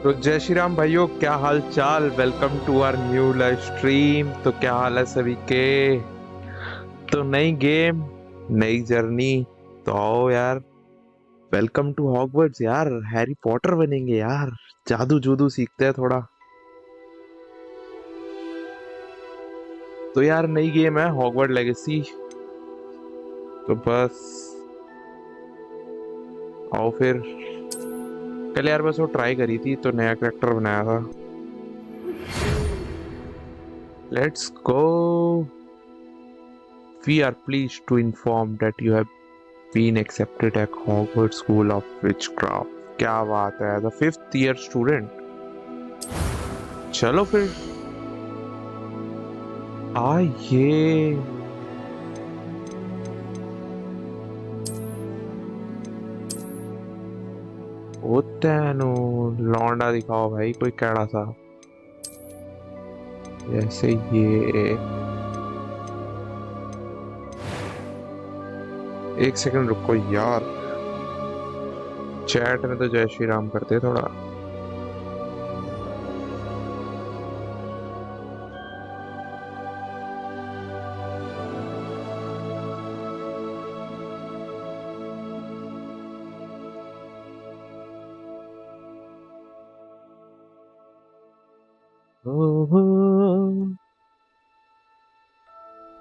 तो जय श्री राम भाइयों, क्या हाल चाल। Welcome to our new live stream. तो क्या हाल है सभी के। तो नई गेम, नई जर्नी। तो आओ यार, वेलकम टू हॉगवर्ट्स यार। हैरी पॉटर बनेंगे यार, जादू जूदू सीखते हैं थोड़ा। तो यार नई गेम है हॉगवर्ट लेगेसी। तो बस आओ फिर। कल यार बस वो ट्राई करी थी तो नया कैरेक्टर बनाया था। Let's go. We are pleased to inform that you have been accepted at Hogwarts School of Witchcraft। क्या बात है, द फिफ्थ ईयर स्टूडेंट। चलो फिर आइए। होते हैं नो। लौंडा दिखाओ भाई कोई कैड़ा सा, जैसे ये। एक सेकंड रुको यार, चैट में तो जय श्री राम करते थोड़ा। ओहो,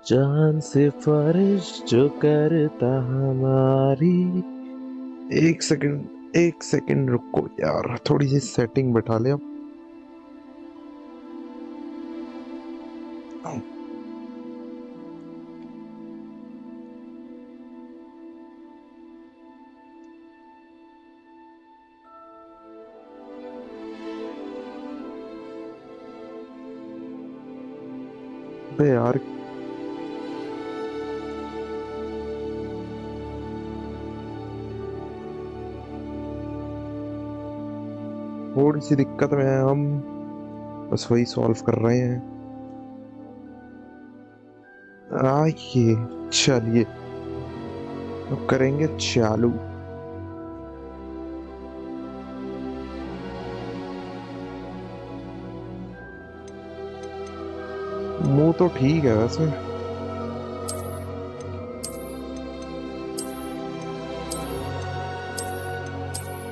जान से फारिश जो करता हमारी। एक सेकंड रुको यार, थोड़ी सी सेटिंग बैठा ले अब। अबे यार, थोड़ी सी दिक्कत में है हम, बस वही सॉल्व कर रहे हैं। आइए, चलिए तो करेंगे चालू। मुंह तो ठीक है वैसे।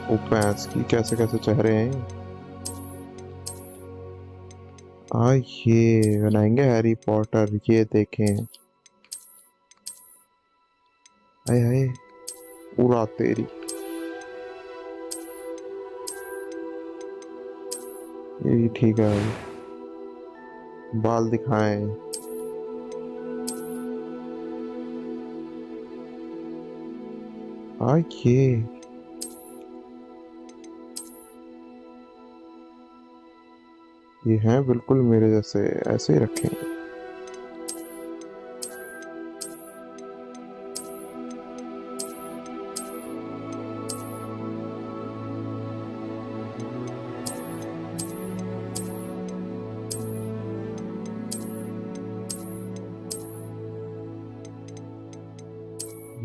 ओ भैंस की, कैसे कैसे चेहरे हैं। आइए बनाएंगे हैरी पॉटर, ये देखें। हाय हाय, पूरा तेरी। ये ठीक है भाई। बाल दिखाएं। आइए, ये हैं बिल्कुल मेरे जैसे, ऐसे ही रखेंगे।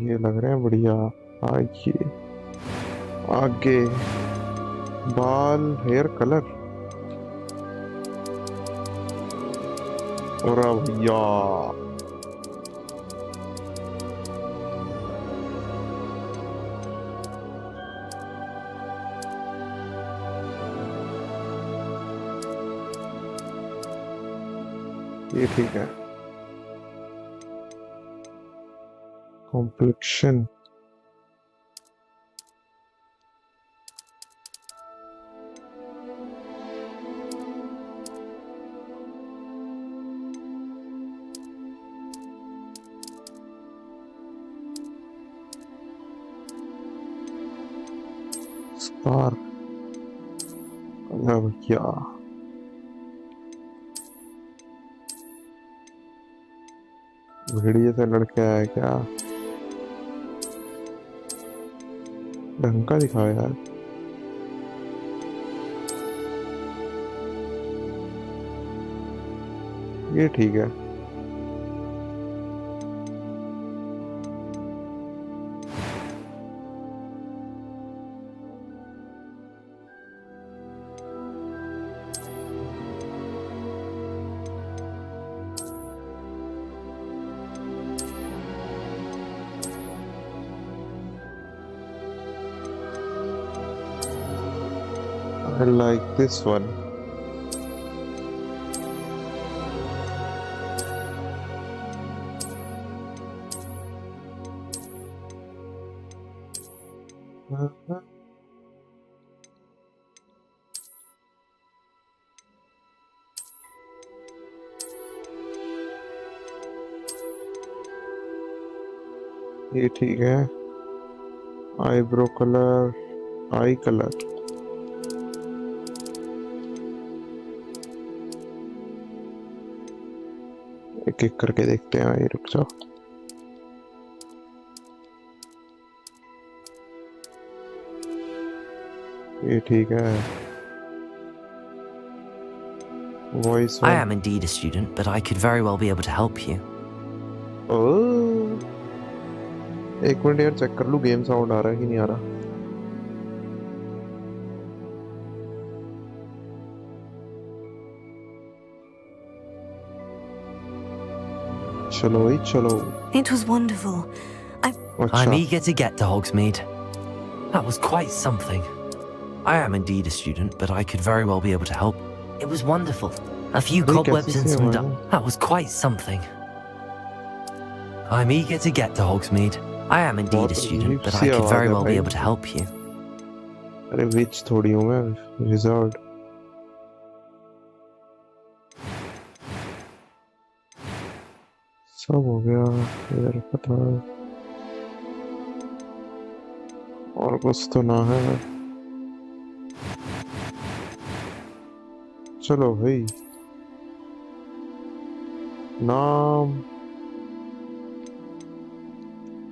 ये लग रहे हैं बढ़िया। आइए आगे, बाल, हेयर कलर। और भैया, ये ठीक है। Complexion, scar. भैया, भेड़िए से लड़के आया क्या। ढंग का दिखाओ यार। ये ठीक है। I like this one. ये ठीक है. आईब्रो कलर, आई कलर. एक एक करके देखते हैं. ये रुक जाओ. ये ठीक है. Voice I one. am indeed a student, but I could very well be able to help you. Oh. एक मिनट यार चेक कर लूं गेम साउंड आ रहा है कि नहीं आ रहा. चलो भाई चलो. It was wonderful. I'm eager to get to Hogsmeade. That was quite something. I am indeed a student, but I could very well be able to help. It was wonderful. A few cobwebs and some That was quite something. I'm eager to get to Hogsmeade. I am indeed a student, but I could very well be able to help you. अरे विच थोड़ी हूँ मैं. Wizard. सब हो गया. इधर पता है. और कुछ तो ना है. चलो भाई. नाम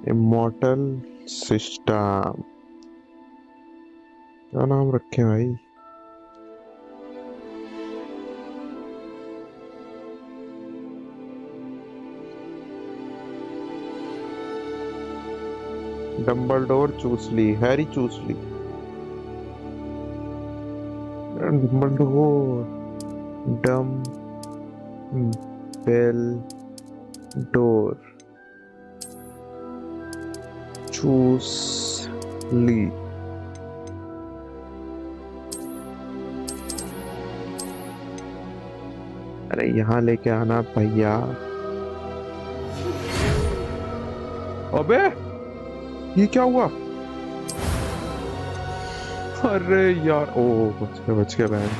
इमॉर्टल सिस्टम. क्या नाम रखे भाई. डम्बलडोर चूसली. हैरी चूसली. डम्बलडोर. डम्बलडोर चूसली. अरे यहाँ लेके आना भैया. अबे ये क्या हुआ. अरे यार. ओ बच गया बहन.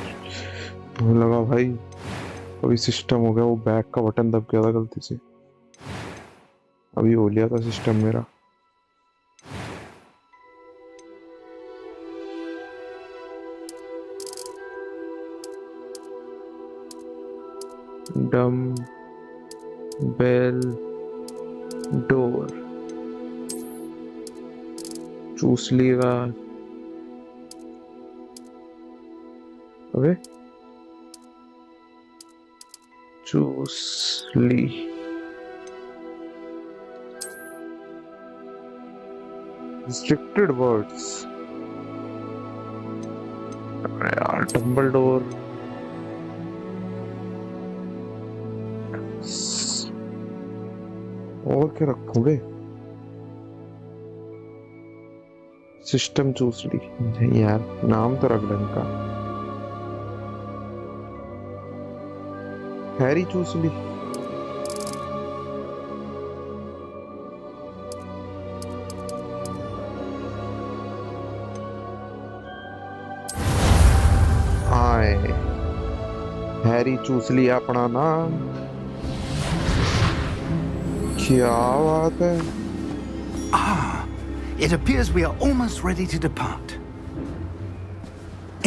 मुझे लगा भाई अभी सिस्टम हो गया. वो बैक का बटन दब गया था गलती से. अभी हो लिया था सिस्टम मेरा. डम्बलडोर चूसलीगा. अबे चूसली. restricted words. यार डम्बलडोर. और क्या रखूं बे. सिस्टम चूसली. नहीं यार नाम तो रख ढंग का. हैरी चूसली. आए हैरी चूसली अपना नाम. क्या बात है. It appears we are almost ready to depart.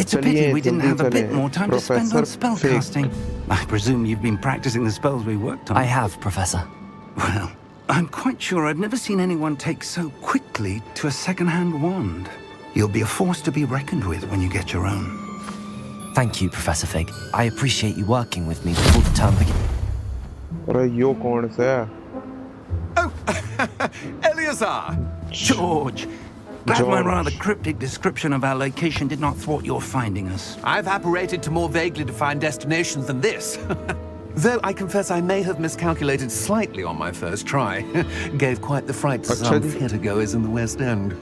It's a pity we didn't have a bit more time to spend on spellcasting. I presume you've been practicing the spells we worked on. I have, Professor. Well, I'm quite sure I've never seen anyone take so quickly to a second-hand wand. You'll be a force to be reckoned with when you get your own. Thank you, Professor Fig. I appreciate you working with me before the term begins. अरे यो कौन सा है. Oh, Eleazar! George! Glad my rather cryptic description of our location did not thwart your finding us. I've apparated to more vaguely defined destinations than this. Though I confess I may have miscalculated slightly on my first try. Gave quite the fright to some theatre goers in the West End.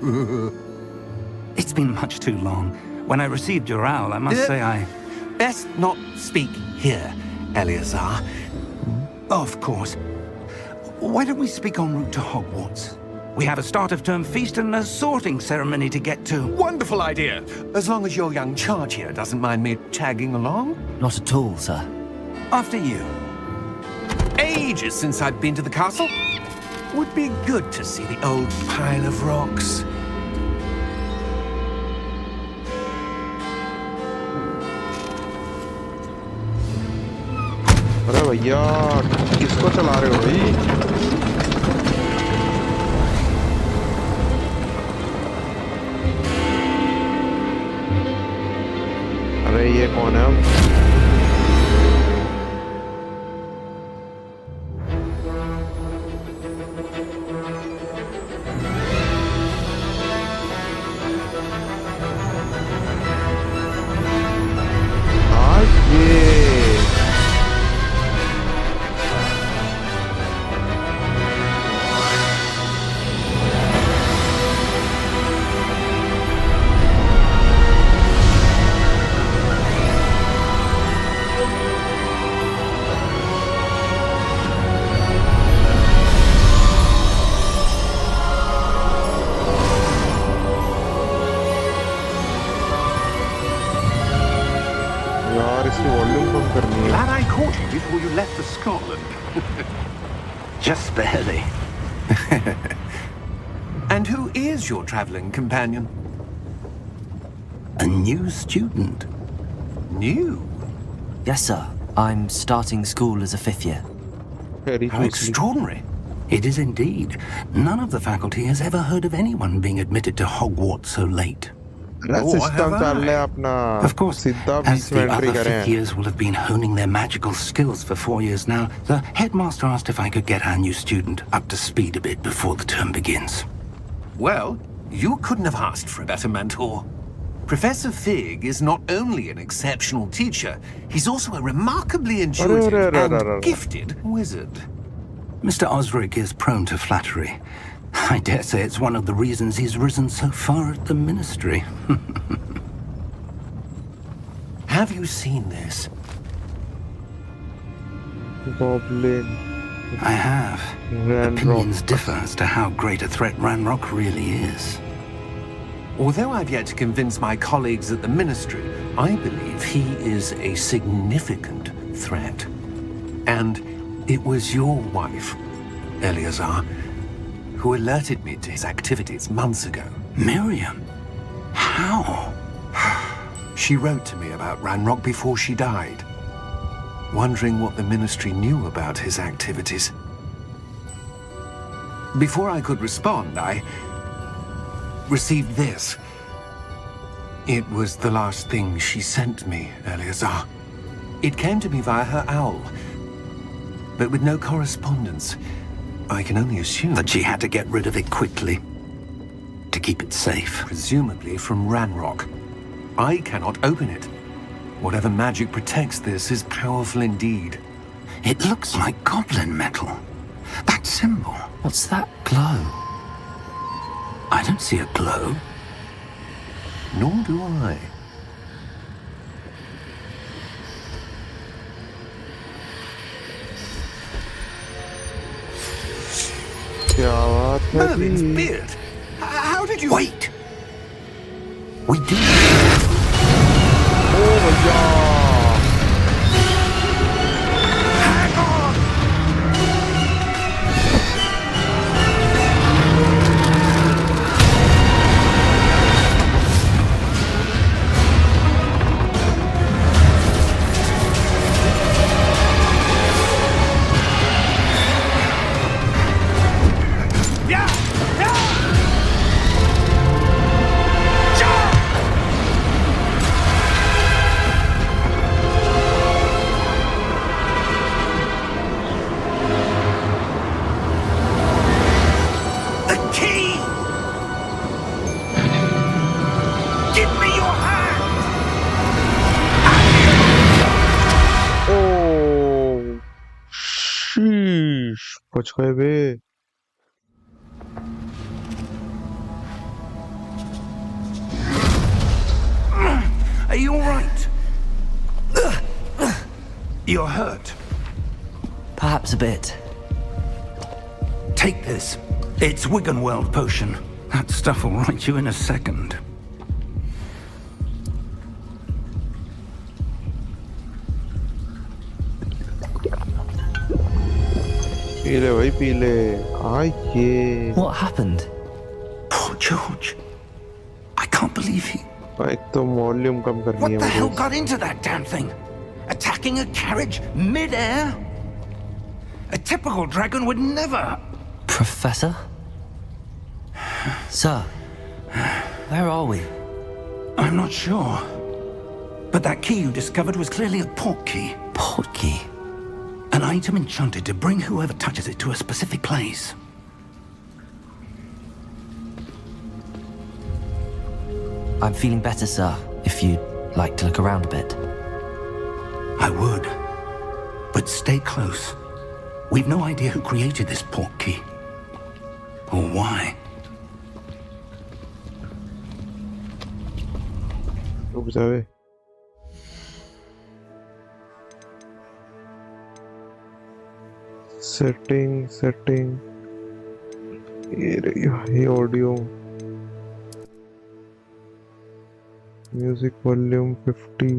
It's been much too long. When I received your owl, I must say I... Best not speak here, Eleazar. Of course. Why don't we speak en route to Hogwarts? We have a start-of-term feast and a sorting ceremony to get to. Wonderful idea. As long as your young charge here doesn't mind me tagging along. Not at all, sir. After you. Ages since I've been to the castle. Would be good to see the old pile of rocks. अरे भैया किसको चला रहे हो भाई? अरे ये कौन है? Glad I caught you before you left for Scotland. Just barely. And who is your traveling companion? A new student. New? Yes, sir. I'm starting school as a 5th year. How extraordinary. It is indeed. None of the faculty has ever heard of anyone being admitted to Hogwarts so late. Of course, as the other 5th years will have been honing their magical skills for 4 years now, the headmaster asked if I could get our new student up to speed a bit before the term begins. Well, you couldn't have asked for a better mentor. Professor Fig is not only an exceptional teacher, he's also a remarkably intuitive and gifted wizard. Mr. Osric is prone to flattery. I dare say it's one of the reasons he's risen so far at the ministry. Have you seen this? Goblin. I have. Opinions differ as to how great a threat Ranrock really is. Although I've yet to convince my colleagues at the ministry, I believe he is a significant threat. And it was your wife, Eleazar, who alerted me to his activities months ago. Miriam? How? She wrote to me about Ranrock before she died, wondering what the ministry knew about his activities. Before I could respond, I received this. It was the last thing she sent me, Eleazar. It came to me via her owl, but with no correspondence. I can only assume that she had to get rid of it quickly to keep it safe. Presumably from Ranrock. I cannot open it. Whatever magic protects this is powerful indeed. It looks like goblin metal. That symbol. What's that glow? I don't see a glow. Nor do I. Merlin's beard! How did you... Wait! We do... Oh my god! Hang on! बच गए बे। You're hurt. Perhaps a bit. Take this. It's Wiggenweld potion. That stuff will right you in a second. पीले भाई पीले आइए What happened? Poor George. I can't believe he... एक तो volume कम करनी What है the hell मुझे got into that damn thing? Attacking a carriage mid-air? A typical dragon would never... Professor? Sir, where are we? I'm not sure. But that key you discovered was clearly a port key. Port key? An item enchanted to bring whoever touches it to a specific place. I'm feeling better, sir, if you'd like to look around a bit. I would. But stay close. We've no idea who created this port key. Or why. रुक जावे setting ये रही है audio music volume 50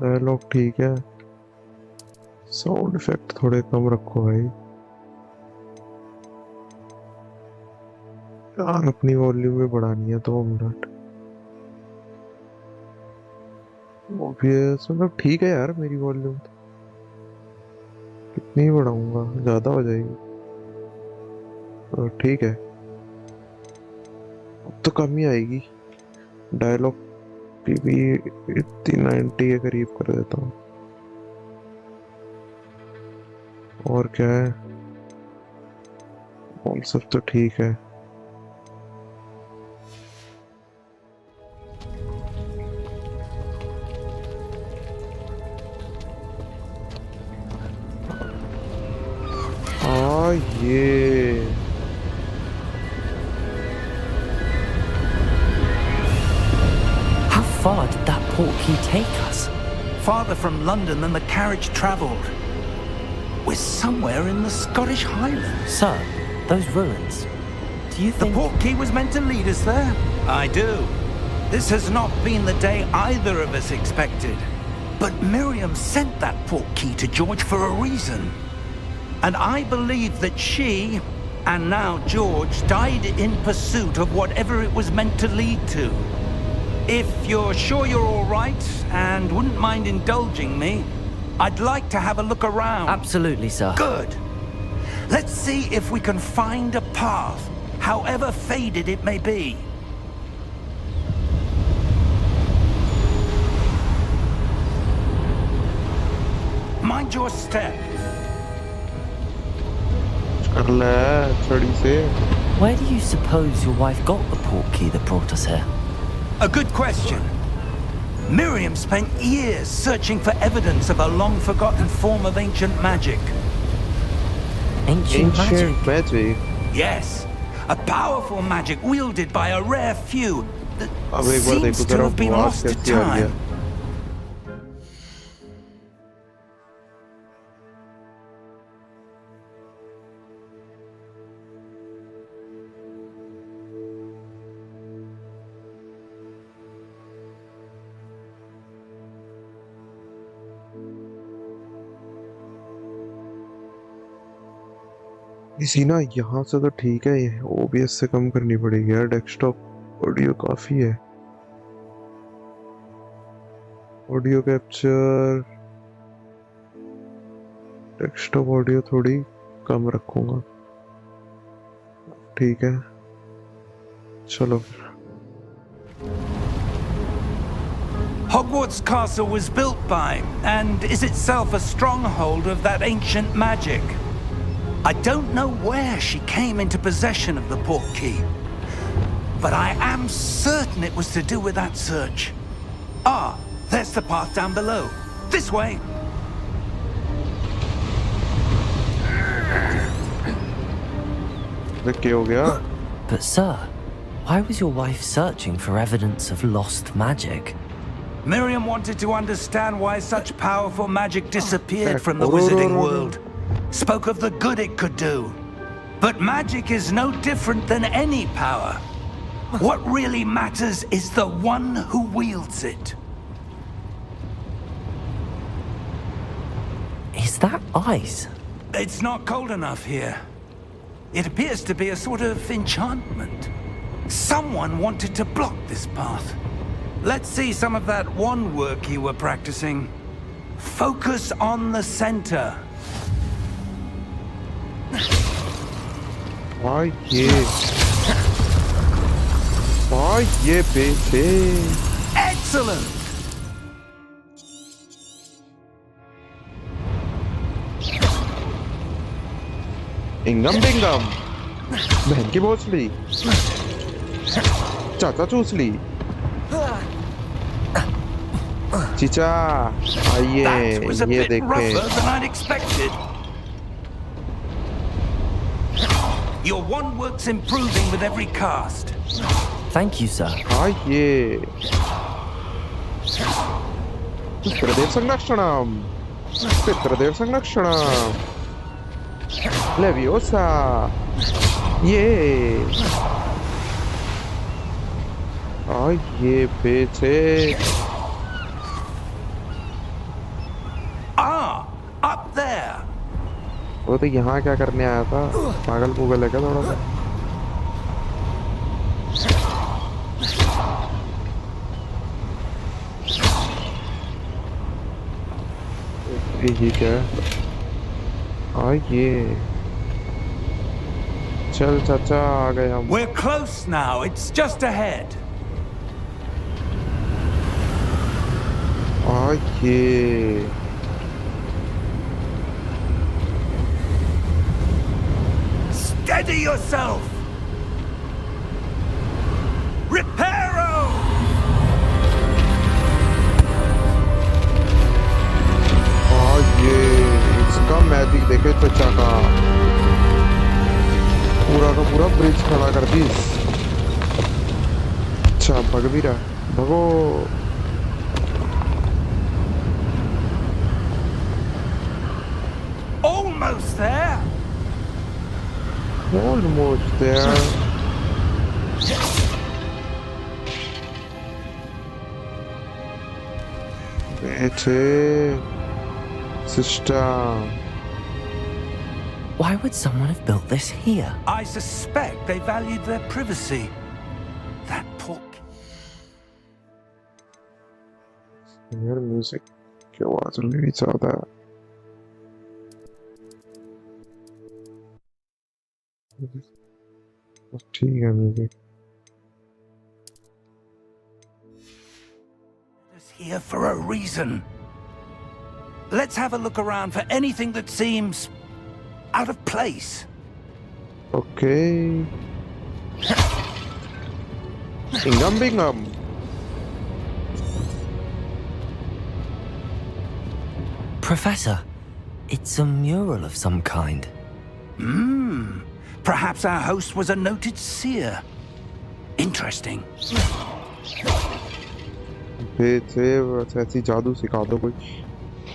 dialogue ठीक है sound effect थोड़े कम रखो भाई यार अपनी वॉल्यूम भी बढ़ानी है 2 मिनट ऑब्वियस मतलब ठीक है यार मेरी वॉल्यूम कितनी बढ़ाऊंगा ज्यादा हो जाएगी ठीक है अब तो कम ही आएगी डायलॉग भी इतनी 90 के करीब कर देता हूँ और क्या है और सब तो ठीक है ये How far did that port key take us? Farther from London than the carriage travelled. We're somewhere in the Scottish Highlands. Sir, those ruins. Do you The think... port key was meant to lead us there? I do. This has not been the day either of us expected. But Miriam sent that port key to George for a reason. And I believe that she, and now George, died in pursuit of whatever it was meant to lead to. If you're sure you're all right, and wouldn't mind indulging me, I'd like to have a look around. Absolutely, sir. Good. Let's see if we can find a path, however faded it may be. Mind your step. Where do you suppose your wife got the port key that brought us here? A good question. Miriam spent years searching for evidence of a long-forgotten form of ancient magic. Ancient magic? Yes. A powerful magic wielded by a rare few that seems to have been lost to time. इसी ना यहाँ से तो ठीक है ये OBS से कम करनी पड़ेगी यार डेस्कटॉप ऑडियो काफी है ऑडियो कैप्चर डेस्कटॉप ऑडियो थोड़ी कम रखूंगा ठीक है चलो Hogwarts Castle was built by, and is itself a stronghold of that ancient magic. I don't know where she came into possession of the port key, but I am certain it was to do with that search. Ah, there's the path down below. This way. क्या हो गया? But sir, Why was your wife searching for evidence of lost magic? Miriam wanted to understand why such powerful magic disappeared from the wizarding world. Spoke of the good it could do. But magic is no different than any power. What really matters is the one who wields it. Is that ice? It's not cold enough here. It appears to be a sort of enchantment. Someone wanted to block this path. Let's see some of that wand work you were practicing. Focus on the center. Why yeah, baby. Excellent! इंगम बिंगम बहन की भोसली चाचा चूसली चीचा आइए That was a ये bit rougher देखें than I'd expected. Your wand work's improving with every cast. Thank you, sir. आइए पितृदेव संरक्षणम पितृदेव संरक्षणम Leviosa! Yeah! Oh yeah, bitch! Ah! Up there! वो तो यहाँ क्या करने आया था? पागल पुगल है क्या थोड़ा सा? ये क्या है? ये चल चाचा आ गए हम We're close now. It's just ahead. ये Steady yourself. Reparo! ये इसका मैजिक देखे चचा का पूरा ब्रिज खड़ा कर दी अच्छा भग भी रहा भगो Almost there. almost there बेटे System. Why would someone have built this here? I suspect they valued their privacy. That poor... Your music. क्या आवाज नहीं चाहता ठीक है music It's here for a reason. Let's have a look around for anything that seems out of place. Okay. Ingam bingam. Professor, it's a mural of some kind. Perhaps our host was a noted seer. Interesting. ऐसी जादू सिखा दो कोई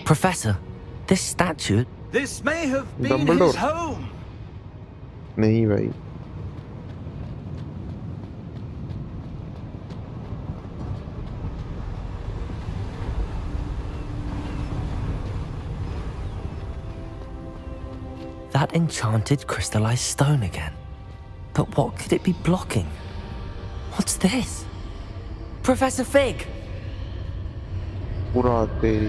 Professor, this statue... This may have been Dumbledore. his home. नहीं भाई That enchanted crystallized stone again. But what could it be blocking? What's this? Professor Fig! पूरा तेरी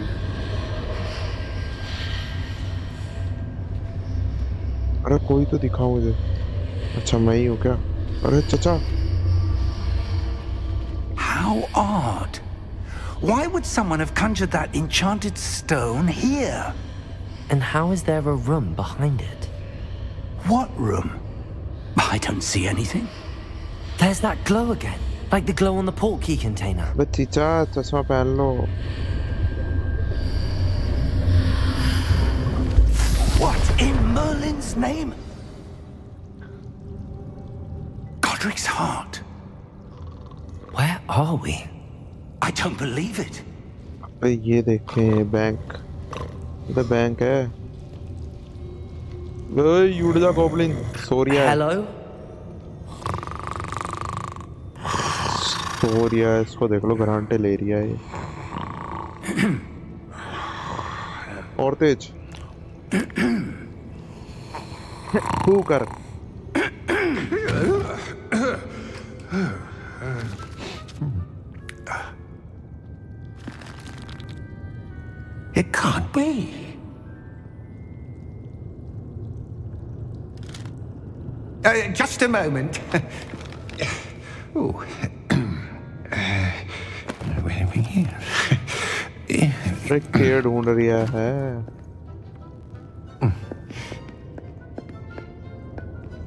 अरे कोई तो दिखाओ मुझे अच्छा मैं ही हूँ क्या अरे चचा How odd. Why would someone have conjured that enchanted stone here? And how is there a room behind it? What room? I don't see anything. There's that glow again, like the glow on the portkey container. बस चचा चश्मा पहन लो What in Merlin's name? Godric's heart. are we? I don't believe it. अबे ये देखें bank, ये bank है। ओए उड़ जा गॉब्लिन, सो रहा है। Hello? सो रहा है, इसको देख लो, घरांटे ले रही है ये। और तेज तू कर। It can't be. Just a moment. Oh. Where are we here? Trick ढूंढ रहा है।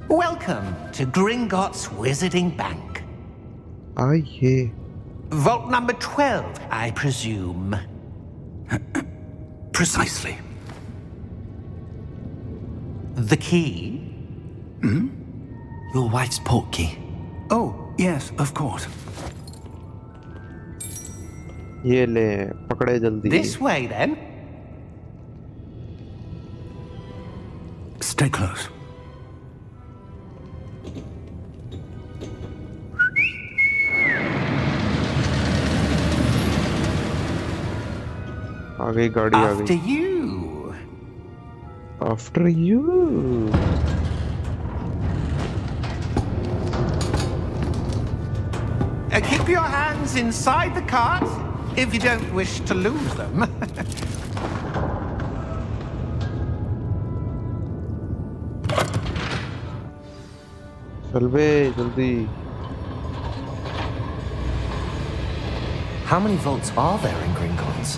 Welcome to Gringotts Wizarding Bank. आइए। Vault number 12, I presume. Precisely. The key? Your wife's port key. Oh, yes, of course. ये ले, पकड़े जल्दी। This way, then. Stay close. आ गई गाड़ी, आ After गई। you. After you. Keep your hands inside the cart if you don't wish to lose them. चल बे जल्दी। How many vaults are there in Gringotts?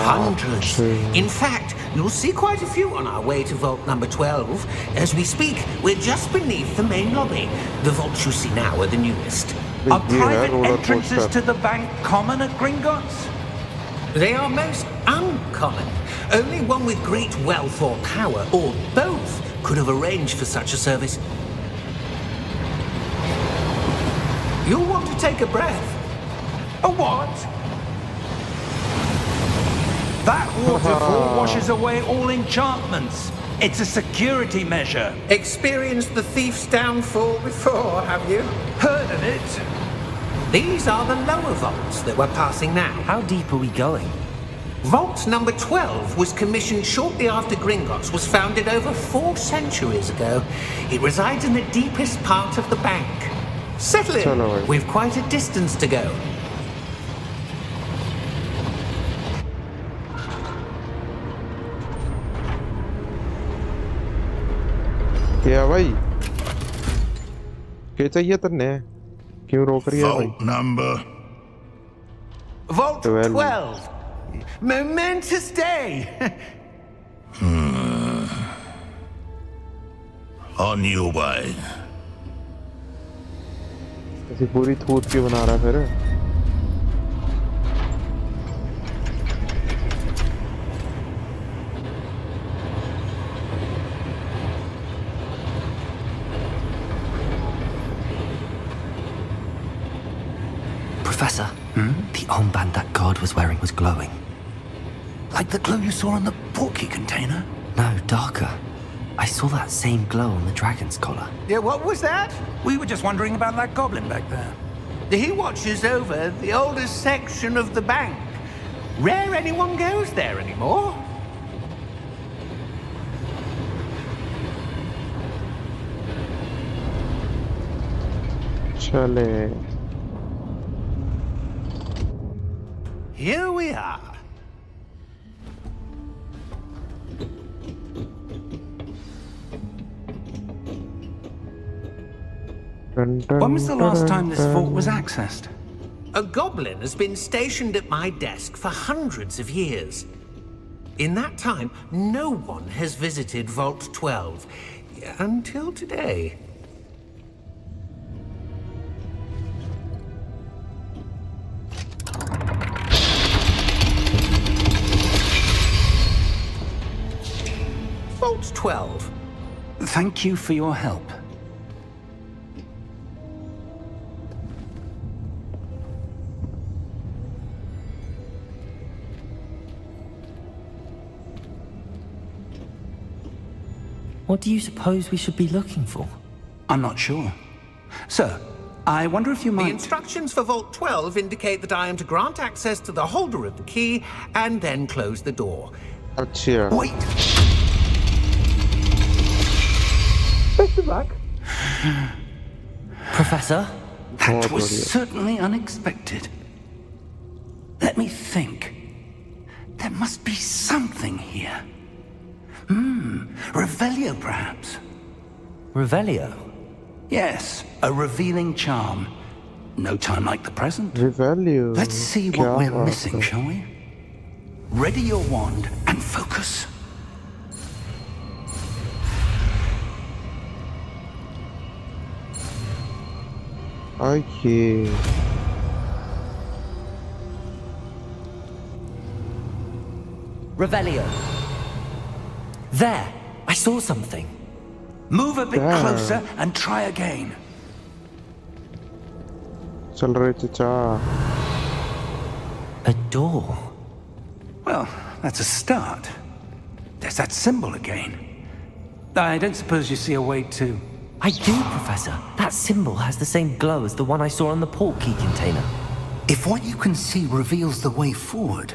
Hundreds. In fact, you'll see quite a few on our way to vault number 12. As we speak, we're just beneath the main lobby. The vaults you see now are the newest. Are ये है private roller entrances coaster। to the bank common at Gringotts? They are most uncommon. Only one with great wealth or power, or both, could have arranged for such a service. You'll want to take a breath. A what? That waterfall washes away all enchantments. It's a security measure. Experienced the thief's downfall before, have you? Heard of it? These are the lower vaults that we're passing now. How deep are we going? Vault number 12 was commissioned shortly after Gringotts was founded over 4 centuries ago. It resides in the deepest part of the bank. Settle in. Chalo. We've quite a distance to go. क्या भाई, क्या चाहिए तन्ने? क्यों रोक रही है भाई? Vault number. Vault 12. 12. Momentous day. On your way. ऐसी पूरी थूत क्यों बना रहा है फिर? Professor, the armband that guard was wearing was glowing. Like the glow you saw on the portkey container? No, darker. I saw that same glow on the dragon's collar. Yeah, what was that? We were just wondering about that goblin back there. He watches over the oldest section of the bank. Rare anyone goes there anymore. चले। Here we are. When was the last time this vault was accessed? A goblin has been stationed at my desk for hundreds of years. In that time, no one has visited Vault 12. Until today. Vault 12. Thank you for your help. What do you suppose we should be looking for? I'm not sure. Sir, I wonder if you The might... instructions for Vault 12 indicate that I am to grant access to the holder of the key and then close the door. अच्छा Wait! Professor? That Oh, was brilliant. certainly unexpected. Let me think. There must be something here. Revelio, perhaps? Revelio? Yes, a revealing charm. No time like the present. Revelio. Let's see क्या what we're बात missing, है? shall we? Ready your wand and focus. Okay. Revelio. There! I saw something. Move a bit Yeah. closer and try again. चल रहे चचा. A door. Well, that's a start. There's that symbol again. I don't suppose you see a way to... I do, Professor. That symbol has the same glow as the one I saw on the port key container. If what you can see reveals the way forward,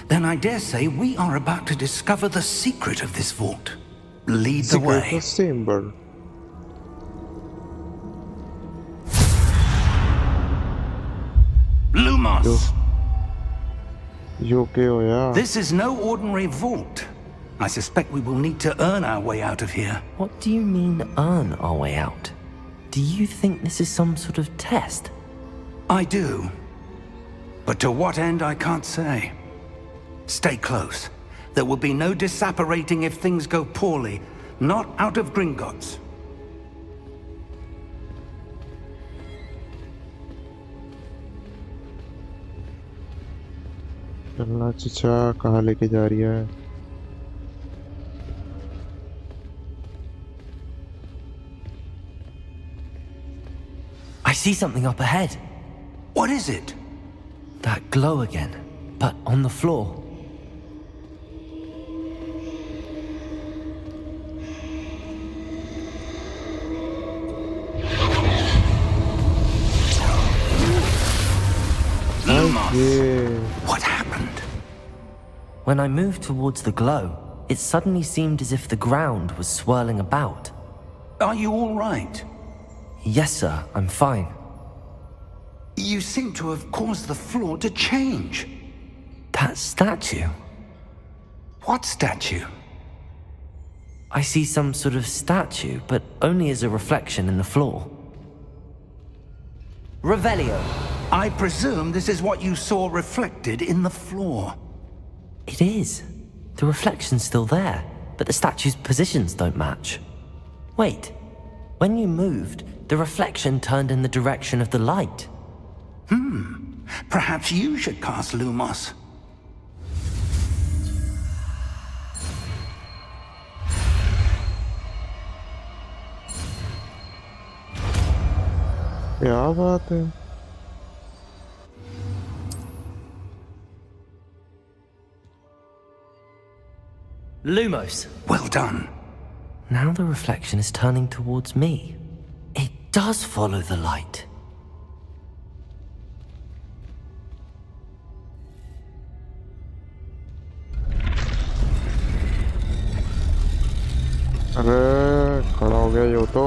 then I dare say we are about to discover the secret of this vault. Lead the Secret way. symbol. Lumos! You okay हो यार? This is no ordinary vault. I suspect we will need to earn our way out of here. What do you mean, earn our way out? Do you think this is some sort of test? I do. But to what end, I can't say. Stay close. There will be no disapparating if things go poorly. Not out of Gringotts. चलना चचा कहाँ लेके जा रही है? I see something up ahead. What is it? That glow again, but on the floor. Lumos! ये What happened? When I moved towards the glow, it suddenly seemed as if the ground was swirling about. Are you all right? Yes, sir, I'm fine. You seem to have caused the floor to change. That statue? What statue? I see some sort of statue, but only as a reflection in the floor. Revelio. I presume this is what you saw reflected in the floor. It is. The reflection's still there, but the statue's positions don't match. Wait. When you moved, the reflection turned in the direction of the light. Perhaps you should cast Lumos. क्या बात है? Lumos. Well done. Now the reflection is turning towards me. It does follow the light. अरे खड़ा हो गया यो तो.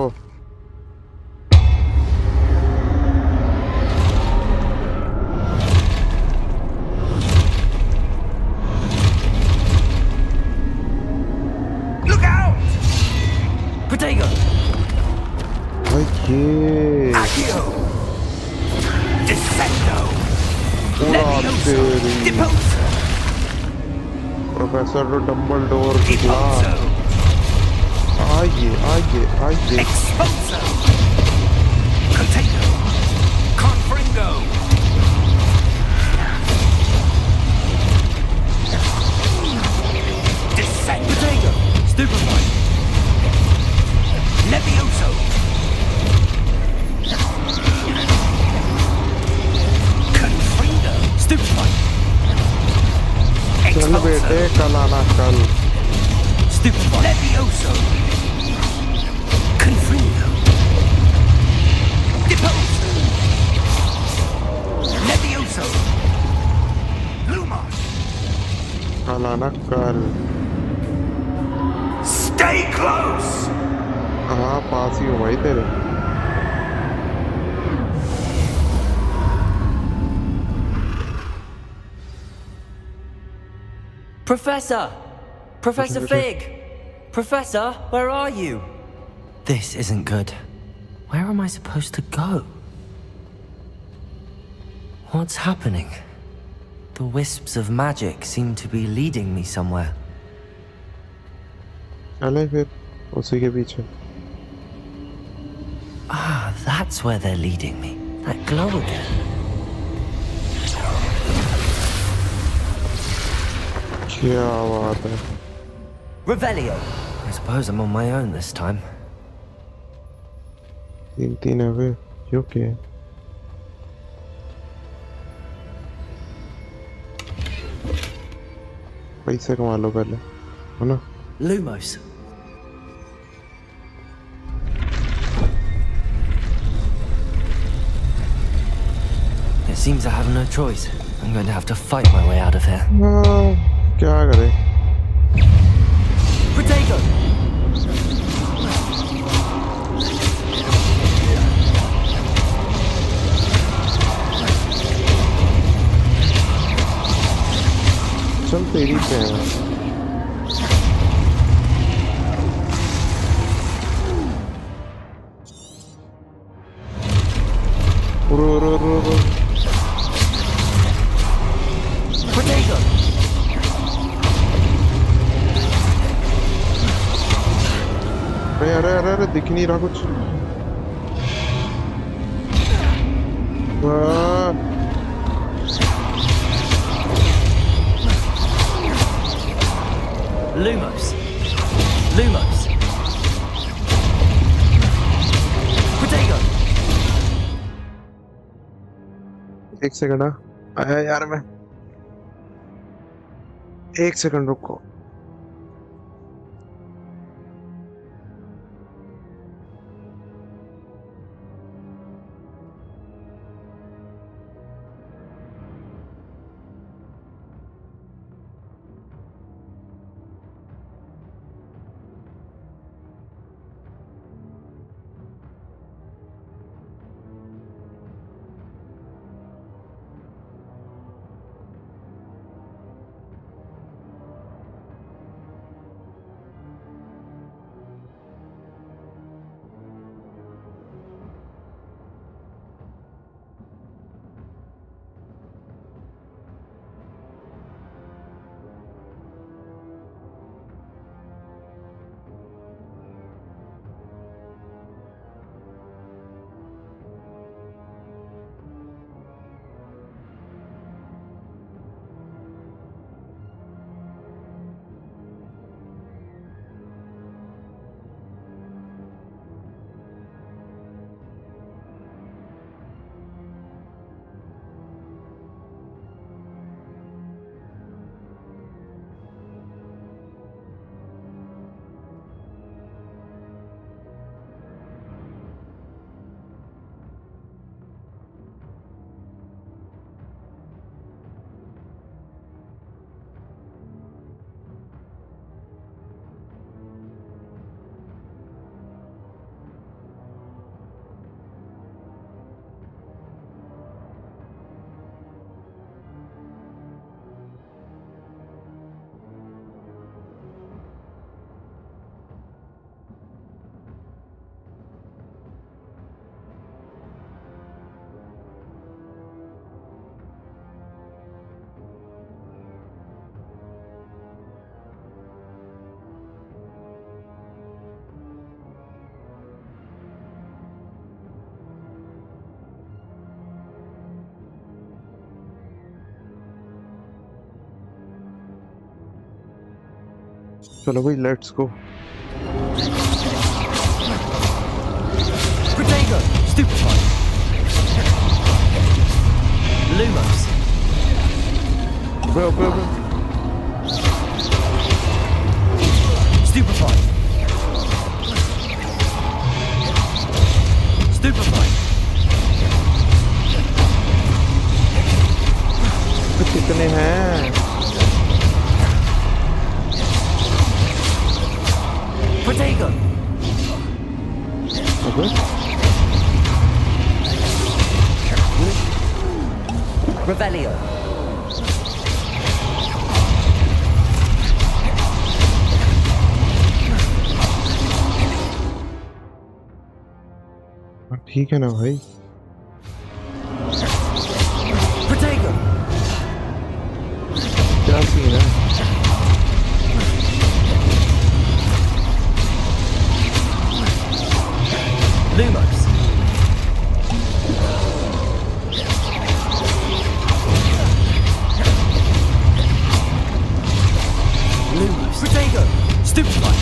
Look out! Protego! ये Accio! Descendo! पूरा Levioso! तेरी Deposo! प्रोफेसर डम्बलडोर निकला. Deposo! आइए. Expulso! Contago! Confringo! Descendo! Protego! Stupefy! Levioso! Confringo! Stupefy! चल बेटे Expulso! कल आना कल. Stupefy! Levioso! Depose! Levioso! Lumos! Alana kal. Stay close! हाँ पास ही हो भाई तेरे. Professor! Professor Fig! Professor, where are you? This isn't good. Where am I supposed to go? What's happening? The wisps of magic seem to be leading me somewhere. चले फिर उसी के पीछे. Ah, that's where they're leading me. That glow again. क्या बात है. Revelio! I suppose I'm on my own this time. 3 है वे. You okay? पैसे कमा लो पहले, है ना? Lumos. It seems I have no choice. I'm going to have to fight my way out of here. क्या करें? Protego! चल तेरी पे है. रो. Protego! अरे दिख नहीं रहा कुछ. वाह. Lumos. Lumos. Protego! एक सेकंड. आया यार मैं. एक सेकंड रुको. चलो भाई let's go. Protego! Stupefy! Lumos! Bro. Stupefy! Stupefy! कितने हैं? Protego. अबे Revelio. ठीक है ना भाई? Protego. क्या सीन है? Lumos. Lumos. Protego. Stupefy.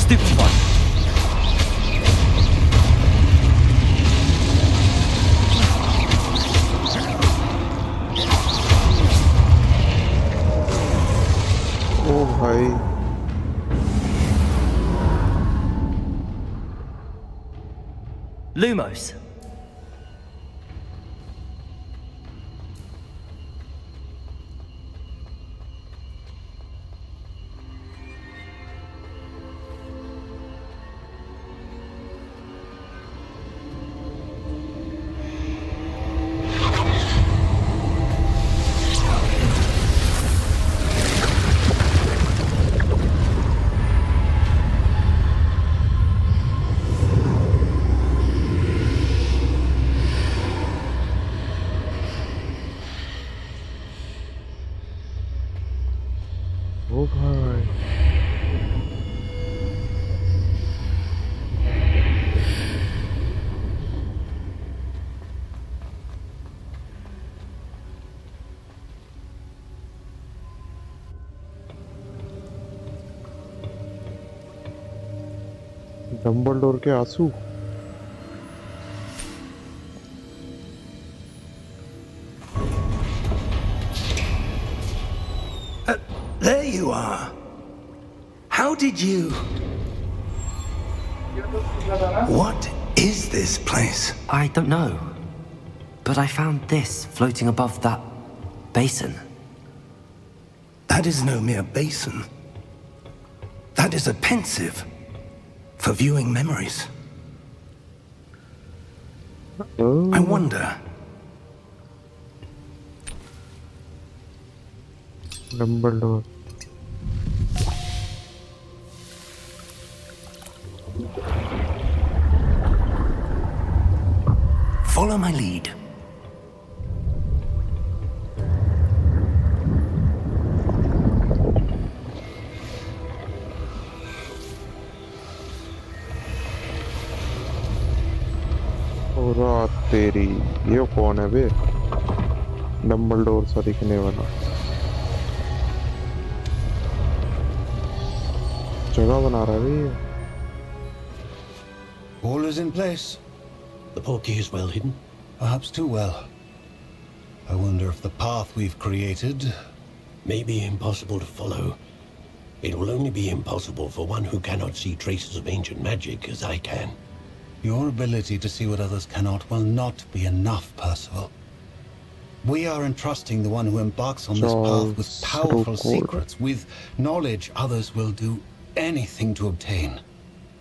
Stupefy. ओ भाई Lumos. ओ भाई डम्बलडोर के आंसू There you are. How did you... What is this place? I don't know. But I found this floating above that basin. That is no mere basin. That is a pensive for viewing memories. I wonder... Dumbledore Follow my lead. और तेरी ये कौन है बे? Dumbledore सा दिखने वाला जगह बना रहा है बे ये। All is in place. The portkey is well hidden. Perhaps too well. I wonder if the path we've created... May be impossible to follow. It will only be impossible for one who cannot see traces of ancient magic as I can. Your ability to see what others cannot will not be enough, Percival. We are entrusting the one who embarks on this path with powerful secrets, with knowledge others will do anything to obtain.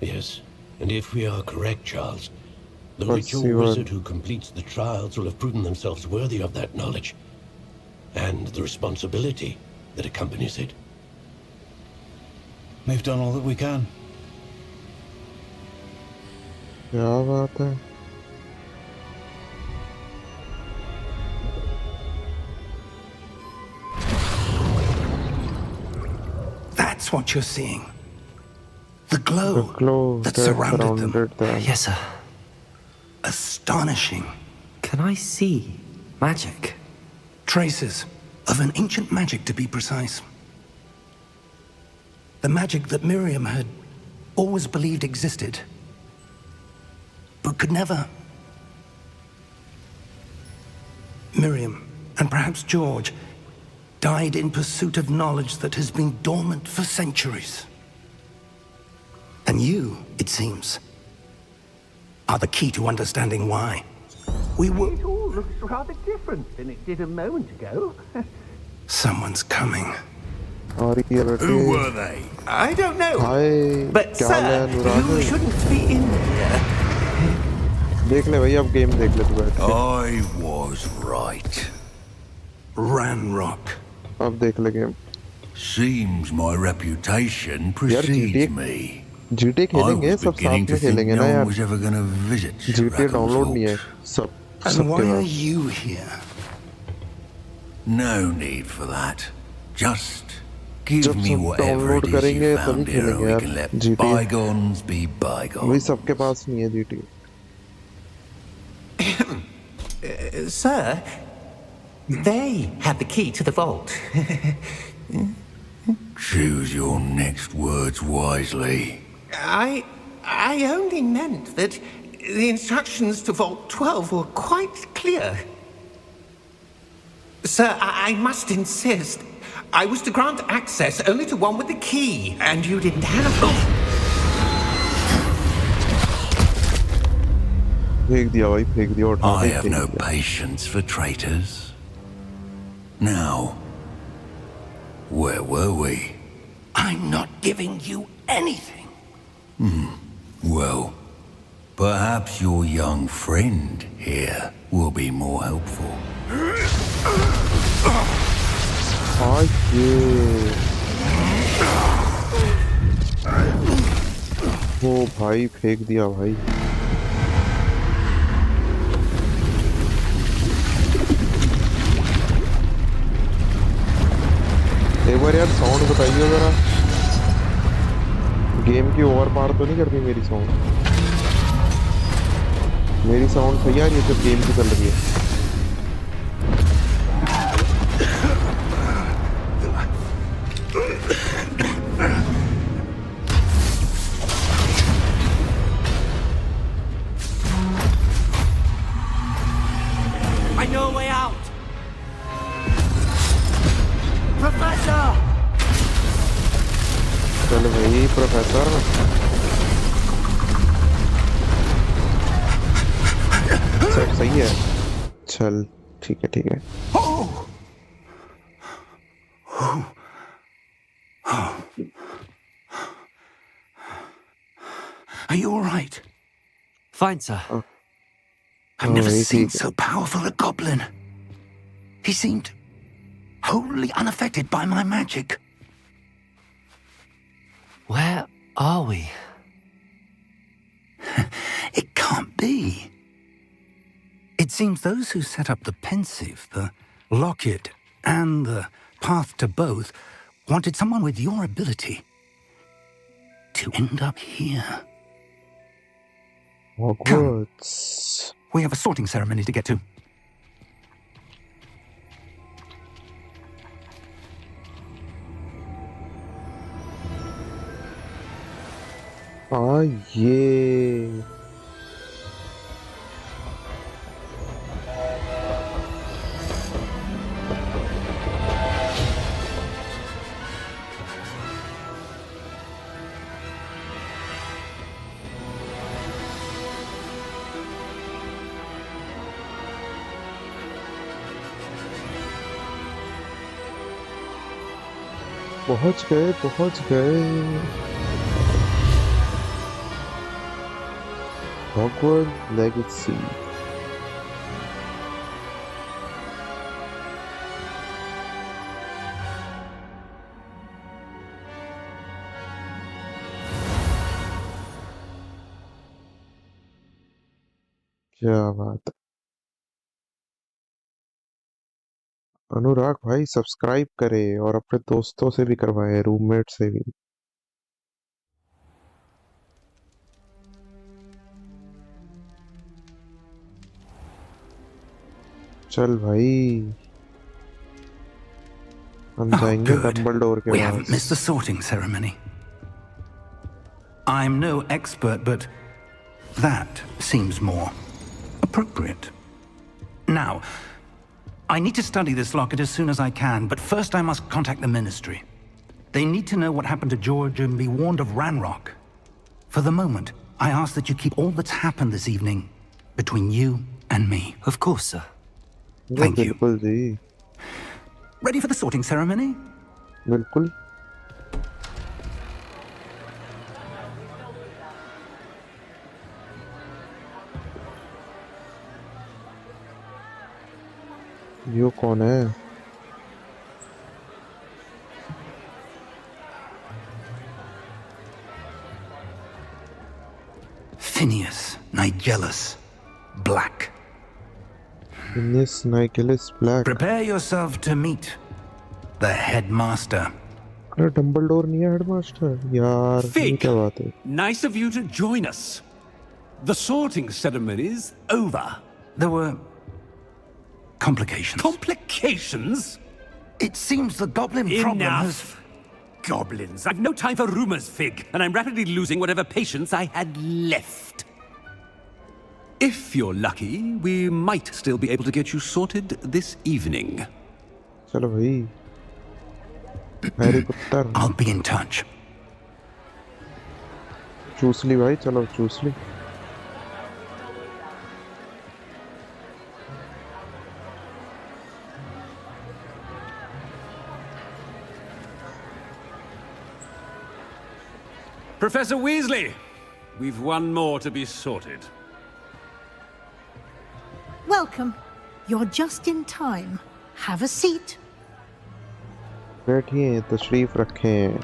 Yes, and if we are correct, Charles, the Let's ritual see what- wizard who completes the trials will have proven themselves worthy of that knowledge, and the responsibility that accompanies it. We've done all that we can. क्या बात है? That's what you're seeing. The glow, The glow that that surrounded them. surrounded them. Yes, sir. Astonishing. Can I see magic? Traces of an ancient magic, to be precise. The magic that Miriam had always believed existed, but could never. Miriam, and perhaps George, died in pursuit of knowledge that has been dormant for centuries. And you, it seems, are the key to understanding why. We were looks rather different than it did a moment ago. Someone's coming. Who were they? I don't know. Hi, But sir, you shouldn't be in here. देख ले भाई अब game देख ले तू बैठ के I was right. Ranrock. अब देख ले game Seems my reputation precedes me. GTA खेलेंगे सब साथ में खेलेंगे ना यार was ever going to visit GTA download नहीं है सब And why are you here? No need for that. Just give me whatever it is you found here and we can let bygones be bygones. वही सबके पास नहीं है GTA Sir, they have the key to the vault. Choose your next words wisely. I only meant that the instructions to Vault 12 were quite clear. Sir, I must insist. I was to grant access only to one with the key, and you didn't have it. I have no patience for traitors. Now, where were we? I'm not giving you anything. Well, perhaps your young friend here will be more helpful. वो भाई फेंक दिया भाई एक बार यार sound बताइए जरा game की ओवर पार तो नहीं करती मेरी साउंड सही आ रही है जब गेम की चल रही है I know a way out. Professor! चल भाई प्रोफेसर सब सही है चल ठीक है Are you all right? Fine, sir. I've never seen so powerful a goblin. He seemed wholly unaffected by my magic. Where are we? It can't be. It seems those who set up the pensive, the locket, and the path to both wanted someone with your ability to end up here. Hogwarts. We have a sorting ceremony to get to. ये पहुंच गए Hogwarts Legacy क्या बात है अनुराग भाई subscribe करे और अपने दोस्तों से भी करवाए रूममेट से भी चल भाई हम जाएंगे डम्बलडोर के We pass haven't missed the sorting ceremony. I'm no expert, but that seems more appropriate. Now, I need to study this locket as soon as I can, but first I must contact the Ministry. They need to know what happened to George and be warned of Ranrock. For the moment, I ask that you keep all that's happened this evening between you and me. Of course, sir. Thank you. बिल्कुल जी, Ready for the sorting ceremony? बिल्कुल. यो कौन है? Phineas Nigellus Black. Phineas Nigellus Black. Prepare yourself to meet the headmaster. अरे Dumbledore नहीं है headmaster यार, ये Fig. क्या बात है? Nice of you to join us. The sorting ceremony's over. There were complications. Complications? It seems the goblin problem has... Enough. Goblins. I've no time for rumors, Fig, and I'm rapidly losing whatever patience I had left. If you're lucky, we might still be able to get you sorted this evening. चलो भाई, Harry Potter. I'll be in touch. चूस ली भाई, चलो चूस ली. Professor Weasley, we've one more to be sorted. Welcome. You're just in time. Have a seat. बैठिए, तशरीफ रखें.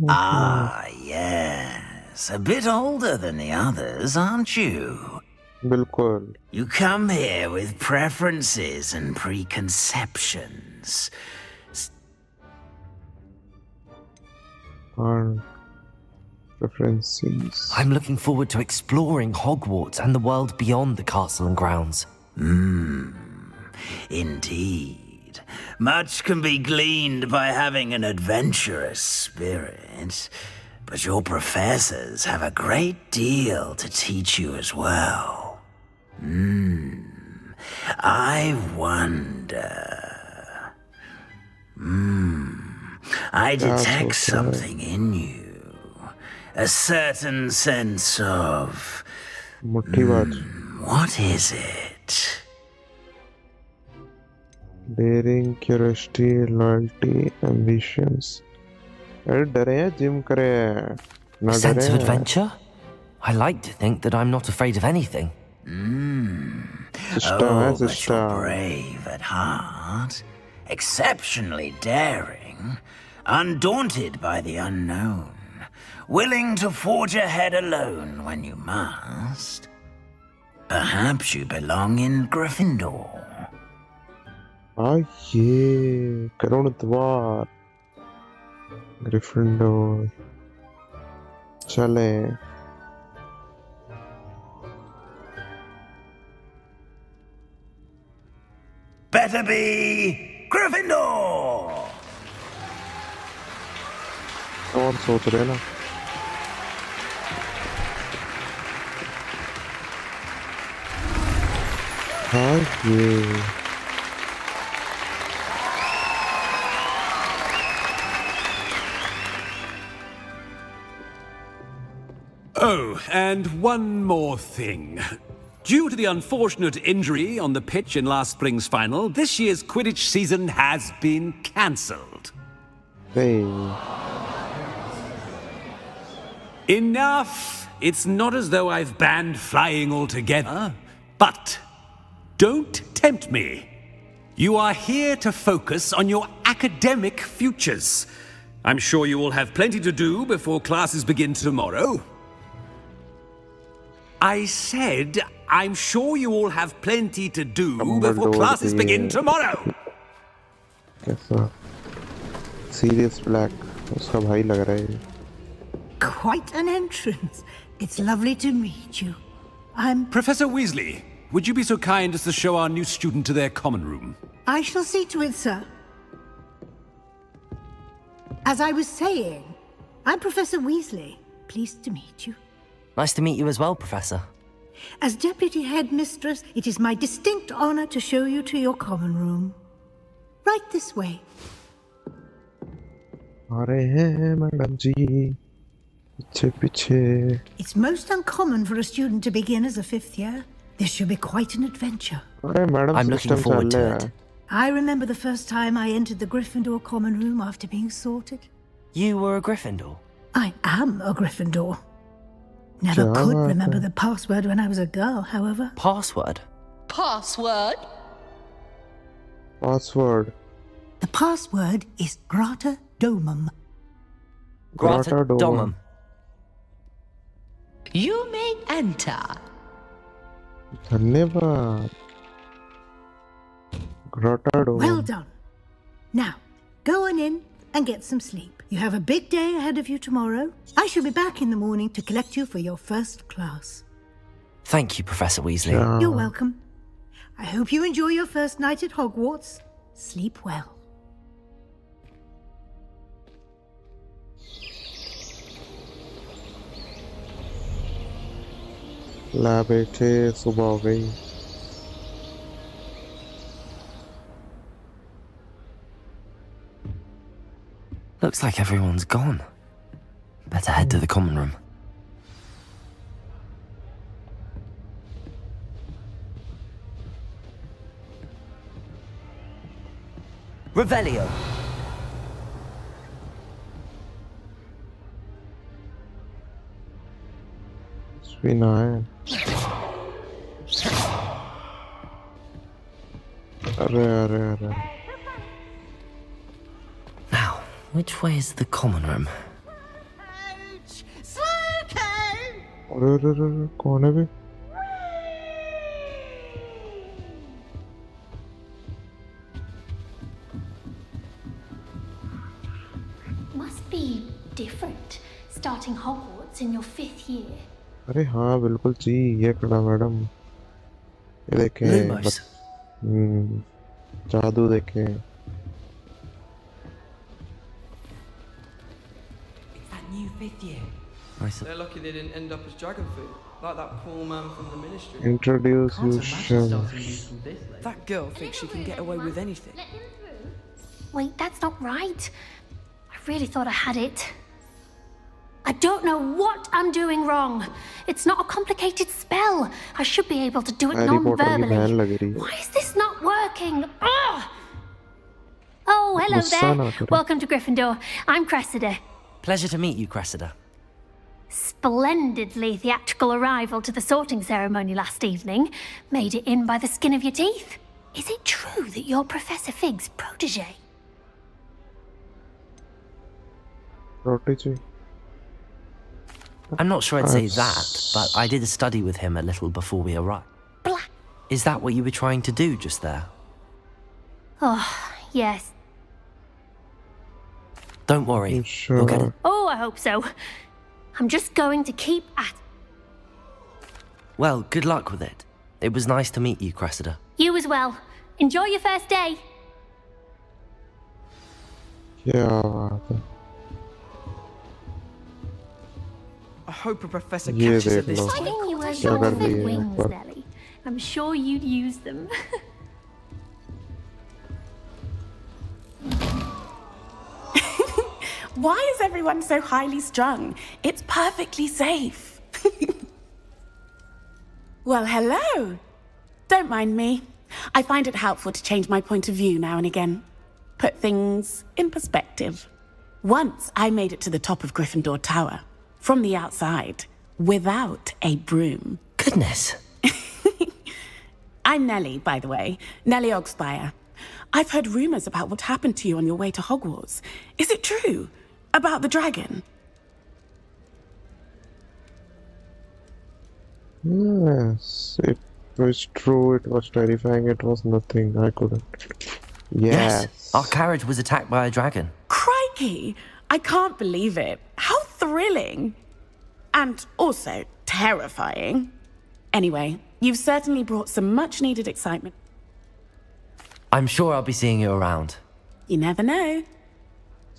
Ah, yes. A bit older than the others, aren't you? बिल्कुल. You come here with preferences and preconceptions. And preferences. I'm looking forward to exploring Hogwarts and the world beyond the castle and grounds. Indeed. Much can be gleaned by having an adventurous spirit, but your professors have a great deal to teach you as well. I wonder... I detect something in you. A certain sense of... मुट्ठी बात. What is it? Daring, curiosity, loyalty, ambitions. अरे डरे हैं, gym करे हैं. ना A sense of डरे हैं. adventure? I like to think that I'm not afraid of anything. Sister है, But sister. you're brave at heart, exceptionally daring, undaunted by the unknown, willing to forge ahead alone when you must. Perhaps you belong in Gryffindor. ये करुण द्वार. Gryffindor. चलें. Better be Gryffindor! और सोच रहे ना. हाँ ये. Oh, and one more thing. Due to the unfortunate injury on the pitch in last spring's final, this year's Quidditch season has been cancelled. Hey. Enough! It's not as though I've banned flying altogether. But don't tempt me. You are here to focus on your academic futures. I'm sure you will have plenty to do before classes begin tomorrow. I said, I'm sure you all have plenty to do before classes begin tomorrow. कैसा? Serious Black. उसका भाई लग रहा है. Quite an entrance. It's lovely to meet you. I'm... Professor Weasley, would you be so kind as to show our new student to their common room? I shall see to it, sir. As I was saying, I'm Professor Weasley. Pleased to meet you. Nice to meet you as well, Professor. As Deputy Headmistress, it is my distinct honor to show you to your common room. Right this way. आ रहे हैं madam जी पीछे पीछे. It's most uncommon for a student to begin as a fifth year. This should be quite an adventure. अरे madam I'm looking forward to it. I remember the first time I entered the Gryffindor common room after being sorted. You were a Gryffindor? I am a Gryffindor. Never क्या could बात remember है? the password when I was a girl, however. Password? Password? Password. The password is Grata Domum. Grata Domum. You may enter. धन्यवाद. Grata Dome. Well done. Now, go on in and get some sleep. You have a big day ahead of you tomorrow. I shall be back in the morning to collect you for your first class. Thank you, Professor Weasley. Yeah. You're welcome. I hope you enjoy your first night at Hogwarts. Sleep well. ला बेटे सुबह हो गई. Looks like everyone's gone. Better head to the common room. Revelio. Spin है. अरे अरे अरे. Now, which way is the common room? अरे अरे अरे कौन है बे? Must be different starting Hogwarts in your 5th year. अरे हाँ बिल्कुल जी. ये खड़ा मैडम. ये देखें. Lumos. जादू देखें. It's that new 5th year. They're lucky they didn't end up as dragon food, like that poor man from the ministry. Introduce you. That girl thinks she can get away with anything. Let him through. Wait, that's not right. I really thought I had it. I don't know what I'm doing wrong. It's not a complicated spell. I should be able to do it non-verbally. Why is this not working? Ugh! Oh, hello there. Welcome to Gryffindor. I'm Cressida. Pleasure to meet you, Cressida. Splendidly theatrical arrival to the sorting ceremony last evening. Made it in by the skin of your teeth. Is it true that you're Professor Fig's protege? Protege. I'm not sure I'd say that, but I did study with him a little before we arrived. Black. Is that what you were trying to do just there? Oh, yes. Don't worry. Sure. You'll get it. Oh, I hope so. I'm just going to keep at. Well, good luck with it. It was nice to meet you, Cressida. You as well. Enjoy your first day. क्या बात है. I hope a professor ये catches her देख this low. time. Think you were क्या कर रही है wings, ऊपर. Nelly. I'm sure you'd use them. Why is everyone so highly strung? It's perfectly safe. Well, hello. Don't mind me. I find it helpful to change my point of view now and again. Put things in perspective. Once I made it to the top of Gryffindor Tower, from the outside, without a broom. Goodness. I'm Nellie, by the way. Nellie Ogspire. I've heard rumors about what happened to you on your way to Hogwarts. Is it true? About the dragon? Yes, it was true. It was terrifying. It was nothing. I couldn't. Yes. Our carriage was attacked by a dragon. Crikey! I can't believe it. How thrilling! And also terrifying. Anyway, you've certainly brought some much-needed excitement. I'm sure I'll be seeing you around. You never know.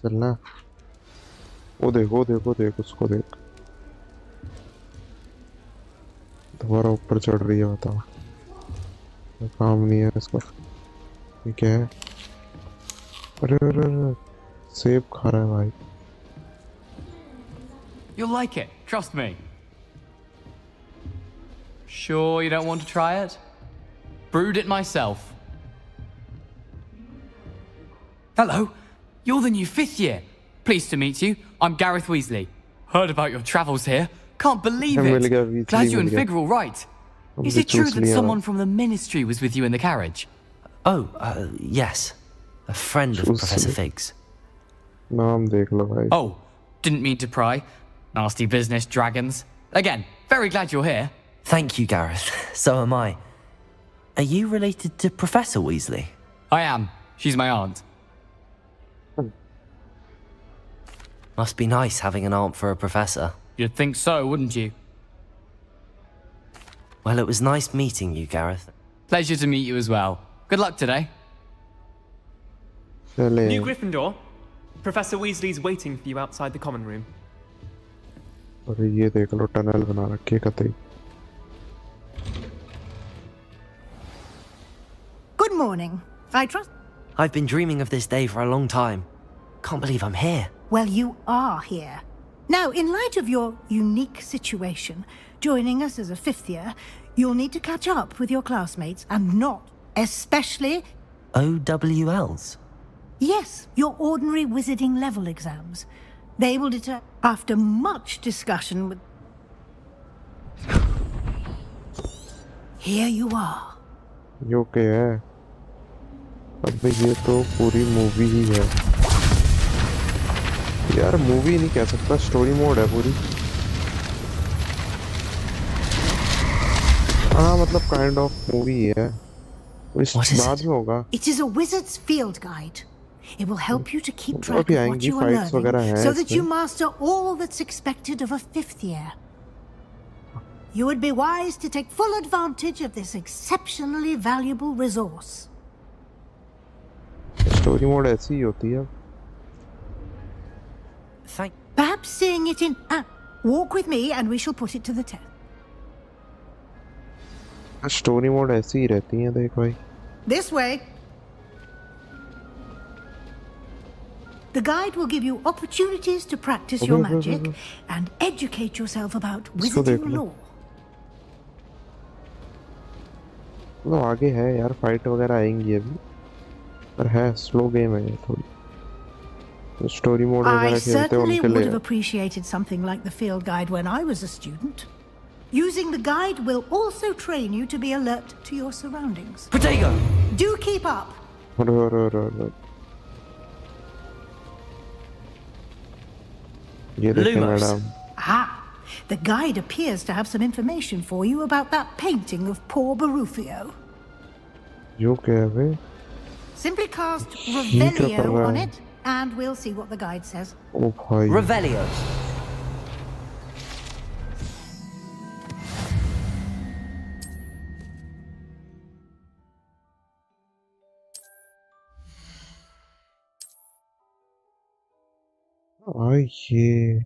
चलना. वो देख उसको देख. दोबारा ऊपर चढ़ रही है बताओ. काम नहीं है इसका. ये क्या है? अरे सेब खा रहा है भाई. You'll like it, trust me. Sure you don't want to try it? Brewed it myself. Hello, you're the new 5th year. Pleased to meet you. I'm Gareth Weasley. Heard about your travels here. Can't believe it. Glad you and Fig are all right. Is it true that someone from the Ministry was with you in the carriage? Oh, yes. A friend of Professor Fig's. नाम देख लो भाई. Oh, didn't mean to pry. Nasty business, dragons. Again, very glad you're here. Thank you, Gareth. So am I. Are you related to Professor Weasley? I am. She's my aunt. Must be nice having an aunt for a professor. You'd think so, wouldn't you? Well, it was nice meeting you, Gareth. Pleasure to meet you as well. Good luck today. New Gryffindor. Professor Weasley's waiting for you outside the common room. अरे ये देख low tunnel बना रखी है कतई. Good morning. I trust. I've been dreaming of this day for a long time. Can't believe I'm here. Well, you are here. Now, in light of your unique situation, joining us as a 5th year, you'll need to catch up with your classmates and not, especially... OWLs? Yes, your ordinary wizarding level exams. They will deter... After much discussion with... Here you are. ये क्या है? अब ये तो पूरी movie ही है. यार movie नहीं कह सकता, स्टोरी मोड है पूरी. हाँ मतलब काइंड ऑफ मूवी है. इस बाद में होगा. It is a wizard's field guide. It will help you to keep track of what you are learning, so that you master all that's expected of a 5th year. You would be wise to take full advantage of this exceptionally valuable resource. Story mode ऐसी ही होती है. Perhaps seeing it in... walk with me and we shall put it to the test. Story mode ऐसी ही रहती है देख भाई. This way. The guide will give you opportunities to practice your magic and educate yourself about wizarding lore. तो आगे है यार, fight वगैरह आएंगी अभी, पर है स्लो गेम है ये थोड़ी. स्टोरी मोड वगैरह खेलते हो उनके लिए. I certainly would have appreciated something like the field guide when I was a student. Using the guide will also train you to be alert to your surroundings. Potato! Do keep up. ये देखिए madam. The guide appears to have some information for you about that painting of poor Barufio. जो क्या है बे? Simply cast Revelio on it, and we'll see what the guide says. Oh, भाई. Revelio. ये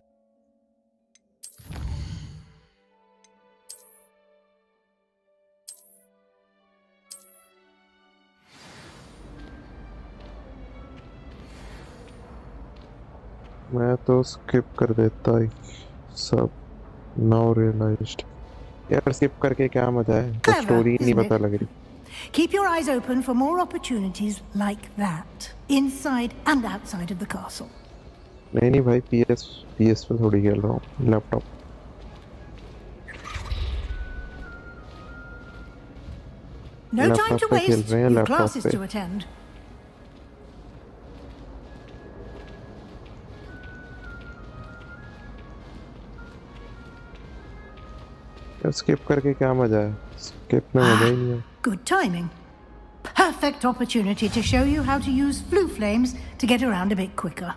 मैं तो skip कर देता सब. Now realised. यार स्किप करके क्या मजा है, तो स्टोरी नहीं पता लग रही. Keep your eyes open for more opportunities like that, inside and outside of the castle. नहीं भाई, PS पे थोड़ी खेल रहा हूँ, laptop. No time to waste. Your classes to attend. Skip करके क्या मजा है, स्किप में मजा ही नहीं है. Good timing. Perfect opportunity to show you how to use flue flames to get around a bit quicker.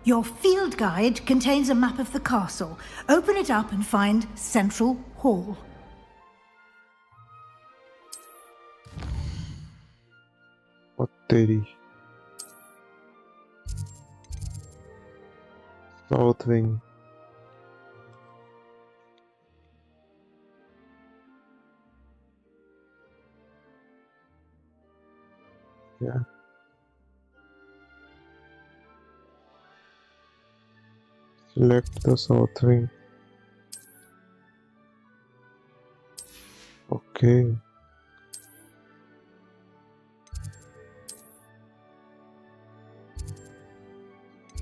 Your field guide contains a map of the castle. Open it up and find Central Hall. What तेरी. South wing. Yeah. Select the south wing. Okay.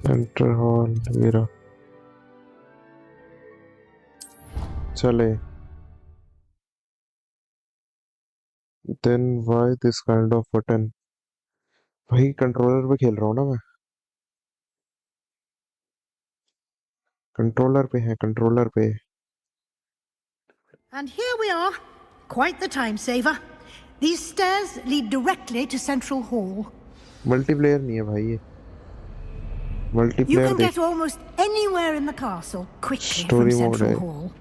Enter hall. Mira. चले. Then why this kind of button? भाई controller पे खेल रहा हूँ ना मैं. Controller पे है, कंट्रोलर पे. And here we are. Quite the time saver. These stairs lead directly to Central Hall. Multiplayer नहीं है भाई ये. You मल्टीप्लेयर can देख. get almost anywhere in the castle quickly Story from mode Central है. Hall.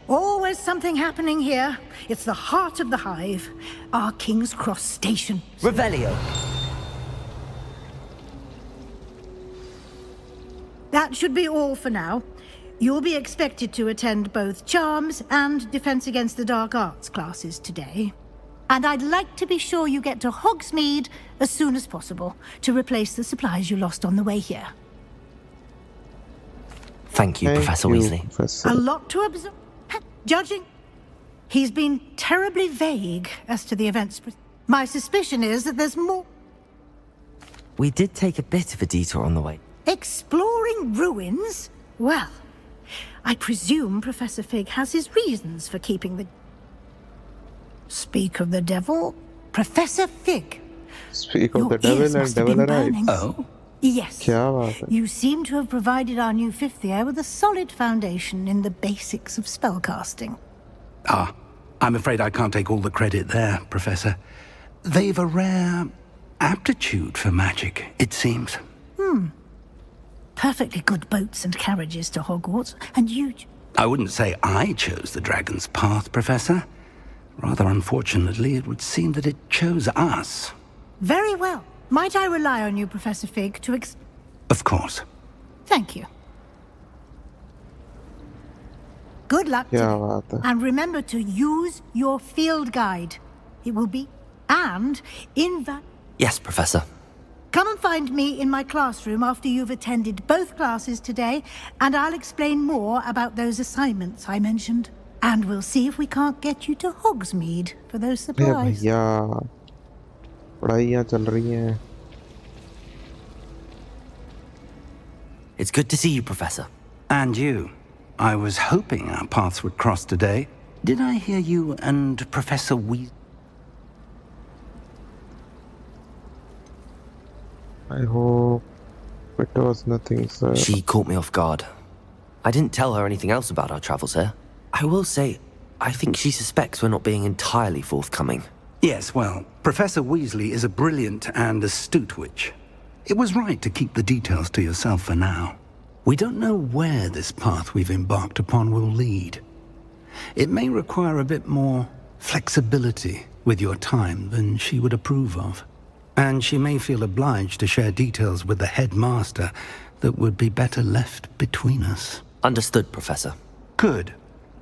Always something happening here. It's the heart of the hive. Our King's Cross station. Revelio. That should be all for now. You'll be expected to attend both Charms and Defense Against the Dark Arts classes today. And I'd like to be sure you get to Hogsmeade as soon as possible to replace the supplies you lost on the way here. Thank you, Professor Weasley. Professor. A lot to observe. Judging, he's been terribly vague as to the events. My suspicion is that there's more. We did take a bit of a detour on the way. Exploring ruins? Well, I presume Professor Fig has his reasons for keeping the... Speak of the devil, Professor Fig. Speak of the devil and devil arrives. Oh? Yes. क्या बात है? You seem to have provided our new fifth year with a solid foundation in the basics of spellcasting. Ah, I'm afraid I can't take all the credit there, Professor. They've a rare aptitude for magic, it seems. Perfectly good boats and carriages to Hogwarts, and you... I wouldn't say I chose the dragon's path, Professor. Rather unfortunately, it would seem that it chose us. Very well. Might I rely on you, Professor Fig, to Of course. Thank you. Good luck क्या today. बात है? And remember to use your field guide. It will be... and Yes, Professor. Come and find me in my classroom after you've attended both classes today, and I'll explain more about those assignments I mentioned. And we'll see if we can't get you to Hogsmeade for those supplies. भैया पढ़ाइयाँ चल रही हैं. It's good to see you, Professor. And you. I was hoping our paths would cross today. Did I hear you and Professor Weasley? I hope it was nothing, sir. She caught me off guard. I didn't tell her anything else about our travels here. I will say, I think she suspects we're not being entirely forthcoming. Yes, well, Professor Weasley is a brilliant and astute witch. It was right to keep the details to yourself for now. We don't know where this path we've embarked upon will lead. It may require a bit more flexibility with your time than she would approve of. And she may feel obliged to share details with the headmaster that would be better left between us. Understood, Professor. Good.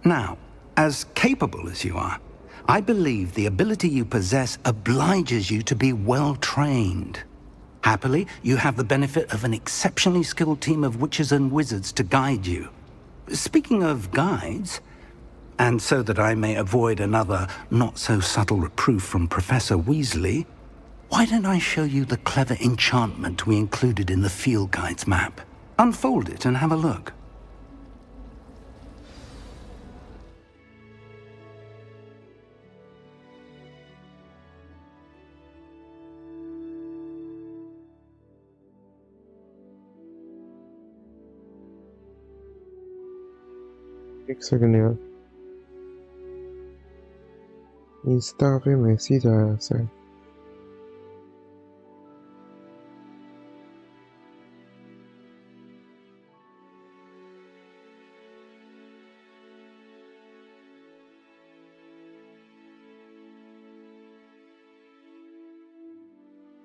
Now, as capable as you are, I believe the ability you possess obliges you to be well trained. Happily, you have the benefit of an exceptionally skilled team of witches and wizards to guide you. Speaking of guides, and so that I may avoid another not-so-subtle reproof from Professor Weasley, why don't I show you the clever enchantment we included in the field guide's map? Unfold it and have a look. एक second यार. Insta पे message आया sir.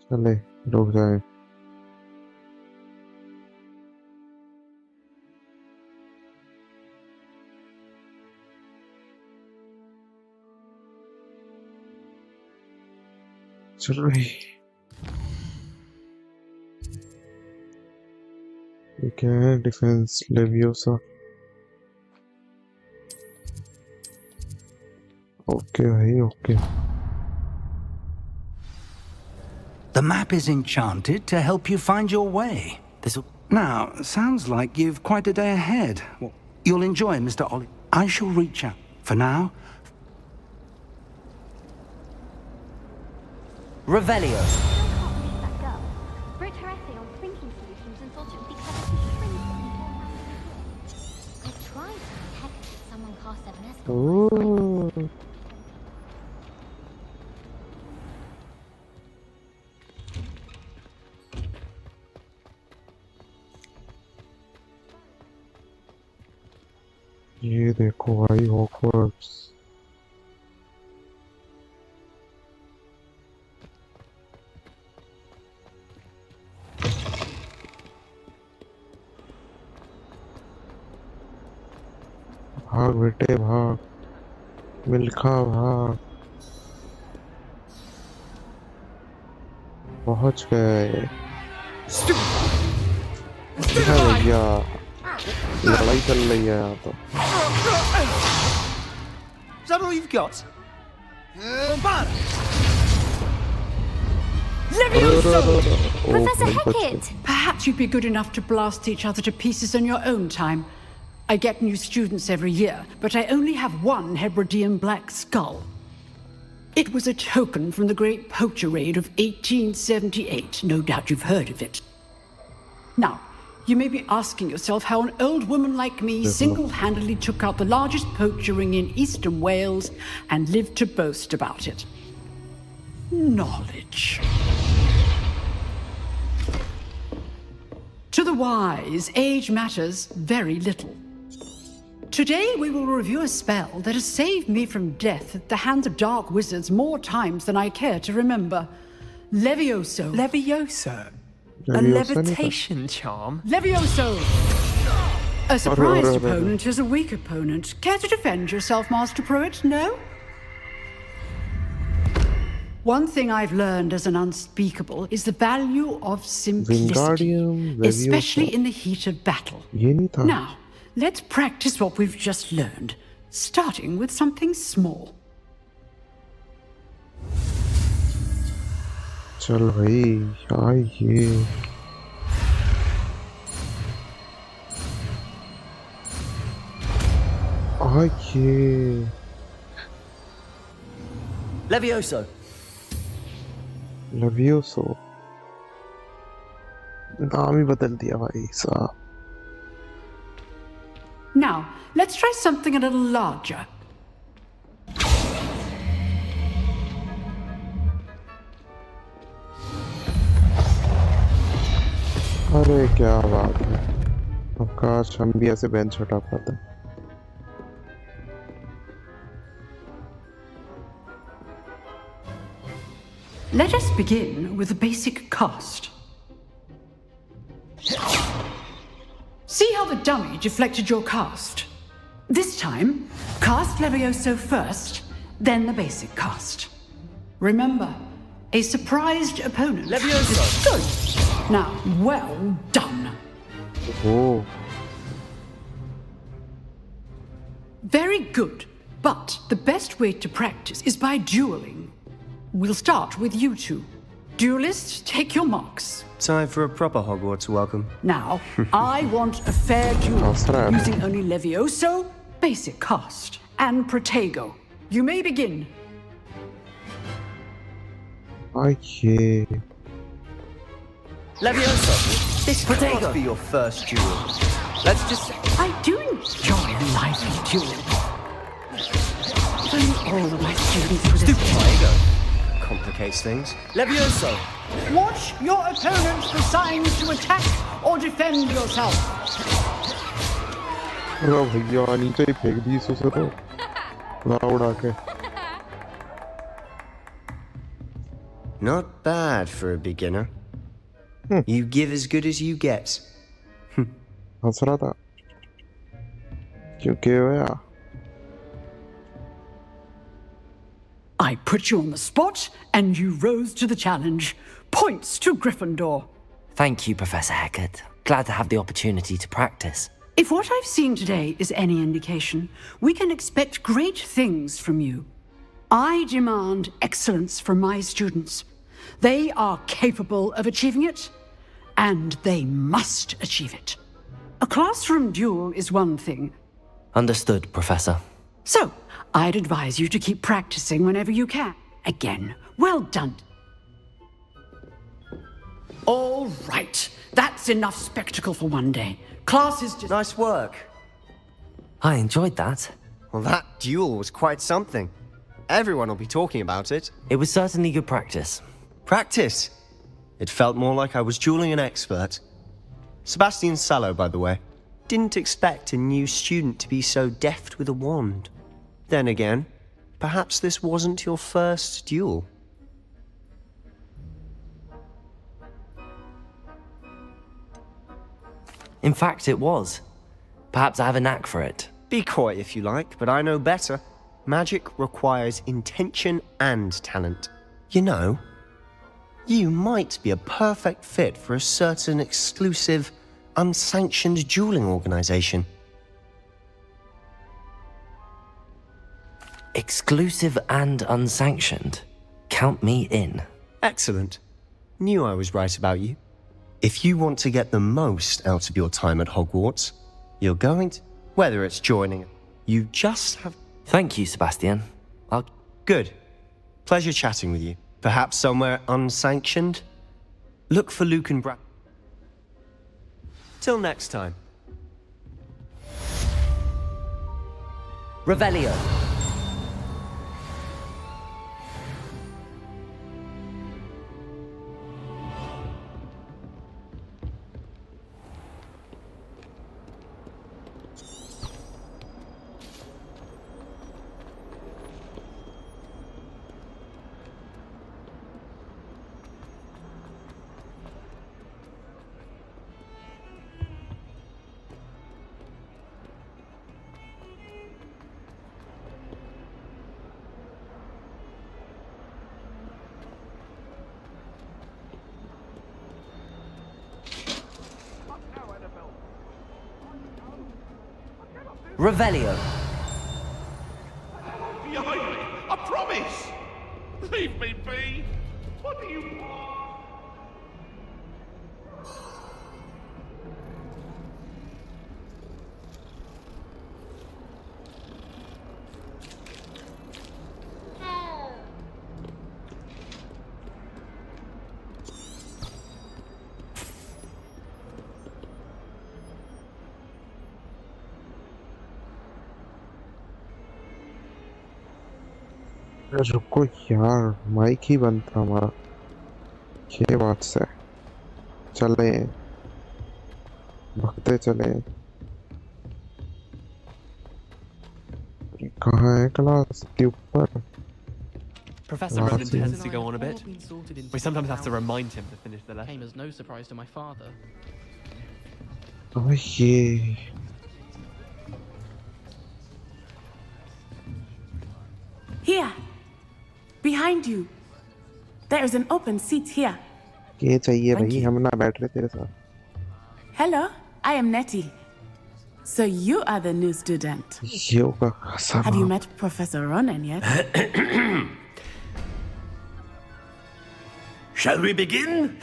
चले रुक जाए. चल रही. ठीक है डिफेंस लेवियोसा ओके भाई okay The map is enchanted to help you find your way. Now, sounds like you've quite a day ahead. Well, you'll enjoy, Mr. Ollie. I shall reach out. For now... Revelio. Oh. ये देखो भाई Hogwarts भाग बेटे भाग मिल्खा भाग पहुंच गए भैया लड़ाई चल रही है यहाँ तो Is that all you've got? Professor Hecat! Perhaps you'd be good enough to blast each other to pieces on your own time. I get new students every year, but I only have one Hebridean black skull. It was a token from the Great Poacher Raid of 1878. No doubt you've heard of it. Now, you may be asking yourself how an old woman like me single-handedly took out the largest poacher ring in eastern Wales and lived to boast about it. Knowledge. To the wise, age matters very little. Today we will review a spell that has saved me from death at the hands of dark wizards more times than I care to remember. Levioso. Levioso? A levitation charm? Levioso! A surprised opponent is a weak opponent. Care to defend yourself, Master Pruitt? No? One thing I've learned as an unspeakable is the value of simplicity, especially in the heat of battle. Now, let's practice what we've just learned, starting with something small. चल भाई आइए आइए Levioso. लवियोसो नाम ही बदल दिया भाई साहब Now, let's try something a little larger. अरे क्या बात है अब काश हम भी ऐसे बेंच हटा पाते Let us begin with the basic cast. See how the dummy deflected your cast? This time, cast Levioso first, then the basic cast. Remember, a surprised opponent. Levioso! Good! Now, well done. Oh. Very good, but the best way to practice is by dueling. We'll start with you two. Duelists, take your marks. Time for a proper Hogwarts welcome. Now, I want a fair duel, using only Levioso, basic cast, and Protego. You may begin. Okay. Levioso, this could not be your first duel. Let's just... I do enjoy a lively duel. If only all of my students were this Protego complicates things. Levioso! Watch your opponent for signs to attack or defend yourself. अरे भैया नीचे ही फेंक दी इसे तो उड़ा के Not bad for a beginner. You give as good as you get. हंस रहा था क्योंकि यार I put you on the spot, and you rose to the challenge. Points to Gryffindor. Thank you, Professor Heckert. Glad to have the opportunity to practice. If what I've seen today is any indication, we can expect great things from you. I demand excellence from my students. They are capable of achieving it, and they must achieve it. A classroom duel is one thing. Understood, Professor. So, I'd advise you to keep practicing whenever you can. Again, well done. All right, that's enough spectacle for one day. Class is just... Nice work. I enjoyed that. Well, that duel was quite something. Everyone will be talking about it. It was certainly good practice. Practice? It felt more like I was dueling an expert. Sebastian Sallow, by the way. Didn't expect a new student to be so deft with a wand. Then again, perhaps this wasn't your first duel. In fact, it was. Perhaps I have a knack for it. Be coy if you like, but I know better. Magic requires intention and talent. You know, you might be a perfect fit for a certain exclusive, unsanctioned dueling organization. Exclusive and unsanctioned. Count me in. Excellent. Knew I was right about you. If you want to get the most out of your time at Hogwarts, you're going to... Whether it's joining, you just have... Thank you, Sebastian. Good. Pleasure chatting with you. Perhaps somewhere unsanctioned? Look for Luke and Brad. Till next time. Revelio. Revelio. Behind me! I promise! Leave me be! What do you want? रुको यार mic ही बंद था हमारा ये बात से चले भगते चले कहाँ है क्लास के ऊपर Professor Ronan tends to go on a bit. We sometimes have to remind him to finish the lesson. Came as no surprise to my father. Oh yeah. Here. Behind you. There is an open seat here. ये चाहिए भाई हम ना बैठ रहे तेरे साथ. Hello, I am Nettie. So you are the new student. Have you met Professor Ronan yet? Shall we begin?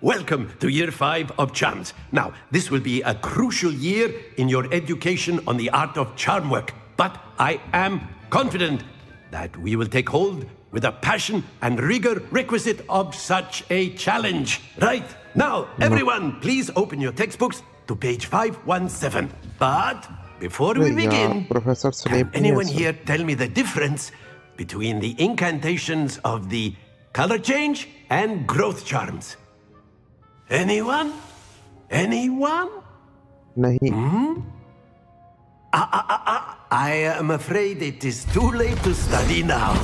Welcome to Year 5 of Charms. Now, this will be a crucial year in your education on the art of charm work. But I am confident that we will take hold with the passion and rigor requisite of such a challenge. Right, now, everyone, please open your textbooks to page 517. But before we begin, can anyone here tell me the difference between the incantations of the color change and growth charms? Anyone? Anyone? Nahi. I am afraid it is too late to study now.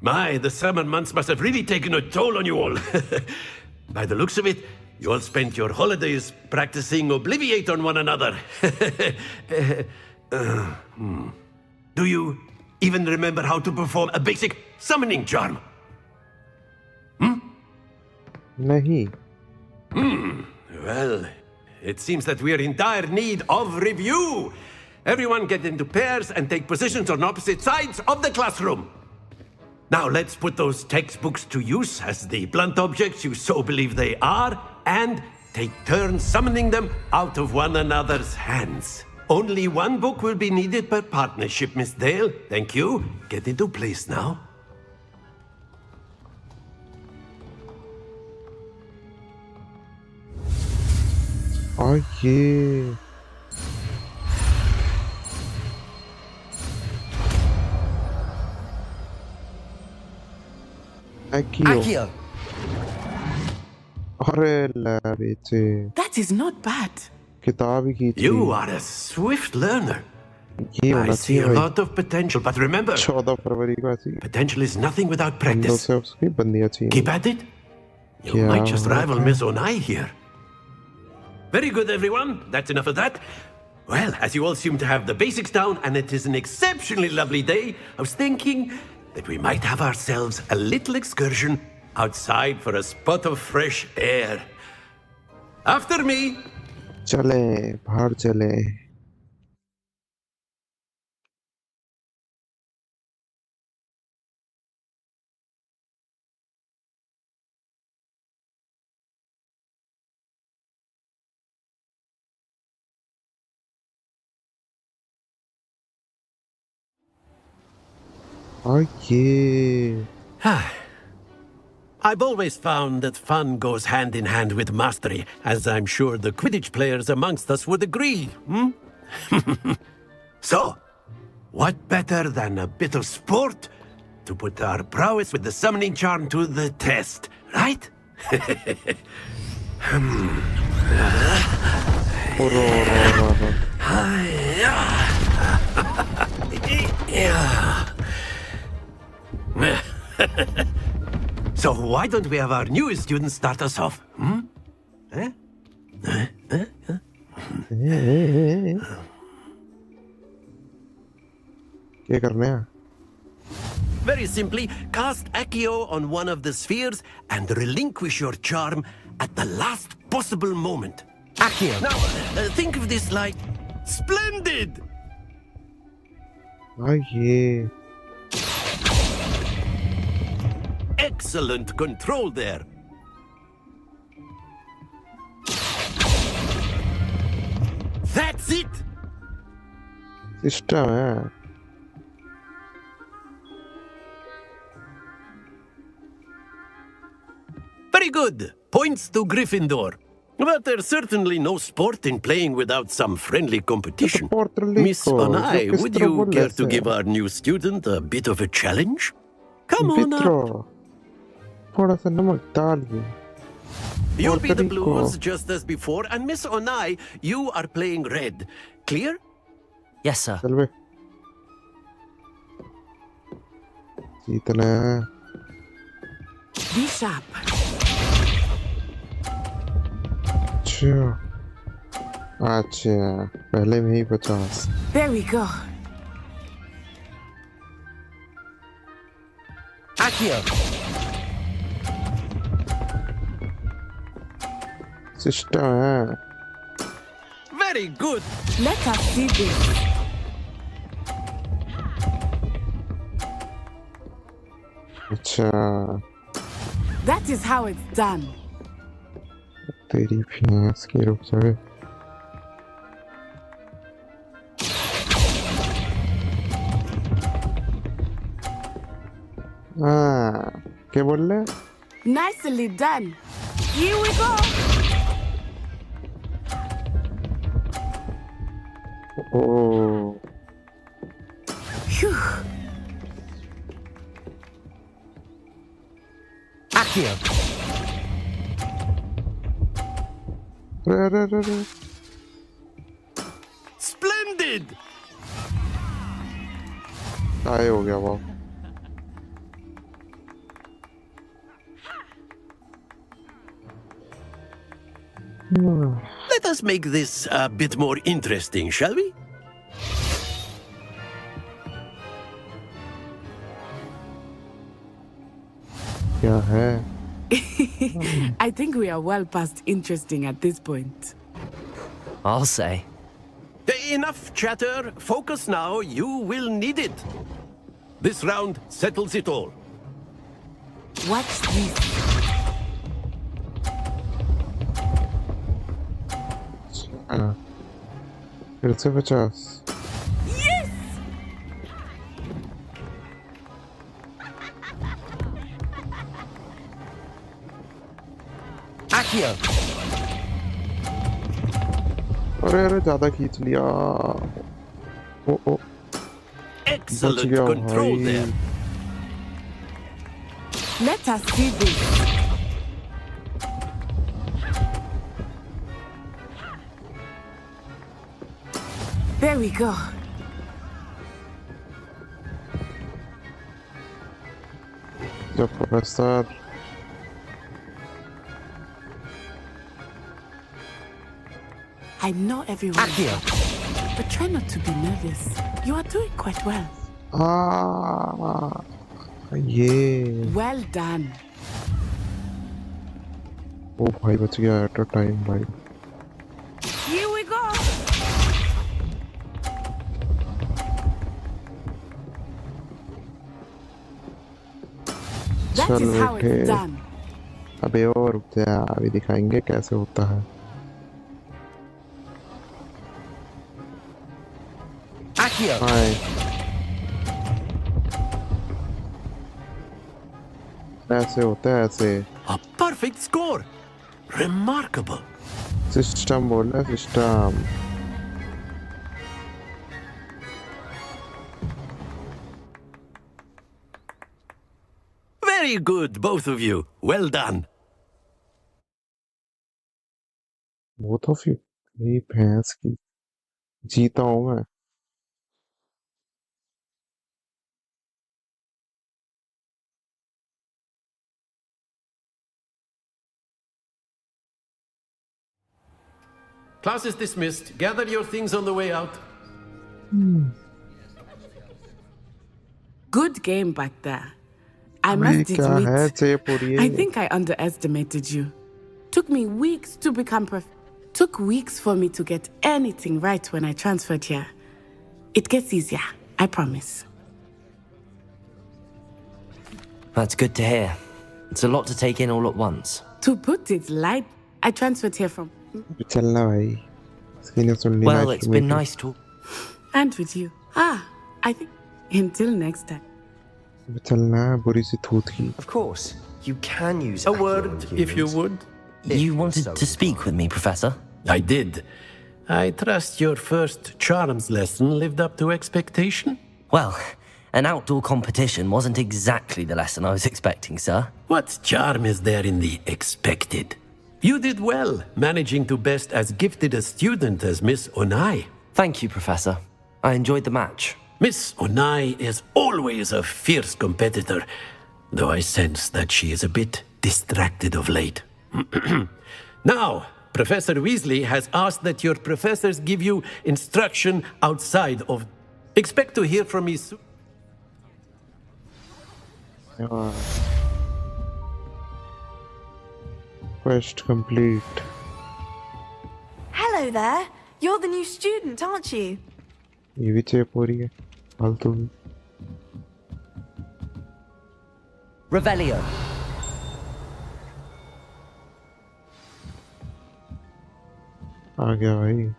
My, the summer months must have really taken a toll on you all. By the looks of it, you all spent your holidays practicing Obliviate on one another. Do you even remember how to perform a basic summoning charm? नहीं. Well, it seems that we are in dire need of review. Everyone get into pairs and take positions on opposite sides of the classroom. Now let's put those textbooks to use as the blunt objects you so believe they are, and take turns summoning them out of one another's hands. Only one book will be needed per partnership, Miss Dale. Thank you. Get into place now. Oh yeah. Akio. अरे ला बेटे. That is not bad. किताब ही की थी. You are a swift learner. ये I होना see a चाहिए. lot of potential, but remember, 14 फरवरी को ऐसी. potential is nothing without बंदों practice. से उसकी बंदियाँ चाहिए. Keep at it. You क्या might just rival बात है? Miss Onai here. Very good, everyone. That's enough of that. Well, as you all seem to have the basics down, and it is an exceptionally lovely day, I was thinking that we might have ourselves a little excursion outside for a spot of fresh air. After me. चले बाहर चले. Oh yeah. I've always found that fun goes hand in hand with mastery, as I'm sure the Quidditch players amongst us would agree, hmm? So, what better than a bit of sport to put our prowess with the summoning charm to the test, right? So why don't we have our newest student start us off? Hmm? क्या करना है? Very simply, cast Accio on one of the spheres and relinquish your charm at the last possible moment. Accio. Now, think of this like splendid. Oh yeah. Excellent control there. That's it. System है. Very good. Points to Gryffindor. But there's certainly no sport in playing without some friendly competition. Miss Onai, would you care to give our new student a bit of a challenge? Come on up. थोड़ा सा नमक डालिए. You'll be the blues just as before, and Miss Onai, you are playing red. Clear? Yes, sir. चल बे. जीतना है. Be sharp. अच्छा. अच्छा. पहले में ही 50. There we go. Accio. System है. Very good. Let us see this. अच्छा. That is how it's done. तेरी भैंस की रुक जाए. हाँ. क्या बोल रहे? Nicely done. Here we go. Oh. Phew. Accio. Re. Splendid. काय हो गया वो? Let us make this a bit more interesting, shall we? क्या है? I think we are well past interesting at this point. I'll say. Enough chatter. Focus now. You will need it. This round settles it all. Watch this. फिर से 50. Yes! Accio! अरे ज़्यादा खींच लिया. ओ Excellent control there. Let us see this. There we go. The professor. I know everyone, but try not to be nervous. You are doing quite well. Yeah. Well done. Oh भाई बच गया at a time भाई. Here we go. That is how it's done. अबे और रुक जा, अभी दिखाएंगे कैसे होता है. Accio! ऐसे होता है ऐसे. A perfect score. Remarkable. System बोल रहा है system. Very good, both of you. Well done. Both of you. ये भैंस की. जीता हूँ मैं. Class is dismissed. Gather your things on the way out. Good game back there. I must admit, I think I underestimated you. Took me weeks to become Took weeks for me to get anything right when I transferred here. It gets easier, I promise. That's good to hear. It's a lot to take in all at once. To put it light, I transferred here from... Well, it's been nice to... And with you. I think... Until next time. Of course, you can use a word, if you would. You wanted to speak with me, Professor? I did. I trust your first charms lesson lived up to expectation? Well, an outdoor competition wasn't exactly the lesson I was expecting, sir. What charm is there in the expected? You did well, managing to best as gifted a student as Miss Onai. Thank you, Professor. I enjoyed the match. Miss Onai is always a fierce competitor, though I sense that she is a bit distracted of late. Now, Professor Weasley has asked that your professors give you instruction outside of... Expect to hear from me soon. Quest complete. Hello there. You're the new student, aren't you? ये भी चेप हो रही है फालतू में. Revelio. आ गया भाई.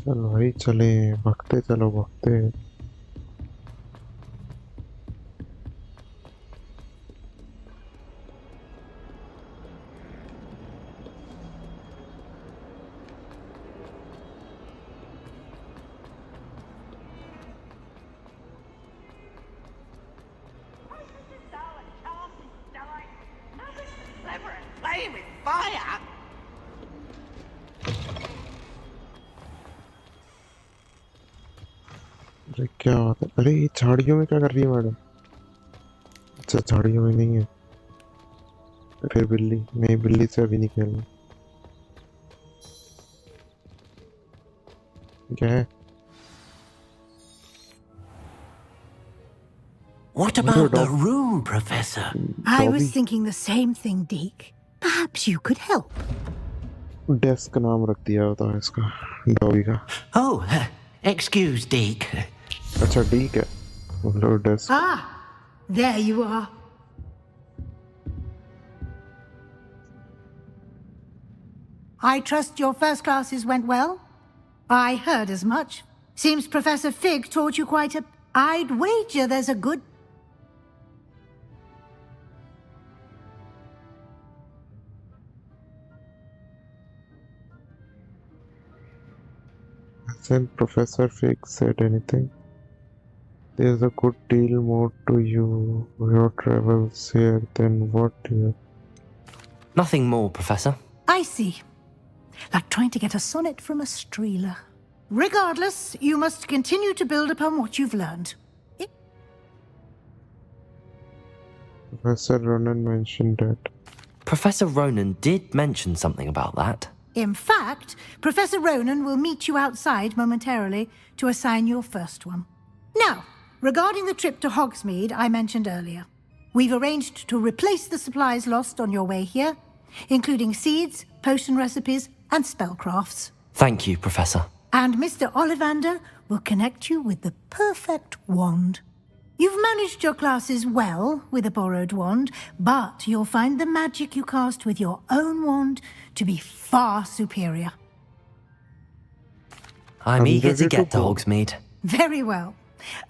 चलो भाई चले, भगते चलो भगते. अरे क्या बात है. अरे ये झाड़ियों में क्या कर रही है मैडम? अच्छा झाड़ियों में नहीं है. फिर बिल्ली नहीं, बिल्ली से अभी नहीं खेलना। क्या है? What about the room, Professor? I was thinking the same thing, Deke. Perhaps you could help. Desk नाम रख दिया होता है इसका, डॉबी का। Oh, excuse, Deke. अच्छा डीक है, मतलब desk. Ah, there you are. I trust your first classes went well? I heard as much. Seems Professor Fig taught you quite a... I'd wager there's a good... Hasn't Professor Fig said anything? There's a good deal more to your travels here than what you... Nothing more, Professor. I see. Like trying to get a sonnet from a streeler. Regardless, you must continue to build upon what you've learned. Professor Ronan mentioned that. Professor Ronan did mention something about that. In fact, Professor Ronan will meet you outside momentarily to assign your first one. Now, regarding the trip to Hogsmeade I mentioned earlier, we've arranged to replace the supplies lost on your way here, including seeds, potion recipes, and spellcrafts. Thank you, Professor. And Mr. Ollivander will connect you with the perfect wand. You've managed your classes well with a borrowed wand, but you'll find the magic you cast with your own wand to be far superior. I'm eager to get to Hogsmeade. Very well.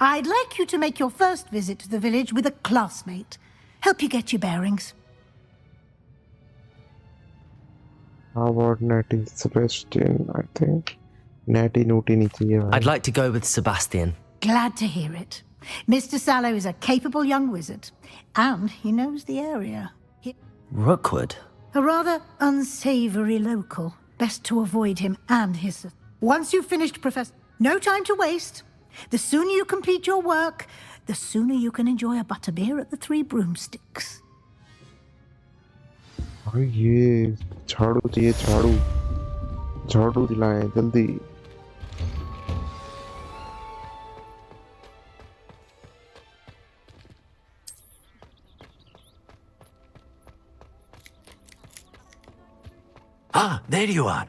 I'd like you to make your first visit to the village with a classmate. Help you get your bearings. How about Natty Sebastian, I think? Natty Nooty नहीं चाहिए। I'd like to go with Sebastian. Glad to hear it. Mr. Sallow is a capable young wizard, and he knows the area. Rookwood? A rather unsavory local. Best to avoid him and his... Once you've finished, Professor... No time to waste. The sooner you complete your work, the sooner you can enjoy a butterbeer at the Three Broomsticks. ये झाड़ू चाहिए, झाड़ू दिलाएं जल्दी। Ah, there you are.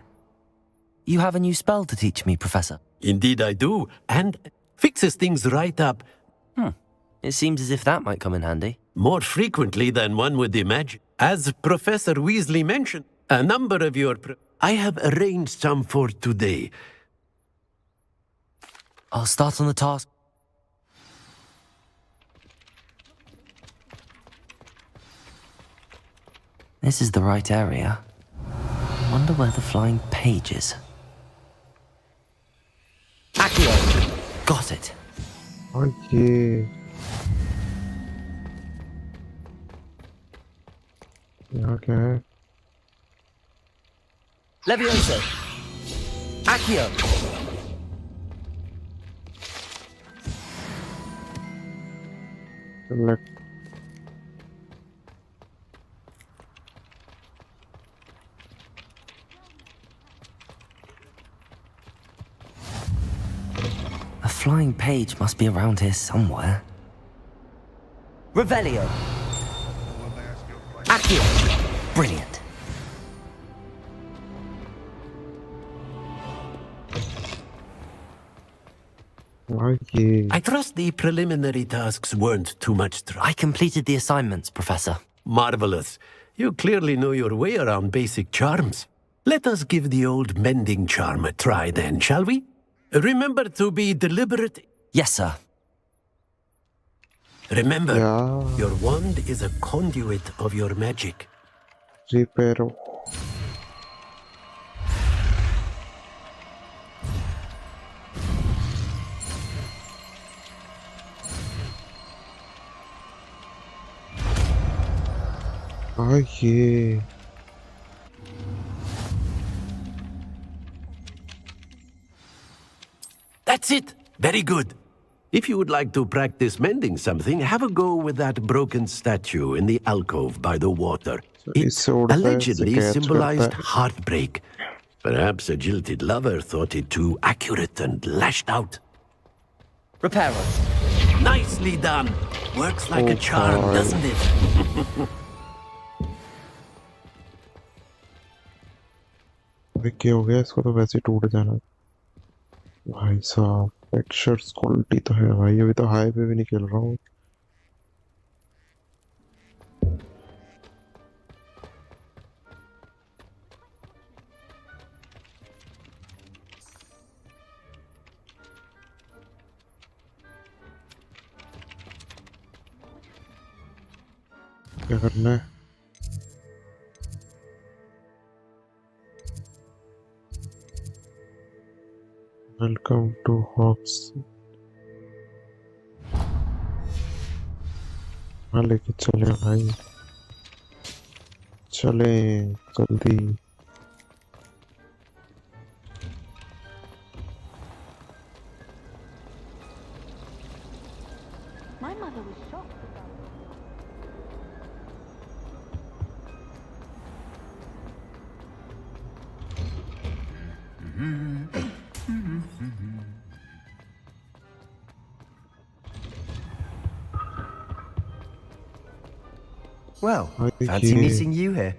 You have a new spell to teach me, Professor. Indeed I do, and fixes things right up. It seems as if that might come in handy. More frequently than one would imagine. As Professor Weasley mentioned, a number of your... I have arranged some for today. I'll start on the task. This is the right area. Wonder where the flying page is. Accio! Got it. Okay. Okay. Levioso! Accio! Select. A flying page must be around here somewhere. Revelio! Accio! Brilliant. I trust the preliminary tasks weren't too much trouble. I completed the assignments, Professor. Marvelous. You clearly know your way around basic charms. Let us give the old mending charm a try then, shall we? Remember to be deliberate. Yes, sir. Remember, your wand is a conduit of your magic. Reparo. Yeah. That's it. Very good. If you would like to practice mending something, have a go with that broken statue in the alcove by the water. It allegedly symbolized heartbreak. Perhaps a jilted lover thought it too accurate and lashed out. Reparo. Nicely done. Works like a charm, doesn't it? क्या हो गया इसको तो वैसे टूट जाना भाई साहब टेक्सचर्स क्वालिटी तो है भाई अभी तो हाई पे भी नहीं खेल रहा हूँ क्या करना है वेलकम टू हॉक्स हाँ लेके चले भाई चले जल्दी My mother was shocked about Well, fancy meeting you here.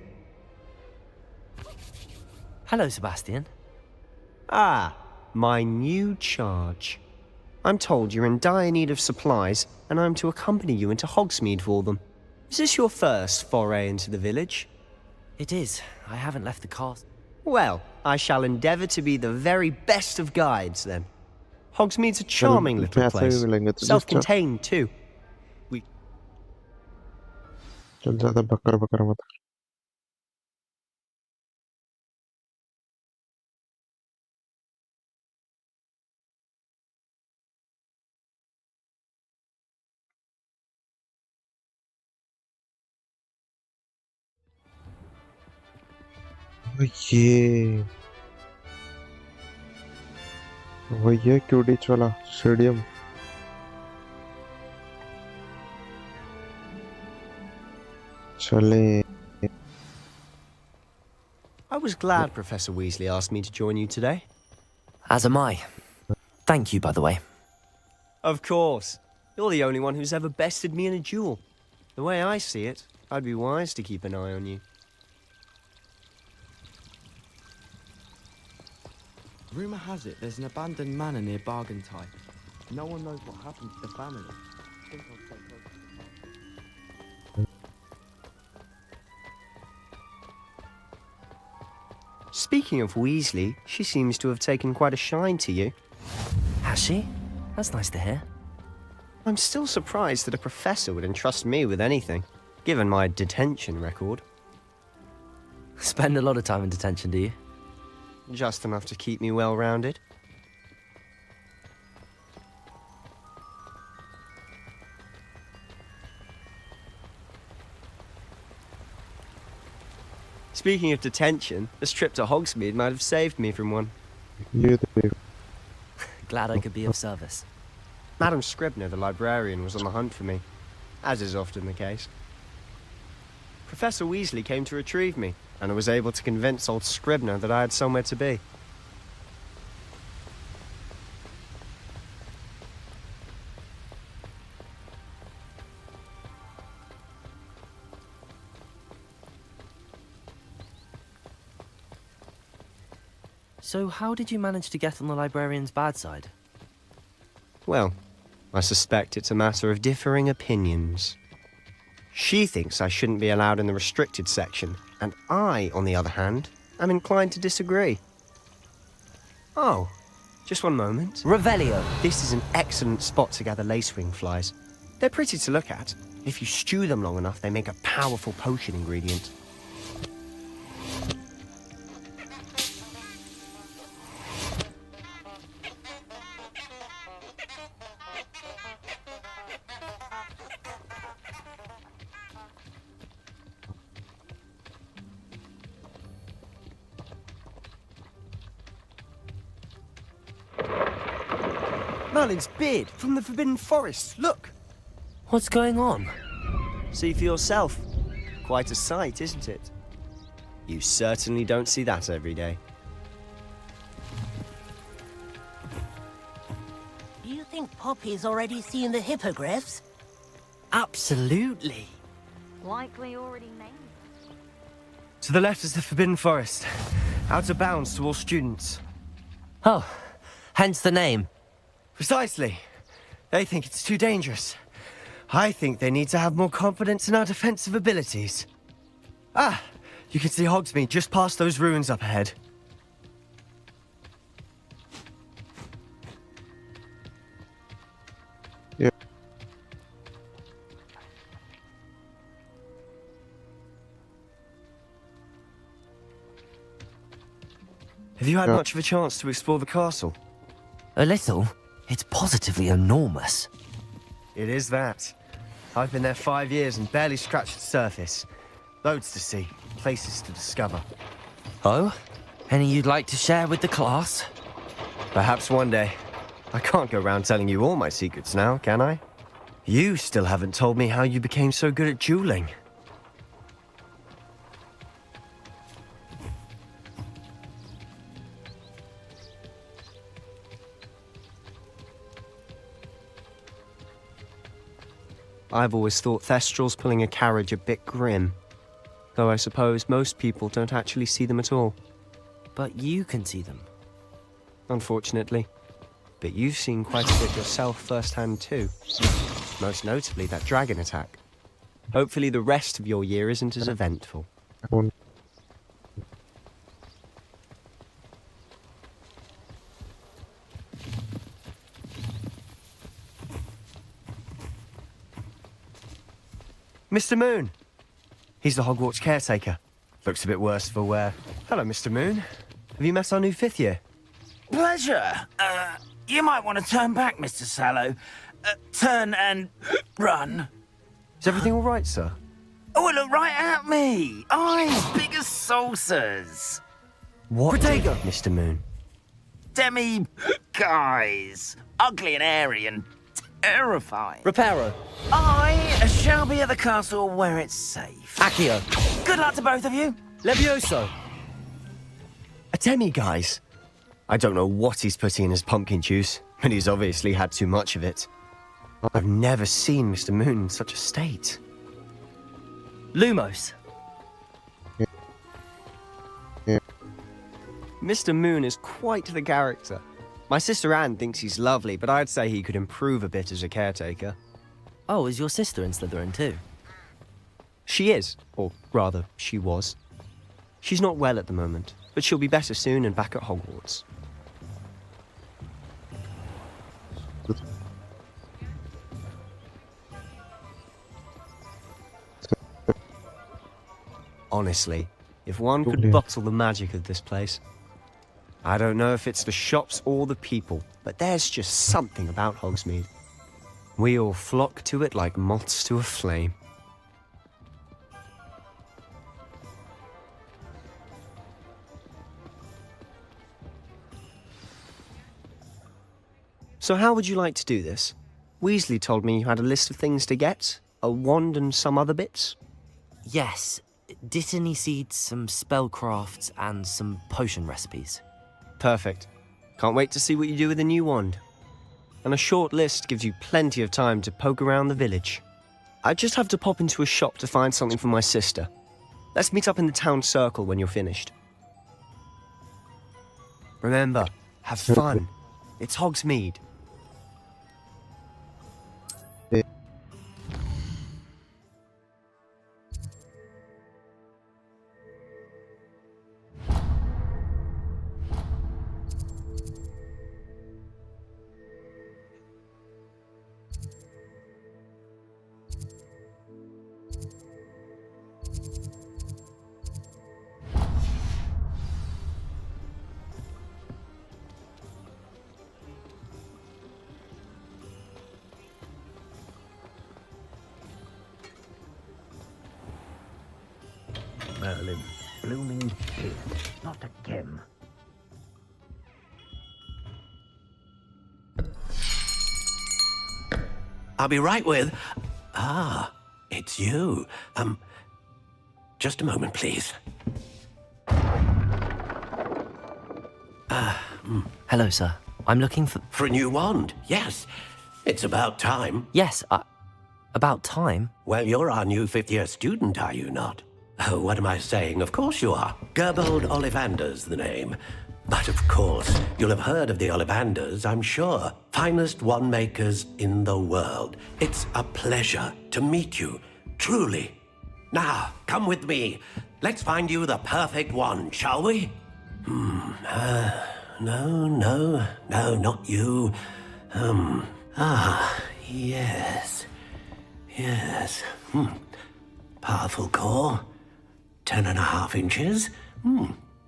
Hello, Sebastian. Ah, my new charge. I'm told you're in dire need of supplies, and I'm to accompany you into Hogsmeade for them. Is this your first foray into the village? It is. I haven't left the castle. Well, I shall endeavour to be the very best of guides, then. Hogsmeade's a charming little place. Self-contained, too. चल ज़्यादा बकर बकर मत ये वही है क्यूडिच वाला stadium चले I was glad Professor Weasley asked me to join you today. As am I. Thank you, by the way. Of course. You're the only one who's ever bested me in a duel. The way I see it, I'd be wise to keep an eye on you. Rumour has it there's an abandoned manor near Bargantine. No one knows what happened to the family. I think I'll stay close to the castle. Speaking of Weasley, she seems to have taken quite a shine to you. Has she? That's nice to hear. I'm still surprised that a professor would entrust me with anything, given my detention record. Spend a lot of time in detention, do you? Just enough to keep me well-rounded. Speaking of detention, this trip to Hogsmeade might have saved me from one. You do. Glad I could be of service. Madam Scribner, the librarian, was on the hunt for me, as is often the case. Professor Weasley came to retrieve me, and I was able to convince old Scribner that I had somewhere to be. So how did you manage to get on the librarian's bad side? Well, I suspect it's a matter of differing opinions. She thinks I shouldn't be allowed in the restricted section, and I, on the other hand, am inclined to disagree. Oh, just one moment. Revelio. This is an excellent spot to gather lacewing flies. They're pretty to look at. If you stew them long enough, they make a powerful potion ingredient. Merlin's beard from the Forbidden Forest, look! What's going on? See for yourself. Quite a sight, isn't it? You certainly don't see that every day. Do you think Poppy's already seen the hippogriffs? Absolutely. Likely already named. To the left is the Forbidden Forest. Out of bounds to all students. Oh, hence the name. Precisely. They think it's too dangerous. I think they need to have more confidence in our defensive abilities. Ah, you can see Hogsmeade just past those ruins up ahead. Yeah. Have you had much of a chance to explore the castle? A little. It's positively enormous. It is that. I've been there 5 years and barely scratched the surface. Loads to see, places to discover. Oh? Any you'd like to share with the class? Perhaps one day. I can't go around telling you all my secrets now, can I? You still haven't told me how you became so good at dueling. I've always thought Thestrals pulling a carriage a bit grim. Though I suppose most people don't actually see them at all. But you can see them. Unfortunately. But you've seen quite a bit yourself firsthand too. Most notably that dragon attack. Hopefully the rest of your year isn't as eventful. Mr. Moon! He's the Hogwarts caretaker. Looks a bit worse for wear. Hello, Mr. Moon. Have you met our new 5th year? Pleasure. You might want to turn back, Mr. Sallow. Turn and run. Is everything all right, sir? Oh, look right at me. Eyes big as saucers. What, Mr. Moon? Guys. Ugly and airy and terrifying. Reparo. I shall be at the castle where it's safe. Accio. Good luck to both of you. Levioso. Atemi, guys. I don't know what he's putting in his pumpkin juice, but he's obviously had too much of it. I've never seen Mr. Moon in such a state. Lumos. Yeah. Mr. Moon is quite the character. My sister Anne thinks he's lovely, but I'd say he could improve a bit as a caretaker. Oh, is your sister in Slytherin too? She is, or rather, she was. She's not well at the moment, but she'll be better soon and back at Hogwarts. Honestly, if one could bottle the magic of this place. I don't know if it's the shops or the people, but there's just something about Hogsmeade. We all flock to it like moths to a flame. So how would you like to do this? Weasley told me you had a list of things to get, a wand and some other bits. Yes. Dittany seeds, some spellcrafts, and some potion recipes. Perfect. Can't wait to see what you do with the new wand. And a short list gives you plenty of time to poke around the village. I just have to pop into a shop to find something for my sister. Let's meet up in the town circle when you're finished. Remember, have fun. It's Hogsmeade. Merlin, blooming shit. Not again. I'll be right with... Ah, it's you. Just a moment, please. Hello, sir. I'm looking for... For a new wand, yes. It's about time. Yes, about time? Well, you're our new fifth-year student, are you not? Oh, what am I saying? Of course you are. Gerbold Ollivander's the name. But of course, you'll have heard of the Ollivanders, I'm sure. Finest wand makers in the world. It's a pleasure to meet you, truly. Now, come with me. Let's find you the perfect wand, shall we? No, not you. Yes. Powerful core. 10.5 inches.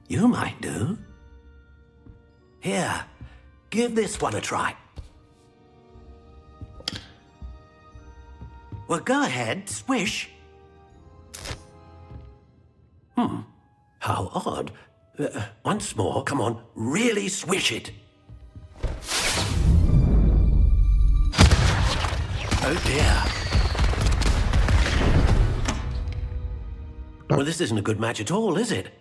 You might do. Here, give this one a try. Well, go ahead, swish. How odd. Once more, come on, really swish it. Oh dear. Well, this isn't a good match at all, is it?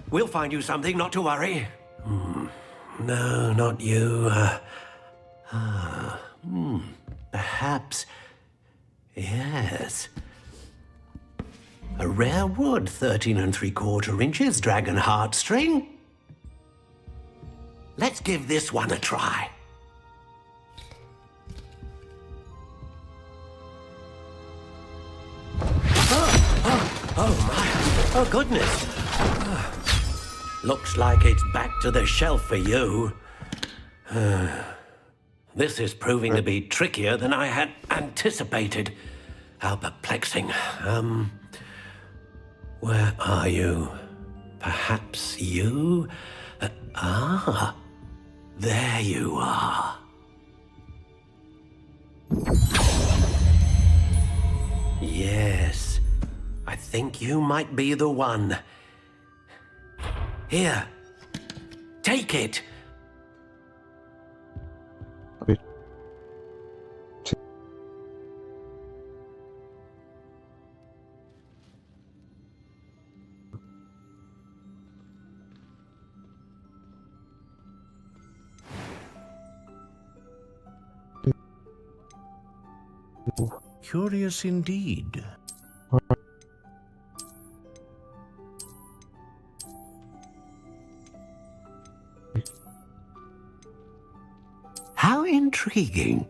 We'll find you something, not to worry. No, not you. Perhaps. Yes. A rare wood, 13 3/4 inches, dragon heartstring. Let's give this one a try. Oh my, oh goodness. Looks like it's back to the shelf for you. This is proving to be trickier than I had anticipated. How perplexing. Where are you? Perhaps you? There you are. Yes, I think you might be the one. Here, take it. Curious indeed. How intriguing.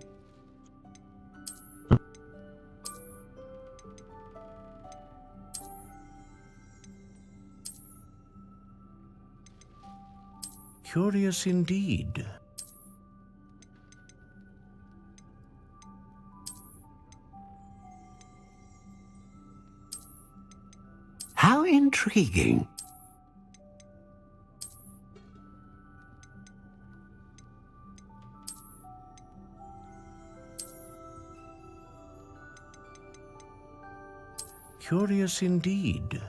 Curious indeed. How intriguing. Curious indeed.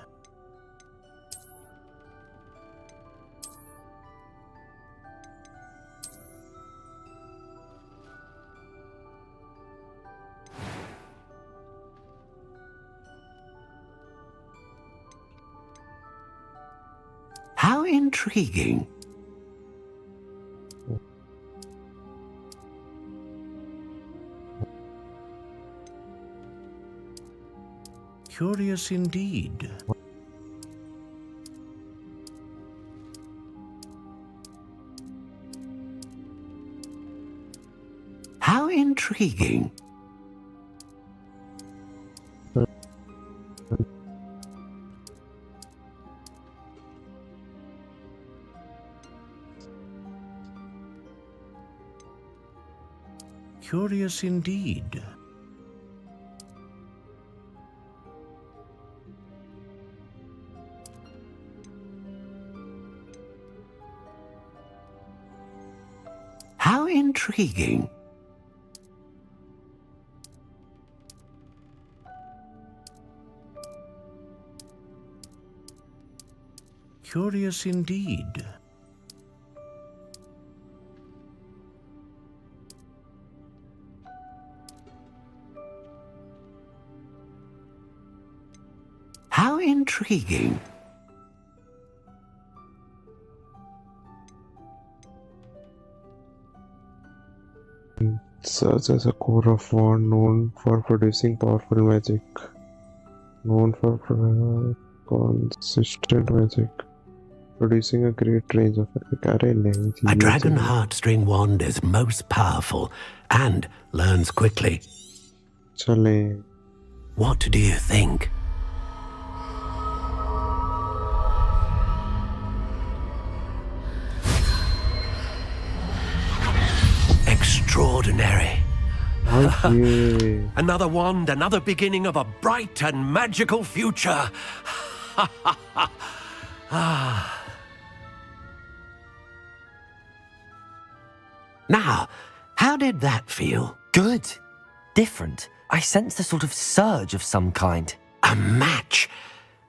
How intriguing. Curious indeed. How intriguing. Curious indeed. How intriguing. Curious indeed. Intriguing. Serves as a core of wand known for producing powerful magic. Known for consistent magic. Producing a great range of effect. A dragon heartstring wand is most powerful and learns quickly. Chale. What do you think? Extraordinary. Okay. Another wand, another beginning of a bright and magical future. Now, how did that feel? Good. Different. I sensed a sort of surge of some kind. A match.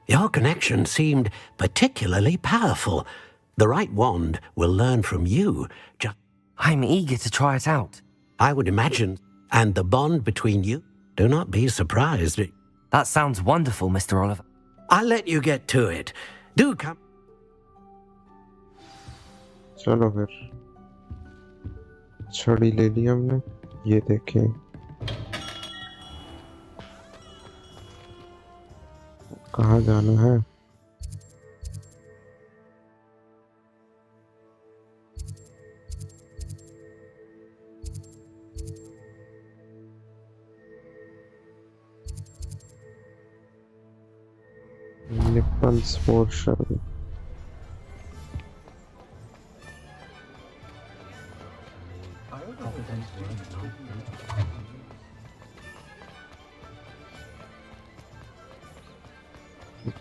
Your connection seemed particularly powerful. The right wand will learn from you. I'm eager to try it out. I would imagine. And the bond between you? Do not be surprised. That sounds wonderful, Mr. Oliver. I'll let you get to it. Do come. चलो फिर छड़ी ले ली हमने ये देखें कहाँ जाना है Nippons portion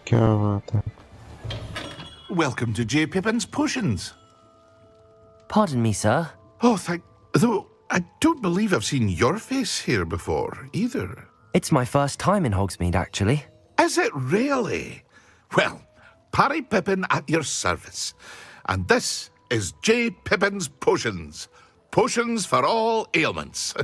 क्या बात है Welcome to J. Pippin's Potions. Pardon me, sir. Oh, though I don't believe I've seen your face here before, either. It's my first time in Hogsmeade, actually. Is it really? Well, Parry Pippin at your service. And this is J. Pippin's Potions. Potions for all ailments.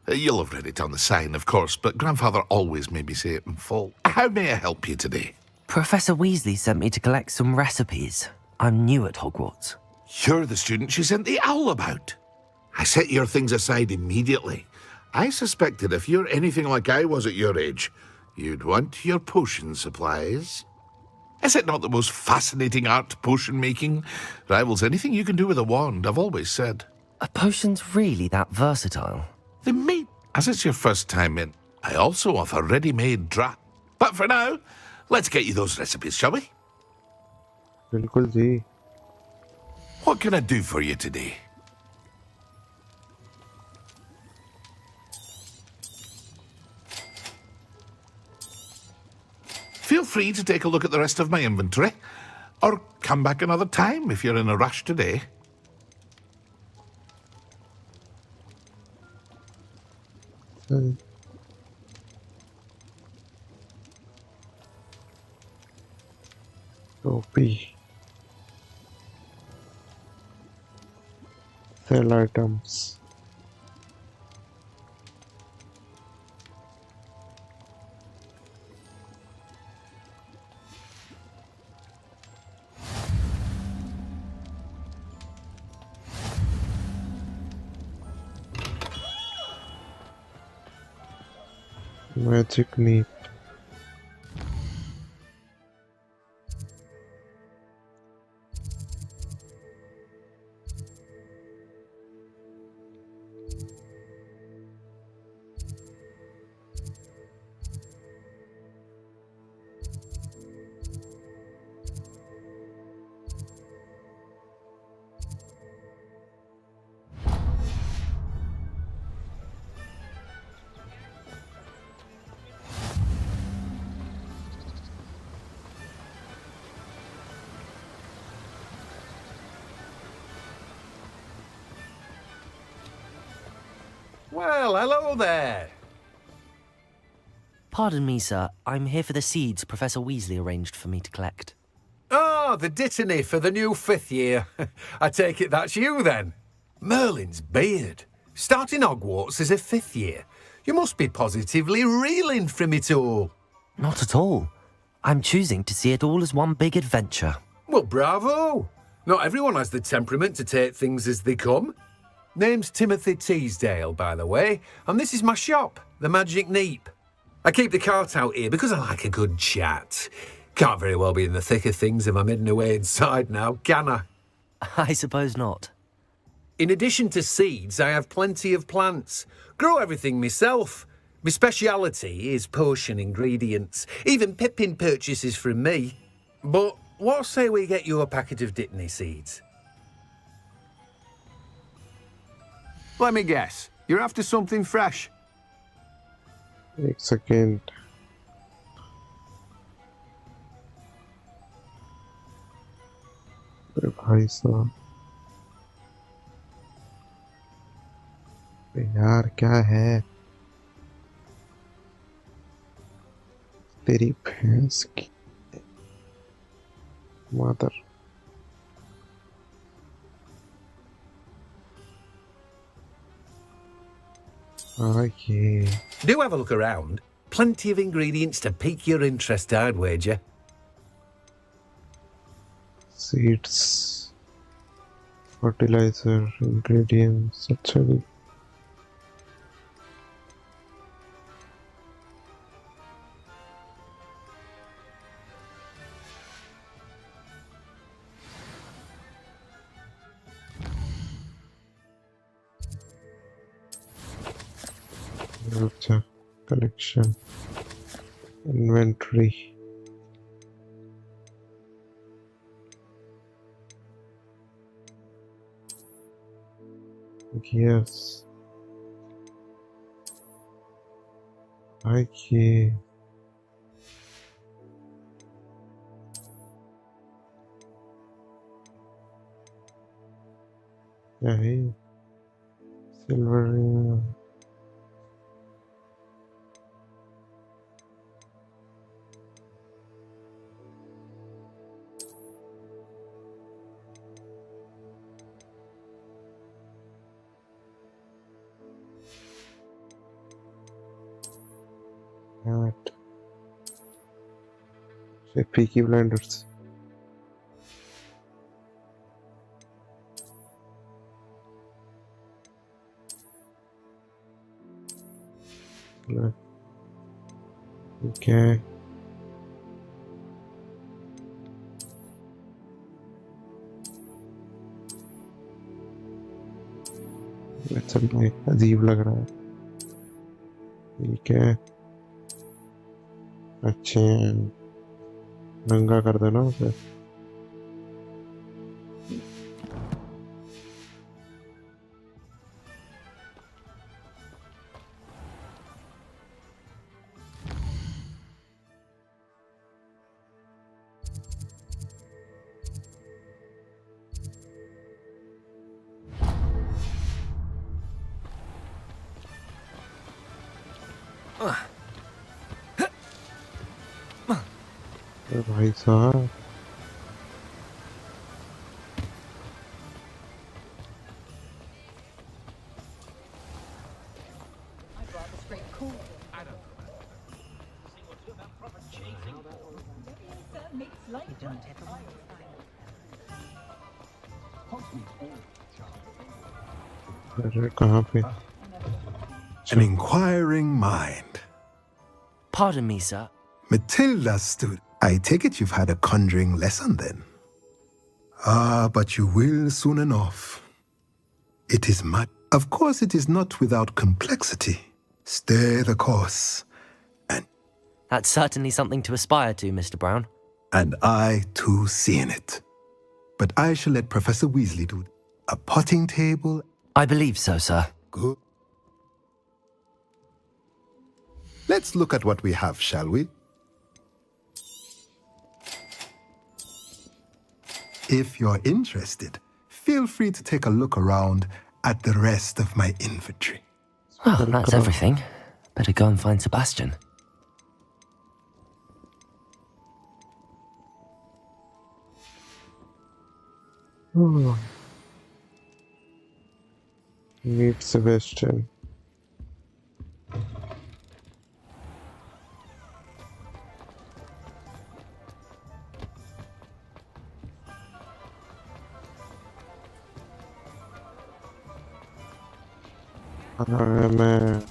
You'll have read it on the sign, of course, but Grandfather always made me say it in full. How may I help you today? Professor Weasley sent me to collect some recipes. I'm new at Hogwarts. You're the student she sent the owl about. I set your things aside immediately. I suspected if you're anything like I was at your age, you'd want your potion supplies. Is it not the most fascinating art, potion making? Rivals anything you can do with a wand, I've always said. Are potions really that versatile? They may, as it's your first time in. I also offer ready-made draft. But for now, let's get you those recipes, shall we? बिल्कुल जी. What can I do for you today? Feel free to take a look at the rest of my inventory, or come back another time if you're in a rush today. Copy. Sell items. Magic Neep. Well, hello there. Pardon me, sir. I'm here for the seeds Professor Weasley arranged for me to collect. Oh, the dittany for the new 5th year. I take it that's you, then. Merlin's beard. Starting Hogwarts as a 5th year. You must be positively reeling from it all. Not at all. I'm choosing to see it all as one big adventure. Well, bravo! Not everyone has the temperament to take things as they come. Name's Timothy Teasdale, by the way, and this is my shop, the Magic Neep. I keep the cart out here because I like a good chat. Can't very well be in the thick of things if I'm hidden away inside now, can I? I suppose not. In addition to seeds, I have plenty of plants. Grow everything myself. My speciality is potion ingredients. Even Pippin purchases from me. But what say we get you a packet of Dittany seeds? Let me guess. You're after something fresh. एक second अरे भाई साहब यार क्या है तेरी भैंस की मादर Okay. Do have a look around. Plenty of ingredients to pique your interest, I'd wager. Seeds, fertilizer, ingredients, actually. Collection, inventory. Yes. Okay. Yeah, hey. Silver. Right. So Peaky Blinders. Okay. अच्छा भाई अजीब लग रहा है ठीक है अच्छे नंगा कर देना उसे भाई साहब कहाँ पे An inquiring mind. Pardon me, sir. Matilda stood. I take it you've had a conjuring lesson then. Ah, but you will soon enough. It is mad. Of course, it is not without complexity. Stay the course. And that's certainly something to aspire to, Mr. Brown. And I, too, see in it. But I shall let Professor Weasley do it. A potting table. I believe so, sir. Good. Let's look at what we have, shall we? If you're interested, feel free to take a look around at the rest of my inventory. Well, that's everything. Better go and find Sebastian. Oh. Meet Sebastian. मैं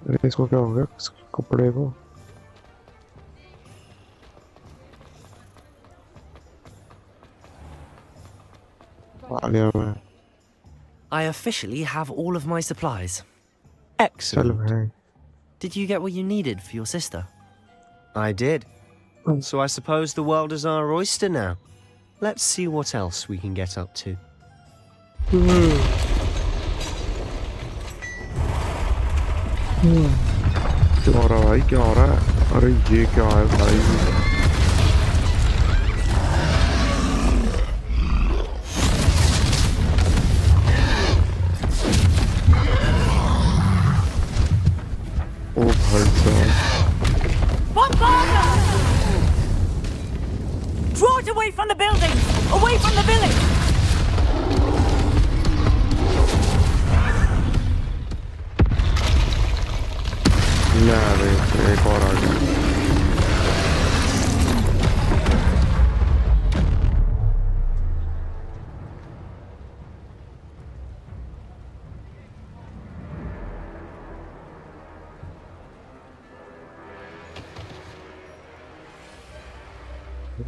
अरे इसको क्या हो गया कपड़े को आ गया मैं I officially have all of my supplies. Excellent. Did you get what you needed for your sister? I did. So I suppose the world is our oyster now. Let's see what else we can get up to. क्या हो रहा है भाई क्या हो रहा है अरे ये क्या है भाई ओ भाई साहब Bombarder! Draw it away from the building! Away from the village! ना एक और आ गया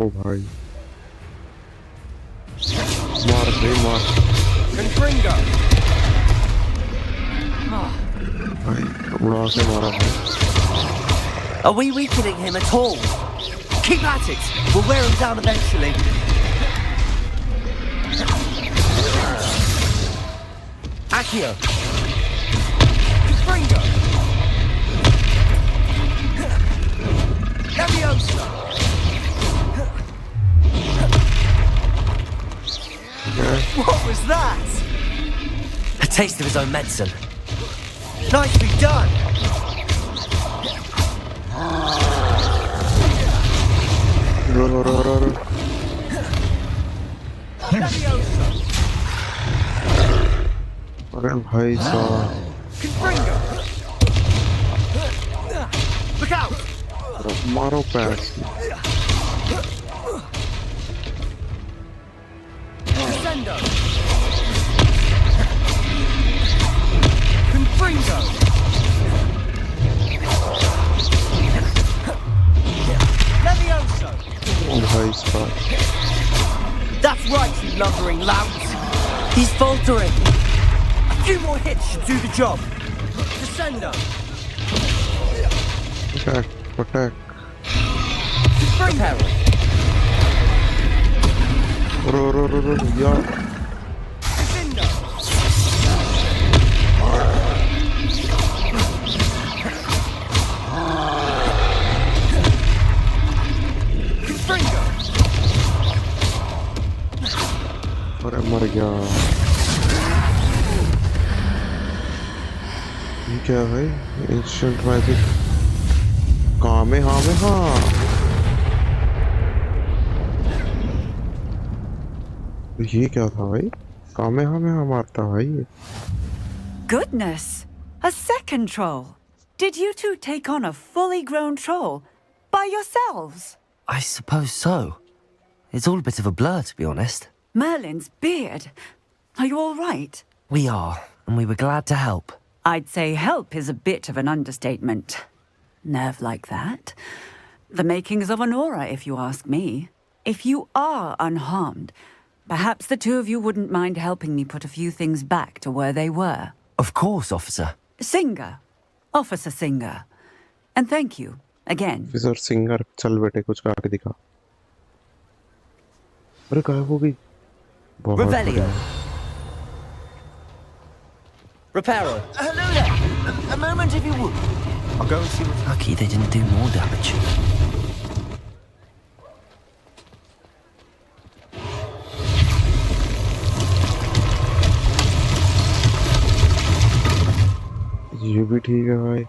ओ भाई मार दे मार Confringo! भाई उड़ा से मारा भाई Are we weakening him at all? Keep at it! We'll wear him down eventually. Accio! Confringo! Leviosa! What was that? A taste of his own medicine. Nicely done! अरे भाई साहब Look out! मारो पैर Descendo! Confringo! Levioso! ओ भाई साहब That's right, you lumbering louts! He's faltering! A few more hits should do the job! Descendo! attack Confringo! रो यार Descendo! Confringo! अरे मर गया ये क्या है भाई इंस्टेंट मैजिक काम है हाँ ये क्या था भाई काम है हाँ मारता भाई ये Goodness! A second troll! Did you two take on a fully grown troll by yourselves? I suppose so. It's all a bit of a blur, to be honest. Merlin's beard. Are you all right? We are, and we were glad to help. I'd say help is a bit of an understatement. Nerve like that. The makings of an aura, if you ask me. If you are unharmed, perhaps the two of you wouldn't mind helping me put a few things back to where they were. Of course, officer. Singer. Officer Singer. And thank you, again. Officer singer चल बेटे कुछ करके दिखा अरे गायब हो गई Revelio. Reparo. Hello there! A moment if you would. I'll go and see what's lucky they didn't do more damage. ये भी ठीक है भाई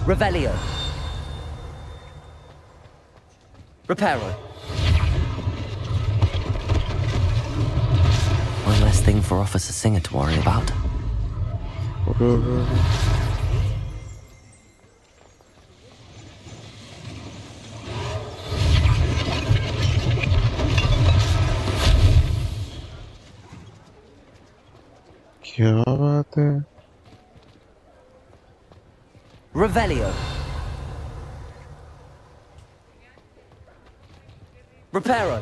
Revelio. Reparo. One less thing for Officer Singer to worry about. क्या बात है? Revelio. Reparo.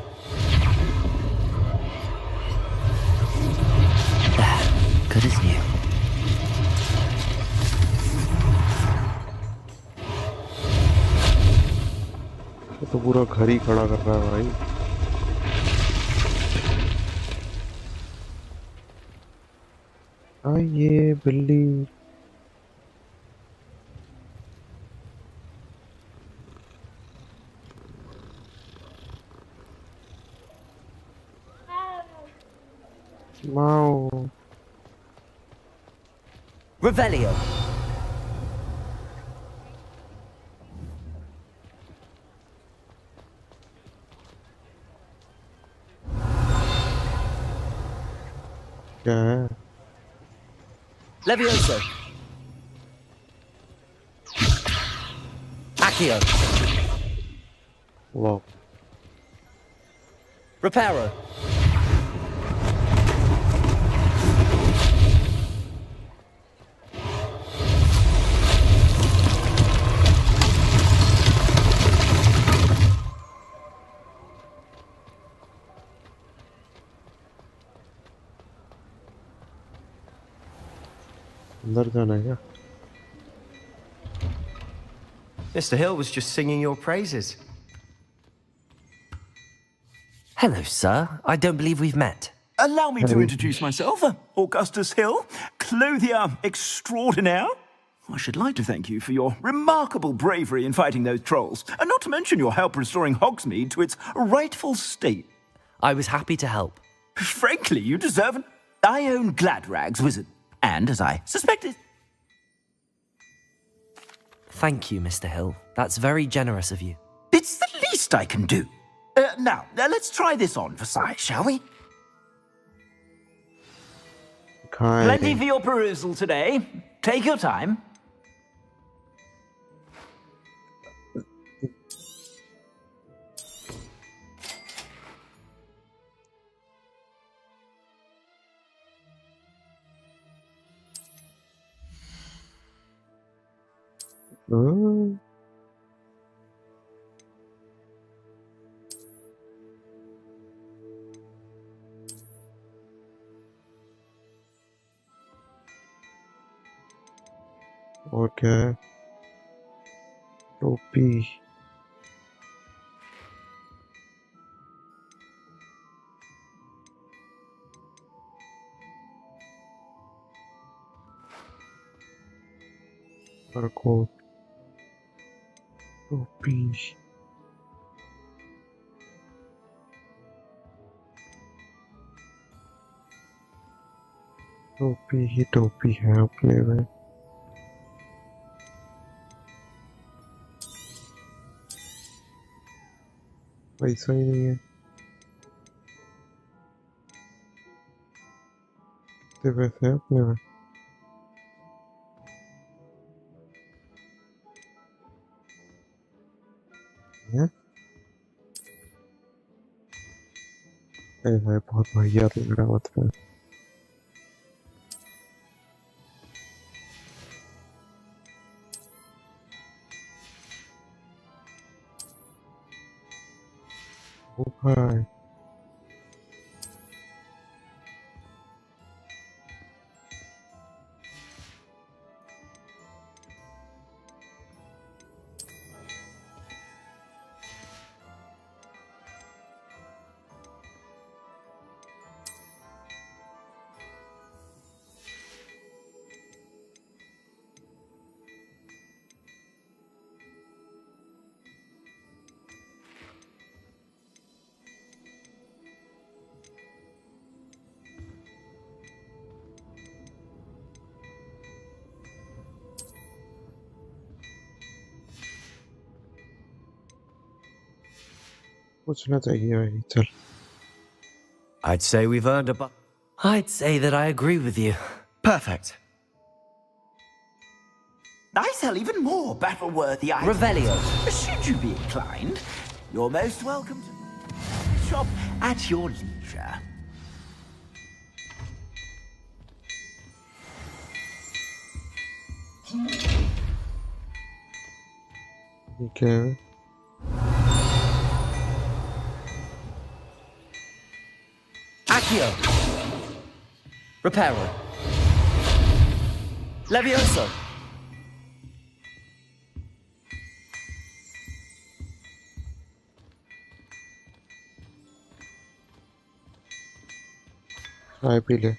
There, good as new. तो पूरा घर ही खड़ा कर रहा है भाई. आइए बिल्ली. Mau. Revelio. क्या है? Levioso. Accio. Wow. Reparo. अंदर जाना है क्या? Mr. Hill was just singing your praises. Hello, sir. I don't believe we've met. Allow me to introduce myself, Augustus Hill, clothier extraordinaire. I should like to thank you for your remarkable bravery in fighting those trolls, and not to mention your help restoring Hogsmeade to its rightful state. I was happy to help. Frankly, you deserve an... I own Gladrags Wizard, and as I suspected... Thank you, Mr. Hill. That's very generous of you. It's the least I can do. Now, let's try this on for size, shall we? Plenty for your perusal today. Take your time. Okay. टोपी. Barcode. टोपी. टोपी ही टोपी है अपने में. पैसा ही नहीं है. कितने पैसे हैं अपने में? है बहुत बढ़िया लग रहा मतलब. भाई पूछना चाहिए भाई. चल. I'd say we've earned a I'd say that I agree with you. Perfect. I sell even more battle-worthy items. Revelio. Should you be inclined, you're most welcome to shop at your leisure. Okay. Accio. Reparo. Levioso. चाय P ले.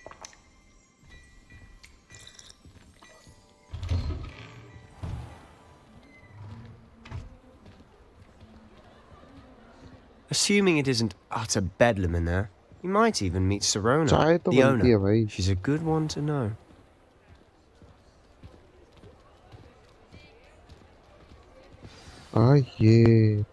Assuming it isn't utter bedlam in there, you might even meet Sirona, चाय तो the बनती है owner. भाई. She's a good one to know. ये.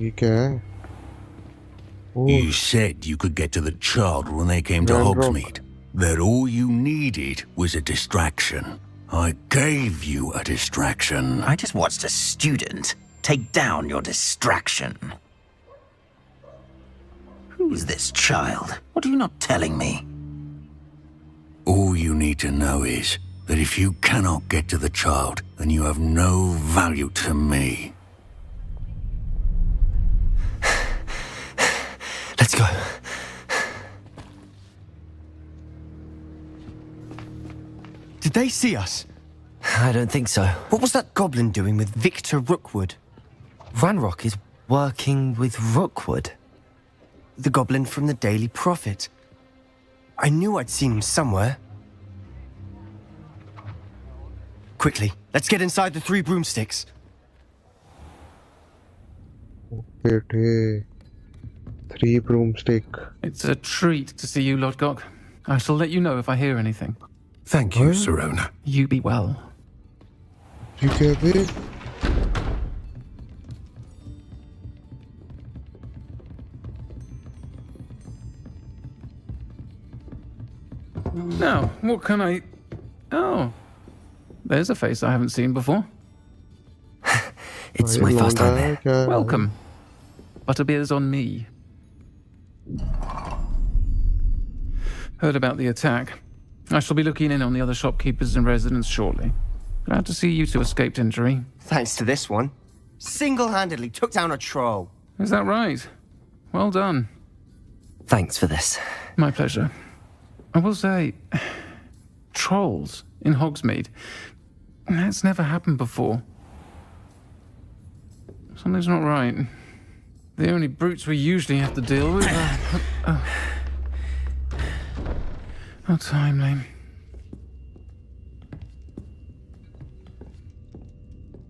ये क्या है? You said you could get to the child when they came to Hogsmeade. That all you needed was a distraction. I gave you a distraction. I just watched a student take down your distraction. Who's this child? What are you not telling me? All you need to know is that if you cannot get to the child, then you have no value to me. Let's go. Did they see us? I don't think so. What was that goblin doing with Victor Rookwood? Ranrock is working with Rookwood. The goblin from the Daily Prophet. I knew I'd seen him somewhere. Quickly, let's get inside the 3 broomsticks. बेटे. 3 broomstick. It's a treat to see you, Lodgok. I shall let you know if I hear anything. Thank you, Sirona. You be well. ठीक है फिर. Now, what can I... Oh. There's a face I haven't seen before. It's my first time here. Welcome. Butterbeer's on me. Heard about the attack. I shall be looking in on the other shopkeepers and residents shortly. Glad to see you two escaped injury. Thanks to this one. Single-handedly took down a troll. Is that right? Well done. Thanks for this. My pleasure. I will say, trolls in Hogsmeade. That's never happened before. Something's not right. The only brutes we usually have to deal with are... How timely.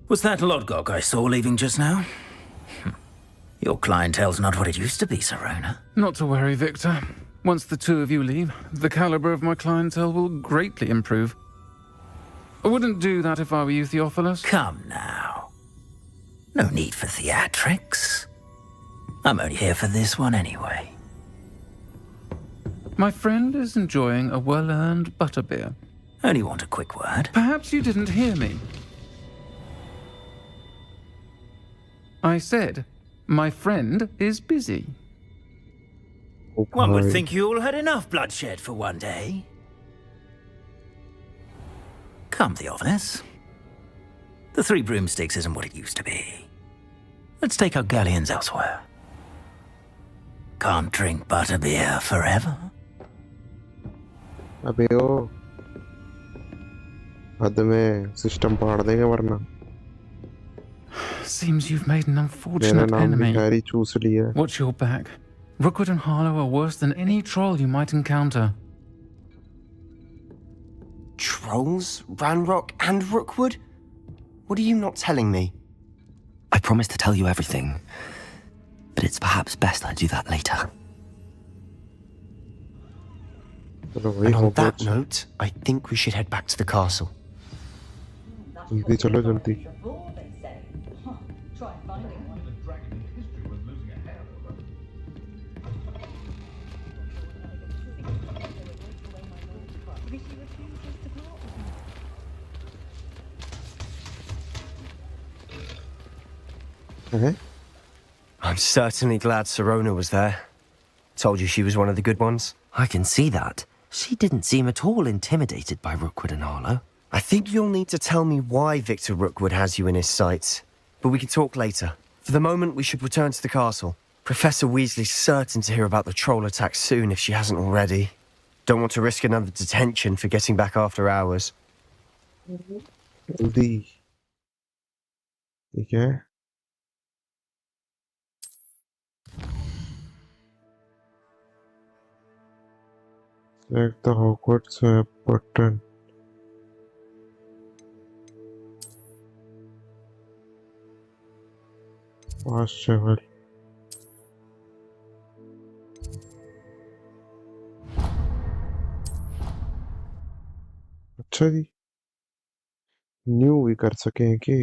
Was that Lodgok I saw leaving just now? Your clientele's not what it used to be, Sirona. Not to worry, Victor. Once the two of you leave, the caliber of my clientele will greatly improve. I wouldn't do that if I were you, Theophilus. Come now. No need for theatrics. I'm only here for this one anyway. My friend is enjoying a well-earned butterbeer. Only want a quick word. Perhaps you didn't hear me. I said, my friend is busy. One would think you all had enough bloodshed for one day. Come, Theophilus. The 3 broomsticks isn't what it used to be. Let's take our galleons elsewhere. Can't drink butterbeer forever. अबे ओ हद में system पाड़ देंगे वरना. Seems you've made an unfortunate enemy. चूस लिया. Watch your back. Rookwood and Harlow are worse than any troll you might encounter. Trolls? Ranrock and Rookwood? What are you not telling me? I promise to tell you everything, but it's perhaps best I do that later. And on that note, I think we should head back to the castle. जल्दी चलो जल्दी. I'm certainly glad Sirona was there. Told you she was one of the good ones. I can see that. She didn't seem at all intimidated by Rookwood and Arlo. I think you'll need to tell me why Victor Rookwood has you in his sights. But we can talk later. For the moment, we should return to the castle. Professor Weasley's certain to hear about the troll attack soon if she hasn't already. Don't want to risk another detention for getting back after hours. जल्दी ठीक है select the Hogwarts button fast travel अच्छा जी new भी कर सके हैं कि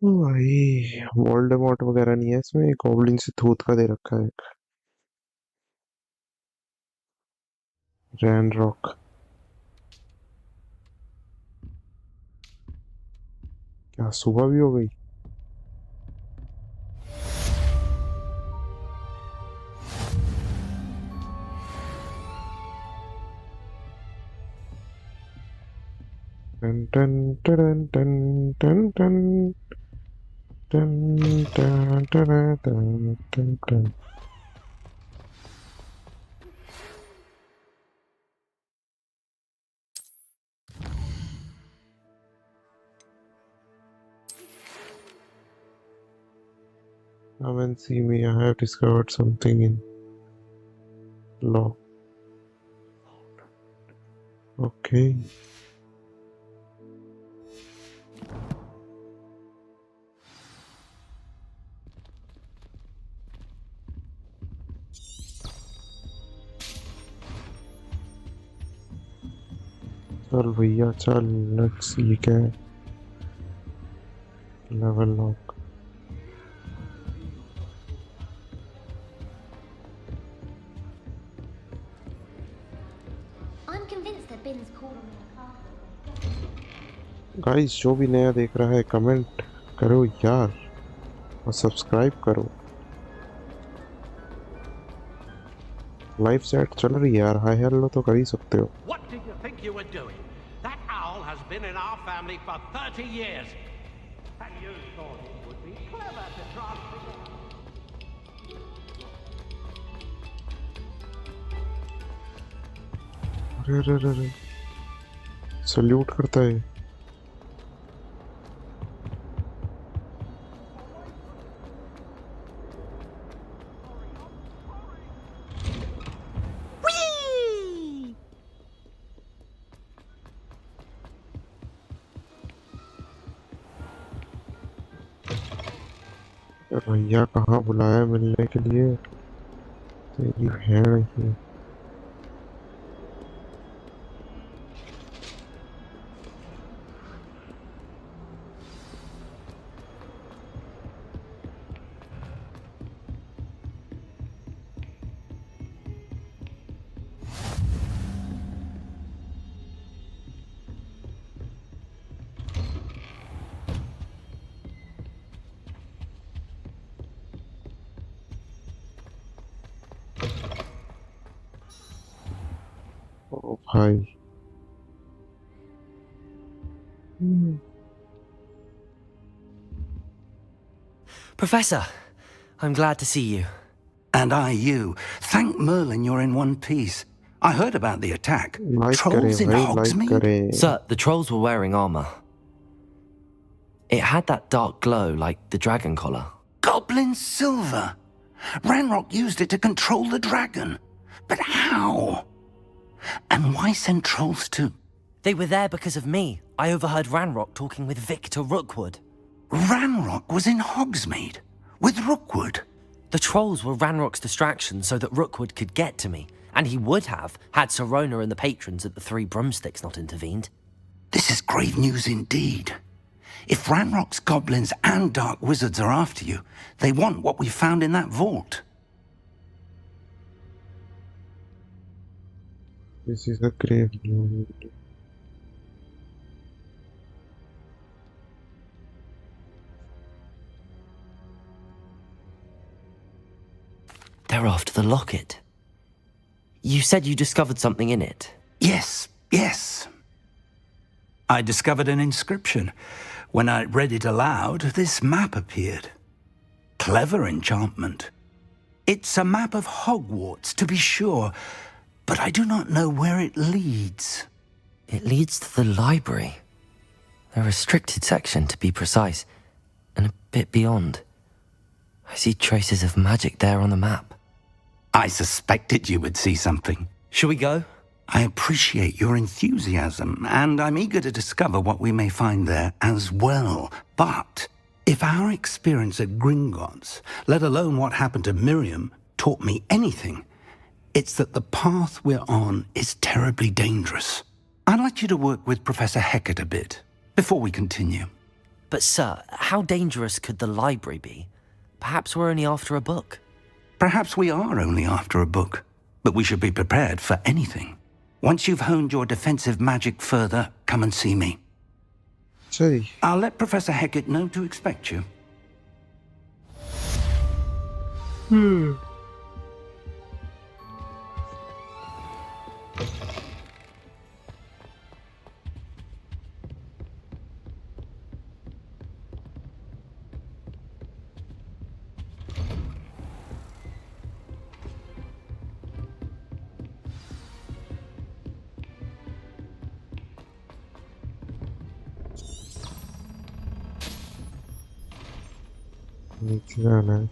भाई वोल्डेमॉर्ट वगैरह नहीं है इसमें गॉब्लिन से थूत का दे रखा है एक रैनरॉक क्या सुबह भी हो गई टन टन टन टन टन टन टन टन टन टन टन Come and see me. I have discovered something in law. Okay. चल भैया चल लेट्स सी क्या लेवल लॉक गाइस जो भी नया देख रहा है कमेंट करो यार और सब्सक्राइब करो लाइव चैट चल रही है यार हाय हेलो तो कर ही सकते हो What did you think you were doing? That owl has been in our family for 30 years. And you thought it would be clever to transfer. अरे अरे अरे सल्यूट करता है भैया कहाँ बुलाया मिलने के लिए तेरी भेड़ ही Hi. Professor, I'm glad to see you. And I you. Thank Merlin you're in one piece. I heard about the attack. Trolls in Hogsmeade? Sir, the trolls were wearing armor. It had that dark glow like the dragon collar. Goblin silver! Ranrock used it to control the dragon. But how? And why send trolls too? They were there because of me. I overheard Ranrock talking with Victor Rookwood. Ranrock was in Hogsmeade? With Rookwood? The trolls were Ranrock's distraction so that Rookwood could get to me. And he would have, had Sirona and the patrons at the Three Broomsticks not intervened. This is grave news indeed. If Ranrock's goblins and dark wizards are after you, they want what we found in that vault. This is a grave news. They're after the locket. You said you discovered something in it. Yes. I discovered an inscription. When I read it aloud, this map appeared. Clever enchantment. It's a map of Hogwarts, to be sure, but I do not know where it leads. It leads to the library. A restricted section, to be precise, and a bit beyond. I see traces of magic there on the map. I suspected you would see something. Shall we go? I appreciate your enthusiasm, and I'm eager to discover what we may find there as well. But if our experience at Gringotts, let alone what happened to Miriam, taught me anything, it's that the path we're on is terribly dangerous. I'd like you to work with Professor Hecat a bit, before we continue. But sir, how dangerous could the library be? Perhaps we're only after a book. Perhaps we are only after a book, but we should be prepared for anything. Once you've honed your defensive magic further, come and see me. Sorry. I'll let Professor Hecat know to expect you. नीचे जाना है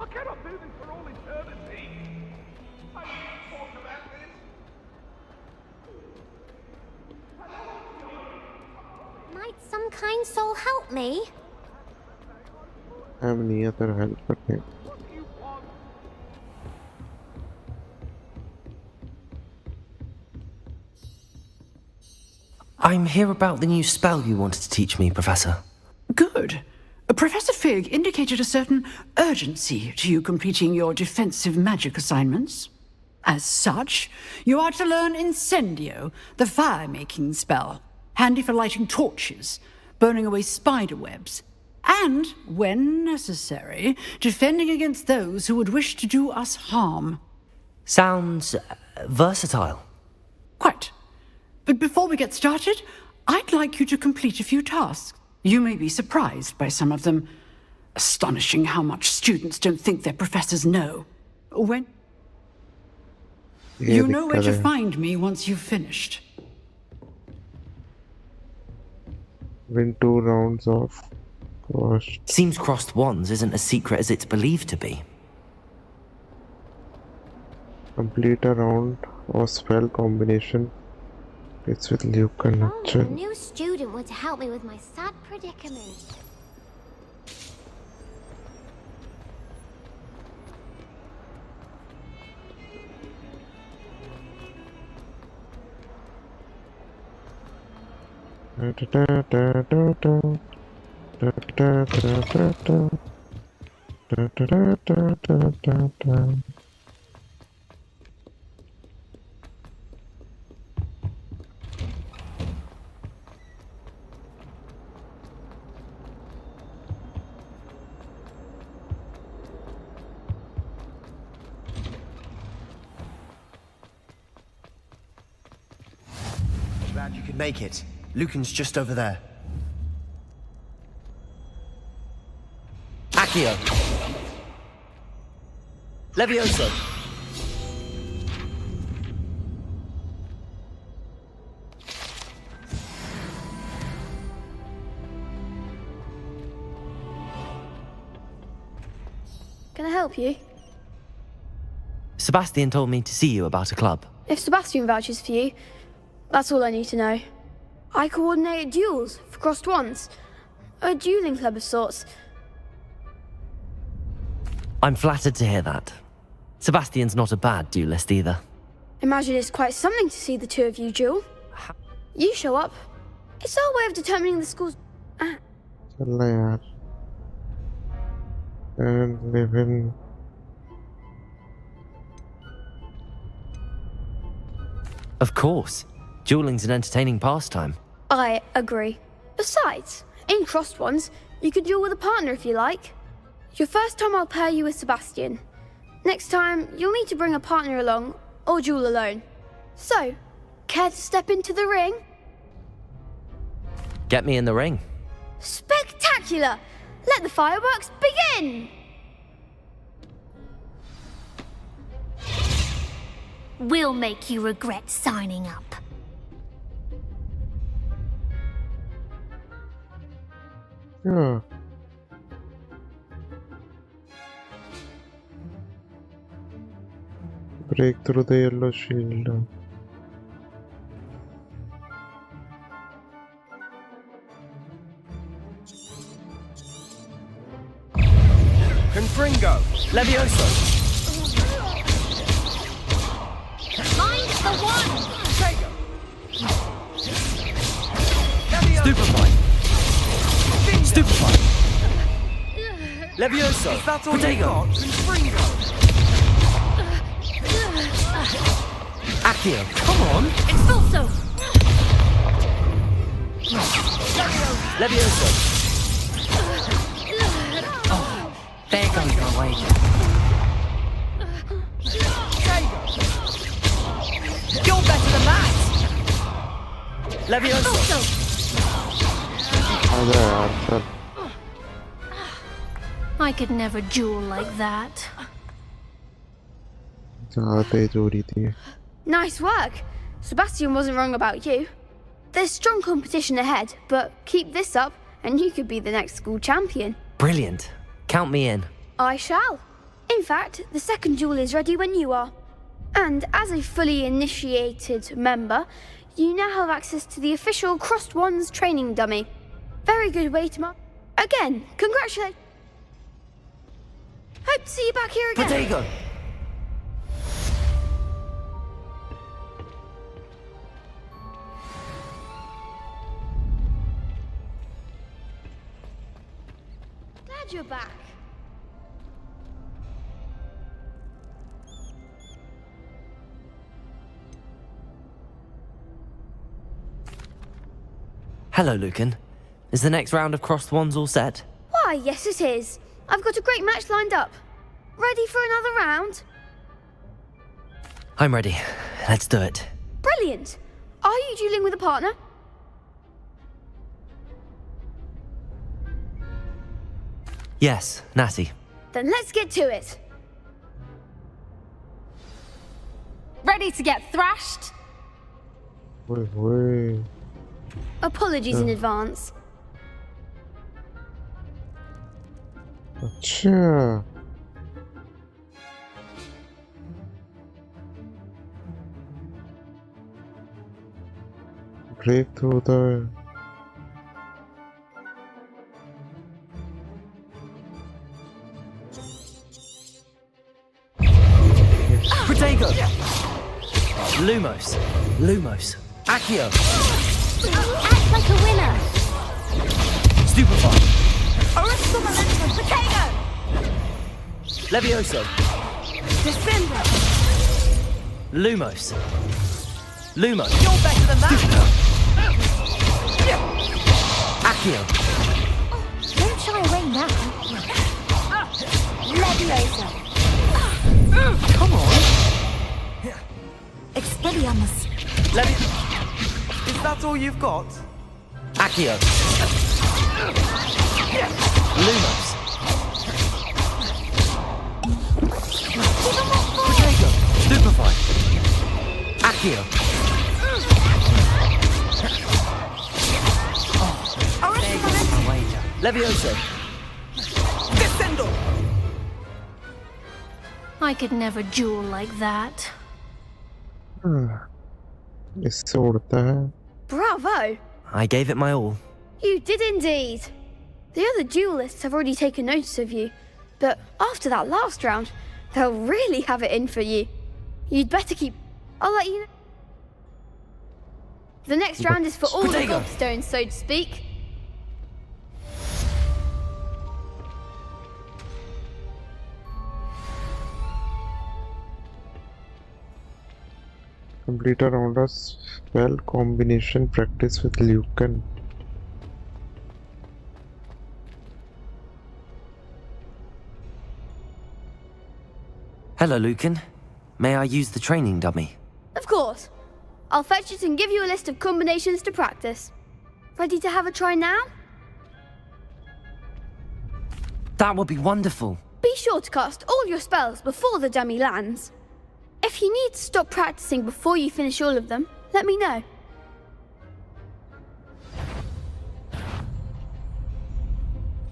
I cannot do this for all eternity. I need to talk about this. Might some kind soul help me? I have any other help but him. I'm here about the new spell you wanted to teach me, Professor. Good. Professor Fig indicated a certain urgency to you completing your defensive magic assignments. As such, you are to learn Incendio, the fire-making spell, handy for lighting torches, burning away spider webs, and, when necessary, defending against those who would wish to do us harm. Sounds versatile. Quite. But before we get started, I'd like you to complete a few tasks. You may be surprised by some of them. Astonishing how much students don't think their professors know. You know where to find me once you've finished. Win 2 rounds of crossed. Seems crossed wands isn't as secret as it's believed to be. Complete a round of spell combination. It's with Luke and A Nutshell. new student would help me with my sad predicament. Glad you could make it. Lucan's just over there. Accio! Levioso! Can I help you? Sebastian told me to see you about a club. If Sebastian vouches for you, that's all I need to know. I coordinate duels for crossed wands. A dueling club of sorts. I'm flattered to hear that. Sebastian's not a bad duelist either. Imagine it's quite something to see the two of you duel. You show up. It's our way of determining the school's... चल यार and live in. Of course. Dueling's an entertaining pastime. I agree. Besides, in crossed ones, you can duel with a partner if you like. Your first time I'll pair you with Sebastian. Next time, you'll need to bring a partner along, or duel alone. So, care to step into the ring? Get me in the ring. Spectacular! Let the fireworks begin! We'll make you regret signing up. Yeah. Break through the yellow shield. Confringo! Levioso! Mind the one! Tego! Stupefy! Stupefy! Levioso! Is that all you Protego! got? Confringo! Accio! Come on! Expulso! Levioso! There goes my wager. You're better than that! Levioso! I could never duel like that. Nice work. Sebastian wasn't wrong about you. There's strong competition ahead, but keep this up and you could be the next school champion. Brilliant. Count me in. I shall. In fact, the second duel is ready when you are. And as a fully initiated member, you now have access to the official Crossed Ones training dummy. Very good way to mark. Again, congratulations. Hope to see you back here again. Protego! Glad you're back. Hello, Lucan. Is the next round of Crossed Wands all set? Why, yes it is. I've got a great match lined up. Ready for another round? I'm ready. Let's do it. Brilliant. Are you dueling with a partner? Yes, Natty. Then let's get to it. Ready to get thrashed? Wait. Apologies in advance. अच्छा break through the Protego! Lumos. Accio! Act like a winner! Stupefy! Original momentum, Protego! Levioso! Defender! Lumos! You're better than that! Accio! Don't shy away now. Leviosa! Come on! Expelliarmus! Is that all you've got? Accio! Lumos! Protego! Stupefy! Accio! Levioso! Descendo! I could never duel like that. इससे उड़ता है Bravo! I gave it my all. You did indeed. The other duelists have already taken notice of you, but after that last round, they'll really have it in for you. You'd better keep... I'll let you know. The next round is for all the gobstones, so to speak. Complete a round of spell combination practice with Lucan. Hello, Lucan. May I use the training dummy? Of course. I'll fetch it and give you a list of combinations to practice. Ready to have a try now? That would be wonderful. Be sure to cast all your spells before the dummy lands. If you need to stop practicing before you finish all of them, let me know.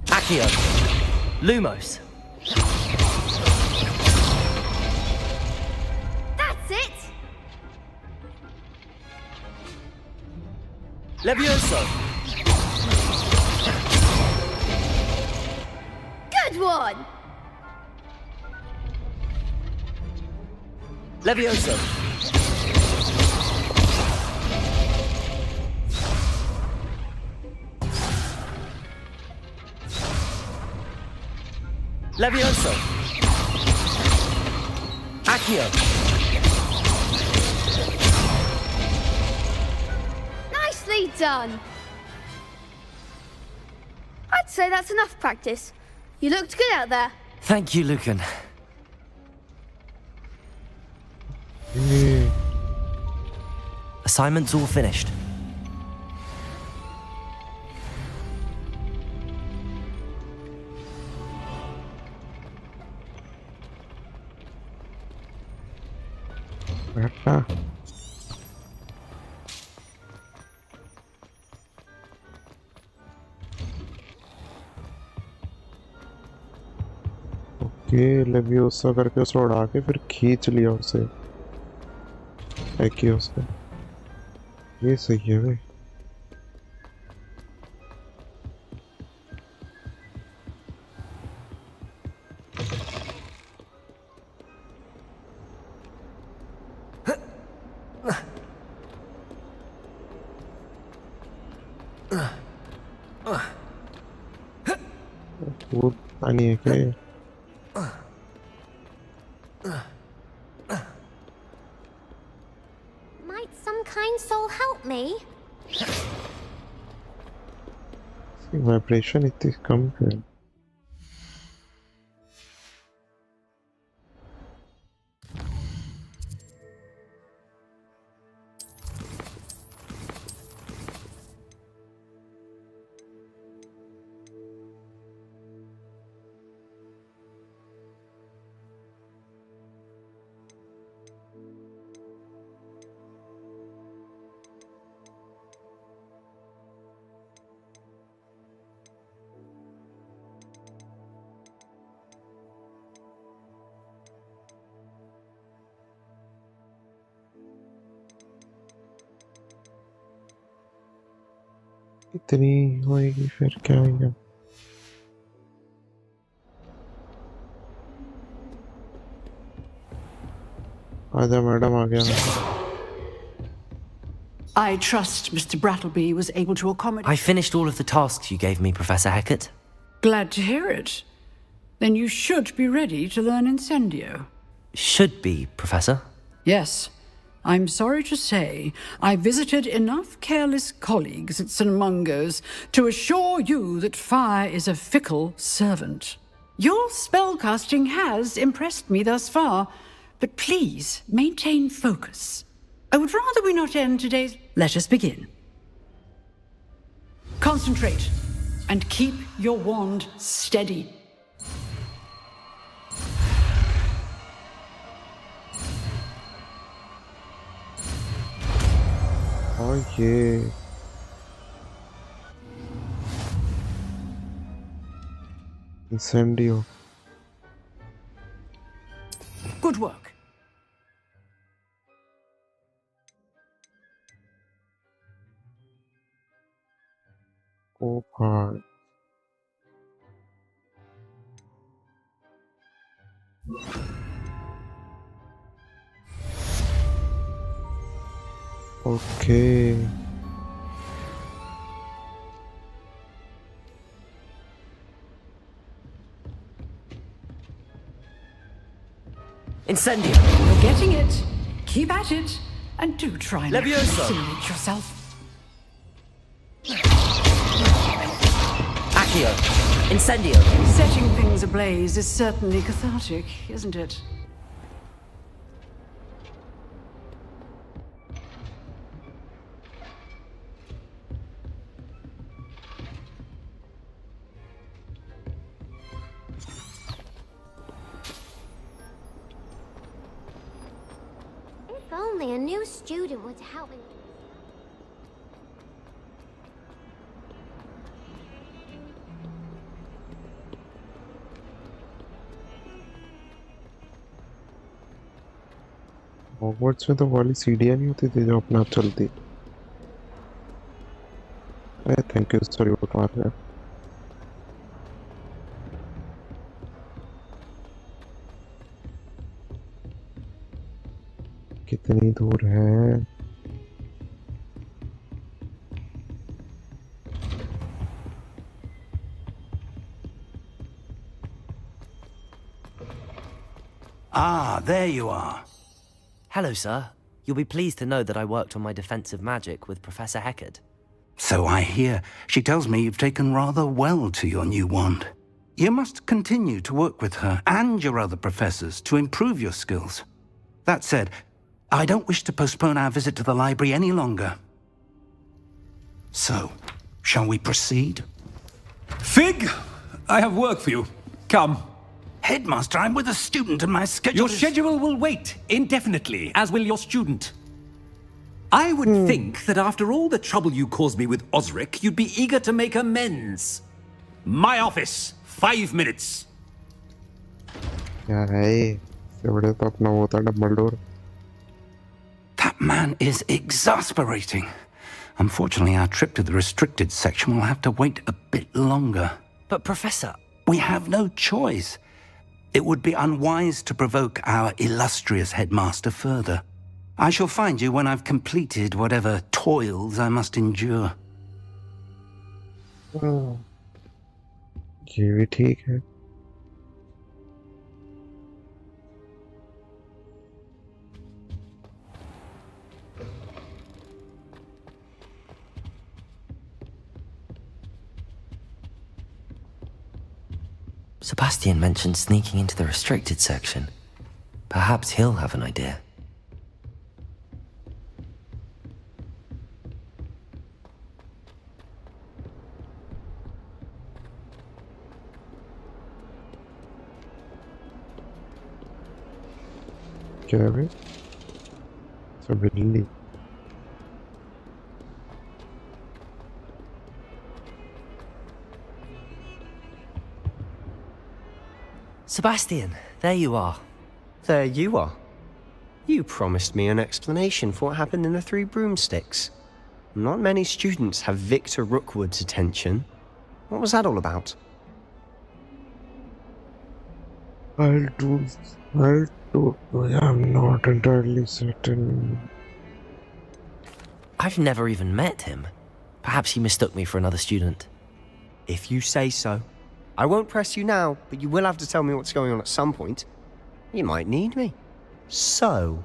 Accio. Lumos. That's it! Levioso. Good one! Levioso. Levioso. Accio. Nicely done! I'd say that's enough practice. You looked good out there. Thank you, Lucan. Assignment's all finished. Okay leviosa करके उसे उड़ा के फिर खींच लिया उसे एक्कियो से ये सही है भाई वो पानी है क्या ये Might some kind soul help me? Vibration इतनी कम है इतनी होएगी फिर क्या होगा आजा मैडम आ गया I trust Mr. Brattleby was able to accommodate... I finished all of the tasks you gave me, Professor Hecat. Glad to hear it. Then you should be ready to learn Incendio. Should be, Professor. Yes. I'm sorry to say, I visited enough careless colleagues at St. Mungo's to assure you that fire is a fickle servant. Your spellcasting has impressed me thus far, but please maintain focus. I would rather we not end today's... Let us begin. Concentrate and keep your wand steady. Oh yeah. Incendio. Good work. Oh God. Okay. Incendio. You're getting it. Keep at it. And do try not to Levioso. simulate yourself. Accio. Incendio. Setting things ablaze is certainly cathartic, isn't it? If only a new student were to help me. Hogwarts में तो वाली सीढ़ियाँ नहीं होती थी जो अपने आप चलती। थैंक यू सॉरी उठवा रहा। कितनी दूर है? Ah, there you are. Hello, sir. You'll be pleased to know that I worked on my defensive magic with Professor Heckard. So I hear. She tells me you've taken rather well to your new wand. You must continue to work with her and your other professors to improve your skills. That said, I don't wish to postpone our visit to the library any longer. So, shall we proceed? Fig, I have work for you. Come. Headmaster, I'm with a student and my schedule Your schedule will wait indefinitely, as will your student. I would think that after all the trouble you caused me with Osric, you'd be eager to make amends. My office, 5 minutes. क्या है? इससे बड़े तो अपना होता है Dumbledore. That man is exasperating. Unfortunately, our trip to the restricted section will have to wait a bit longer. But Professor... We have no choice. It would be unwise to provoke our illustrious headmaster further. I shall find you when I've completed whatever toils I must endure. ये भी ठीक है। Sebastian mentioned sneaking into the restricted section. Perhaps he'll have an idea. क्या है बे? सब बिल्ली। Sebastian, there you are. There you are. You promised me an explanation for what happened in the Three Broomsticks. Not many students have Victor Rookwood's attention. What was that all about? I'm not entirely certain. I've never even met him. Perhaps he mistook me for another student. If you say so. I won't press you now, but you will have to tell me what's going on at some point. You might need me. So,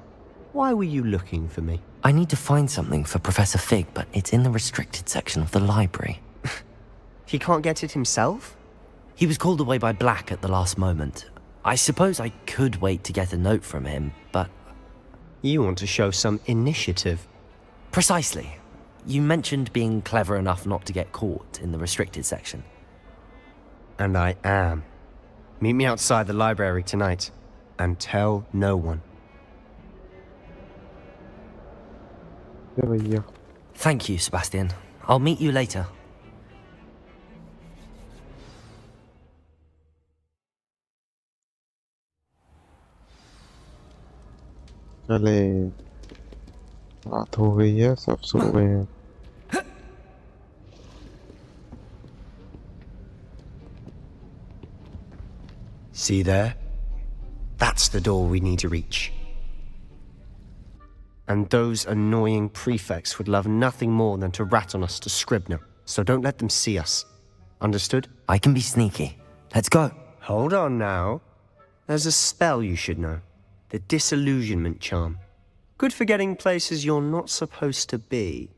why were you looking for me? I need to find something for Professor Fig, but it's in the restricted section of the library. He can't get it himself? He was called away by Black at the last moment. I suppose I could wait to get a note from him, but... You want to show some initiative. Precisely. You mentioned being clever enough not to get caught in the restricted section. And I am. Meet me outside the library tonight, and tell no one. Thank you, Sebastian. I'll meet you later. चले रात हो गई है, सब सो गए हैं। See there? That's the door we need to reach. And those annoying prefects would love nothing more than to rat on us to Scribner, so don't let them see us. Understood? I can be sneaky. Let's go. Hold on now. There's a spell you should know. The Disillusionment Charm. Good for getting places you're not supposed to be.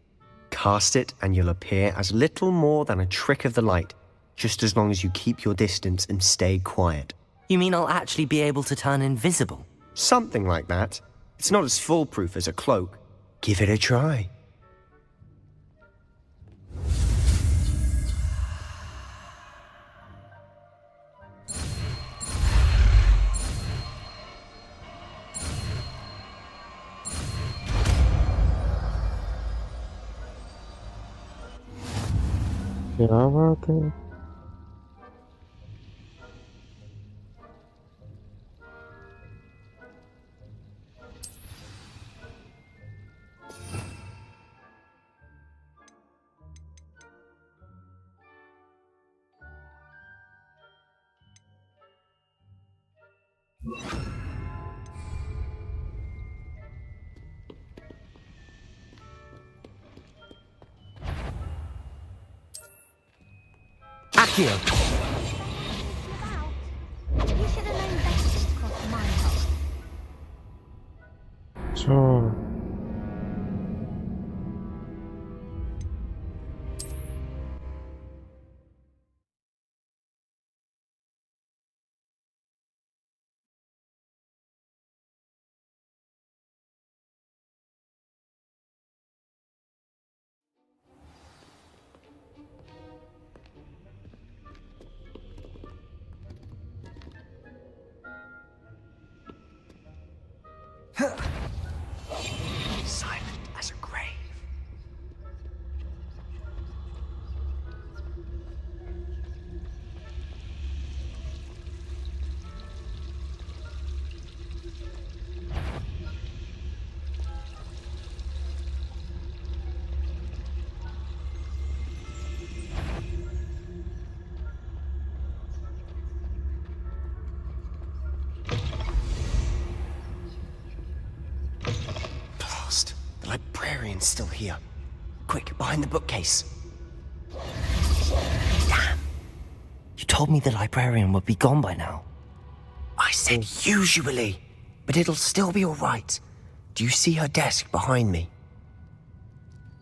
Cast it and you'll appear as little more than a trick of the light, just as long as you keep your distance and stay quiet. You mean I'll actually be able to turn invisible? Something like that. It's not as foolproof as a cloak. Give it a try. क्या बात है? Accio! You should have known better to cross my path. So. Silent as a grave. Blast. The librarian's still here. Quick, behind the bookcase. Damn. You told me the librarian would be gone by now. I said usually, but it'll still be all right. Do you see her desk behind me?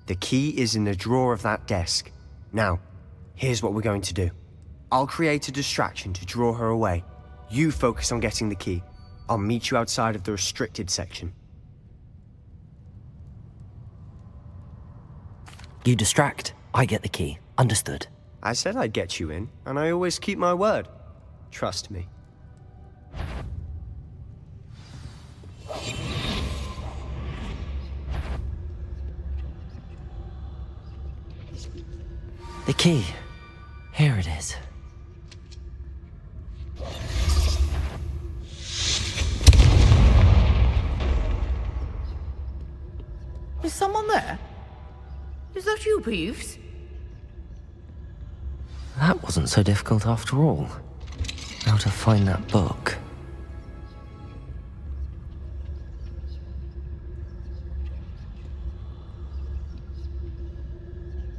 The key is in the drawer of that desk. Now, here's what we're going to do. I'll create a distraction to draw her away. You focus on getting the key. I'll meet you outside of the restricted section. You distract, I get the key. Understood. I said I'd get you in, and I always keep my word. Trust me. The key. Here it is. Is someone there? Is that you, Peeves? That wasn't so difficult after all. How to find that book.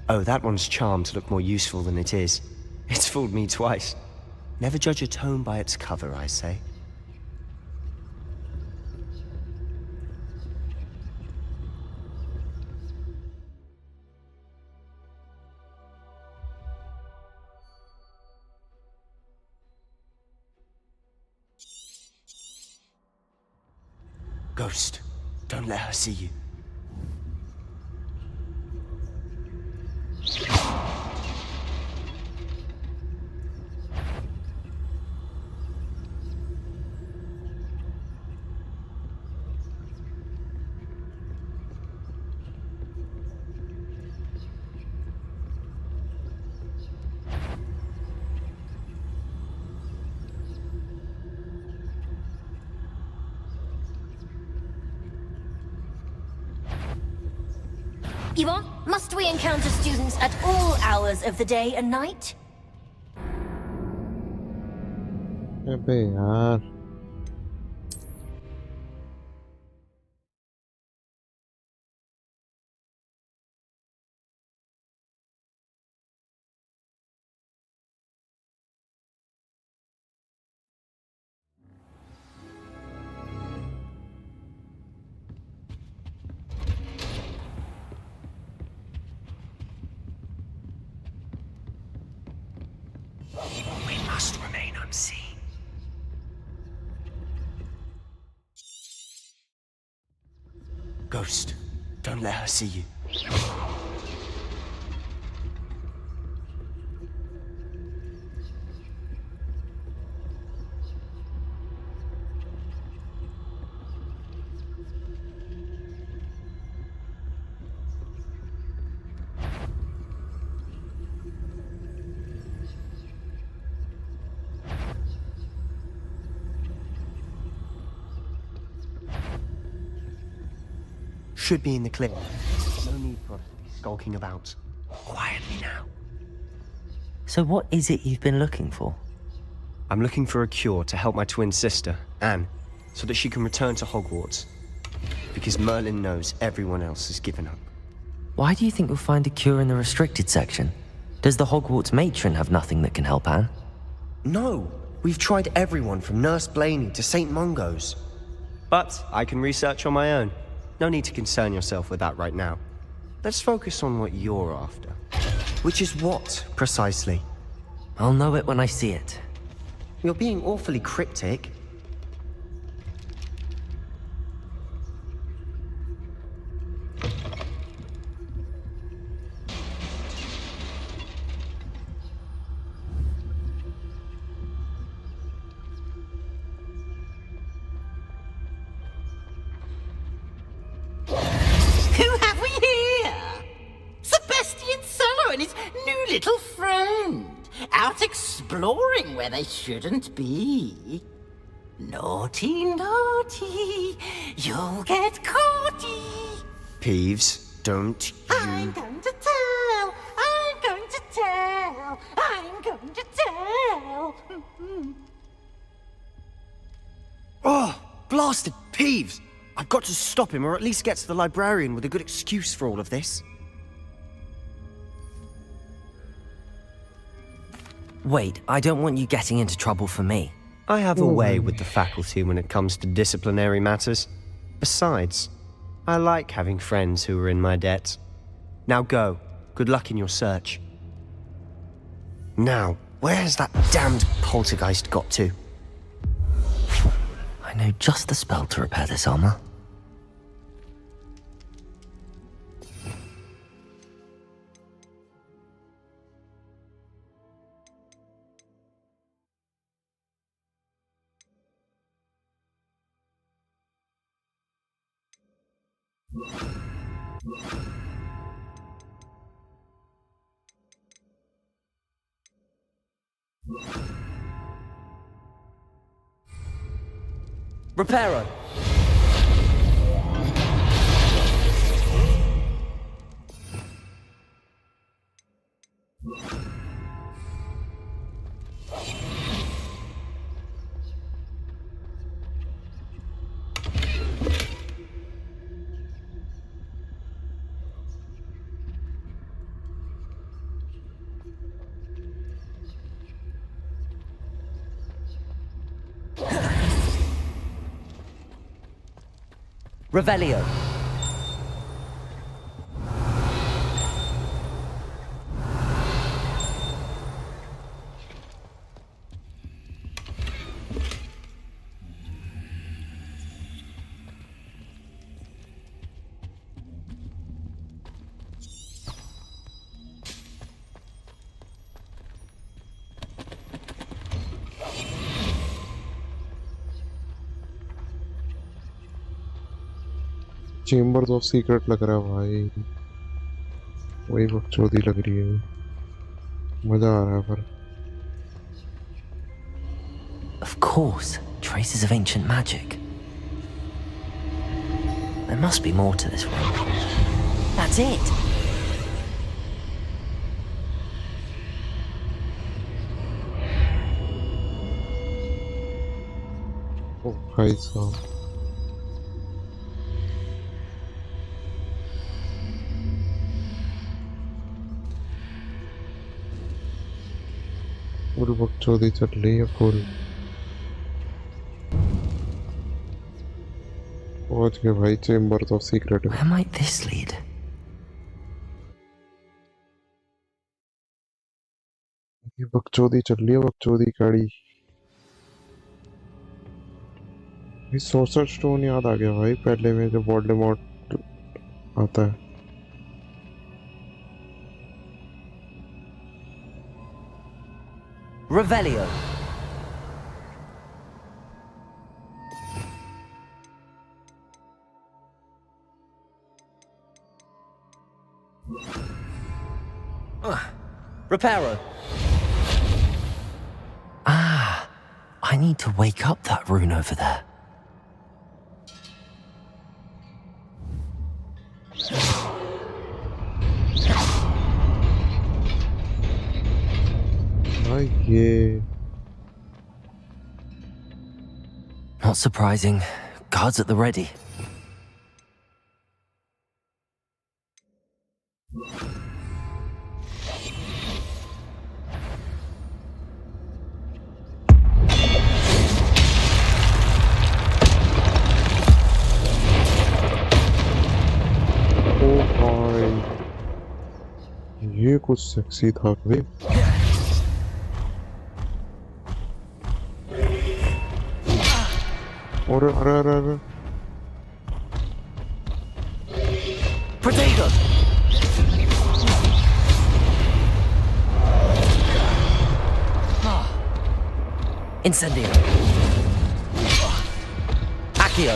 Oh, that one's charmed to look more useful than it is. It's fooled me twice. Never judge a tome by its cover, I say. Ghost, don't let her see you. Yvonne, must we encounter students at all hours of the day and night? अबे यार We must remain unseen. Ghost, don't let her see you. Should be in the clear. No need for us to be skulking about. Quietly now. So what is it you've been looking for? I'm looking for a cure to help my twin sister, Anne, so that she can return to Hogwarts. Because Merlin knows everyone else has given up. Why do you think you'll find a cure in the restricted section? Does the Hogwarts matron have nothing that can help Anne? No! We've tried everyone from Nurse Blaney to St. Mungo's. But I can research on my own. No need to concern yourself with that right now. Let's focus on what you're after. Which is what, precisely? I'll know it when I see it. You're being awfully cryptic. Who have we here? Sebastian Solo and his new little friend. Out exploring where they shouldn't be. Naughty, naughty. You'll get caughty. Peeves, don't you... I'm going to tell. I'm going to tell. I'm going to tell. Oh, blasted Peeves! I've got to stop him, or at least get to the librarian with a good excuse for all of this. Wait, I don't want you getting into trouble for me. I have a way with the faculty when it comes to disciplinary matters. Besides, I like having friends who are in my debt. Now go. Good luck in your search. Now, where's that damned poltergeist got to? I know just the spell to repair this armor. Reparo! Revelio. Chambers of secret लग रहा है भाई, वही बकचोदी लग रही है, मजा आ रहा है पर। Of course, traces of ancient magic. There must be more to this room. That's it. ओ भाई साहब, पूरी बकचोदी चल रही है फुल। पहुंच गए भाई chambers of secret. Where might this lead? ये बकचोदी चल रही है, बकचोदी कड़ी। सोर्सर स्टोन याद आ गया भाई, पहले में जो वोल्डेमॉर्ट आता है। Revelio. Reparo. Ah, I need to wake up that rune over there. Yeah. Not surprising. Guards at the ready. Oh भाई, ये कुछ सेक्सी था भाई। अरे Protego! Incendio. Accio.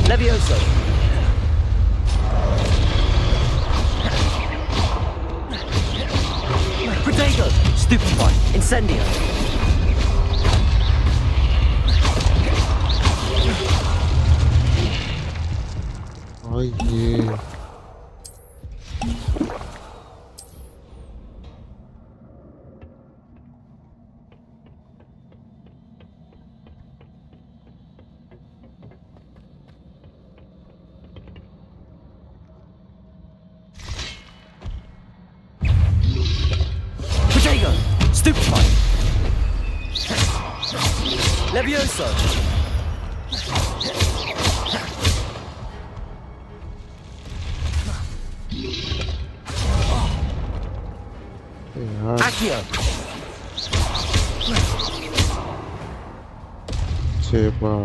Levioso. Protego! Stupefy. Incendio. Yeah. Protego! Stupefy. Levioso. Accio. Chepa.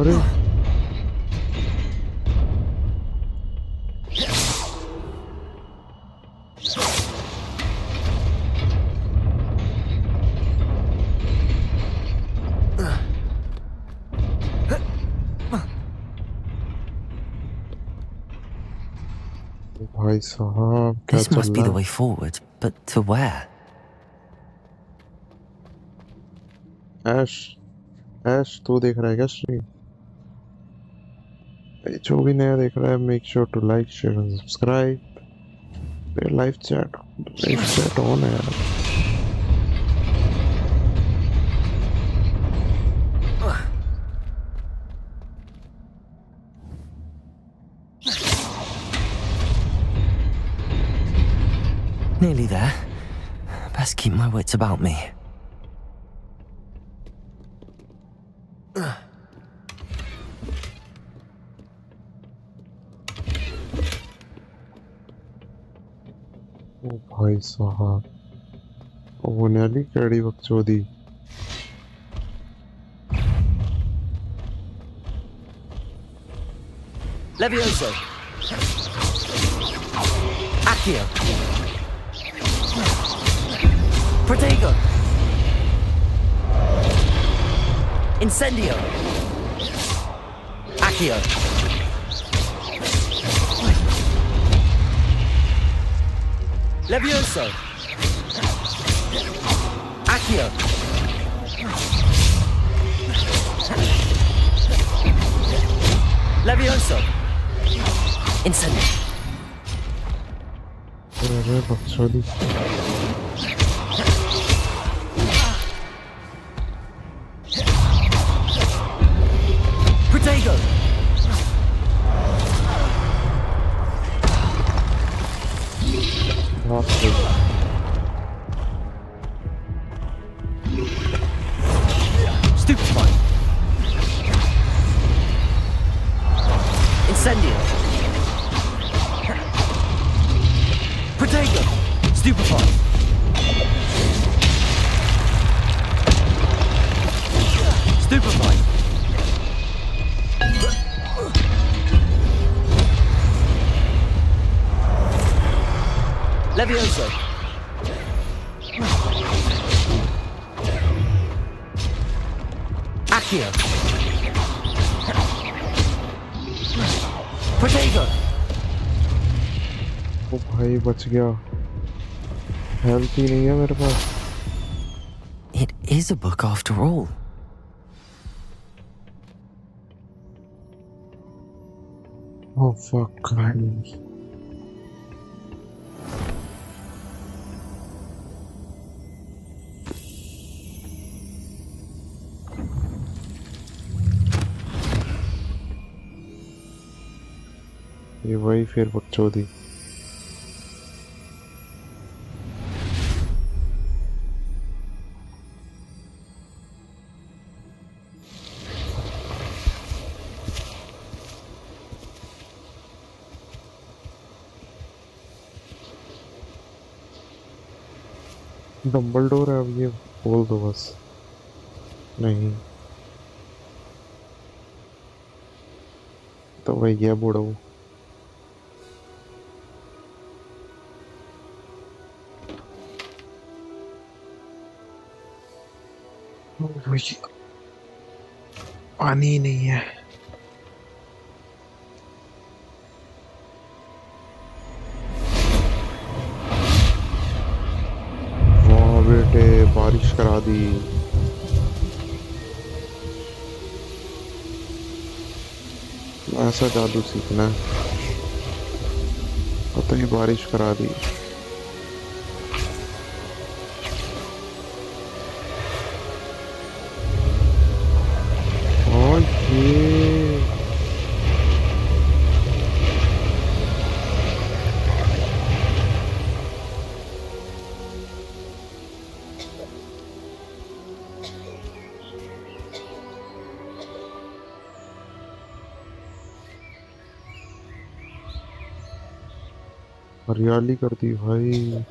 अरे भाई साहब क्या This चल must be रहा the है? way forward, but to where? ऐश तू देख रहा है क्या स्ट्रीम? जो भी नया देख रहा है, make sure to like share and subscribe. Live chat on है यार। Nearly there. Best keep my wits about me. ओ भाई साहब, वो नली कड़ी बकचोदी। Levioso. Accio. Protego. Incendio. Accio. Levioso. Accio. Levioso. Incendio. अरे बकचोदी। Protego. Levioso. Accio. Protego. ओ भाई बच गया हेल्थ ही नहीं है मेरे पास It is a book after all. Oh fuck man. ये वही फिर बकचोदी डम्बलडोर है अब ये बोल दो बस नहीं तो वही है बूढ़ा वही पानी नहीं है वाह बेटे बारिश करा दी ऐसा जादू सीखना है पता ही बारिश करा दी और ये हरियाली कर दी भाई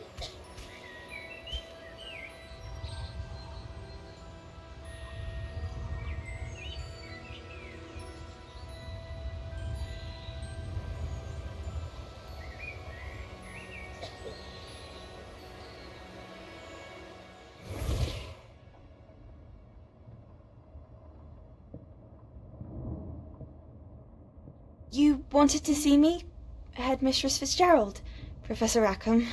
You wanted to see me? Headmistress Fitzgerald? Professor Rackham?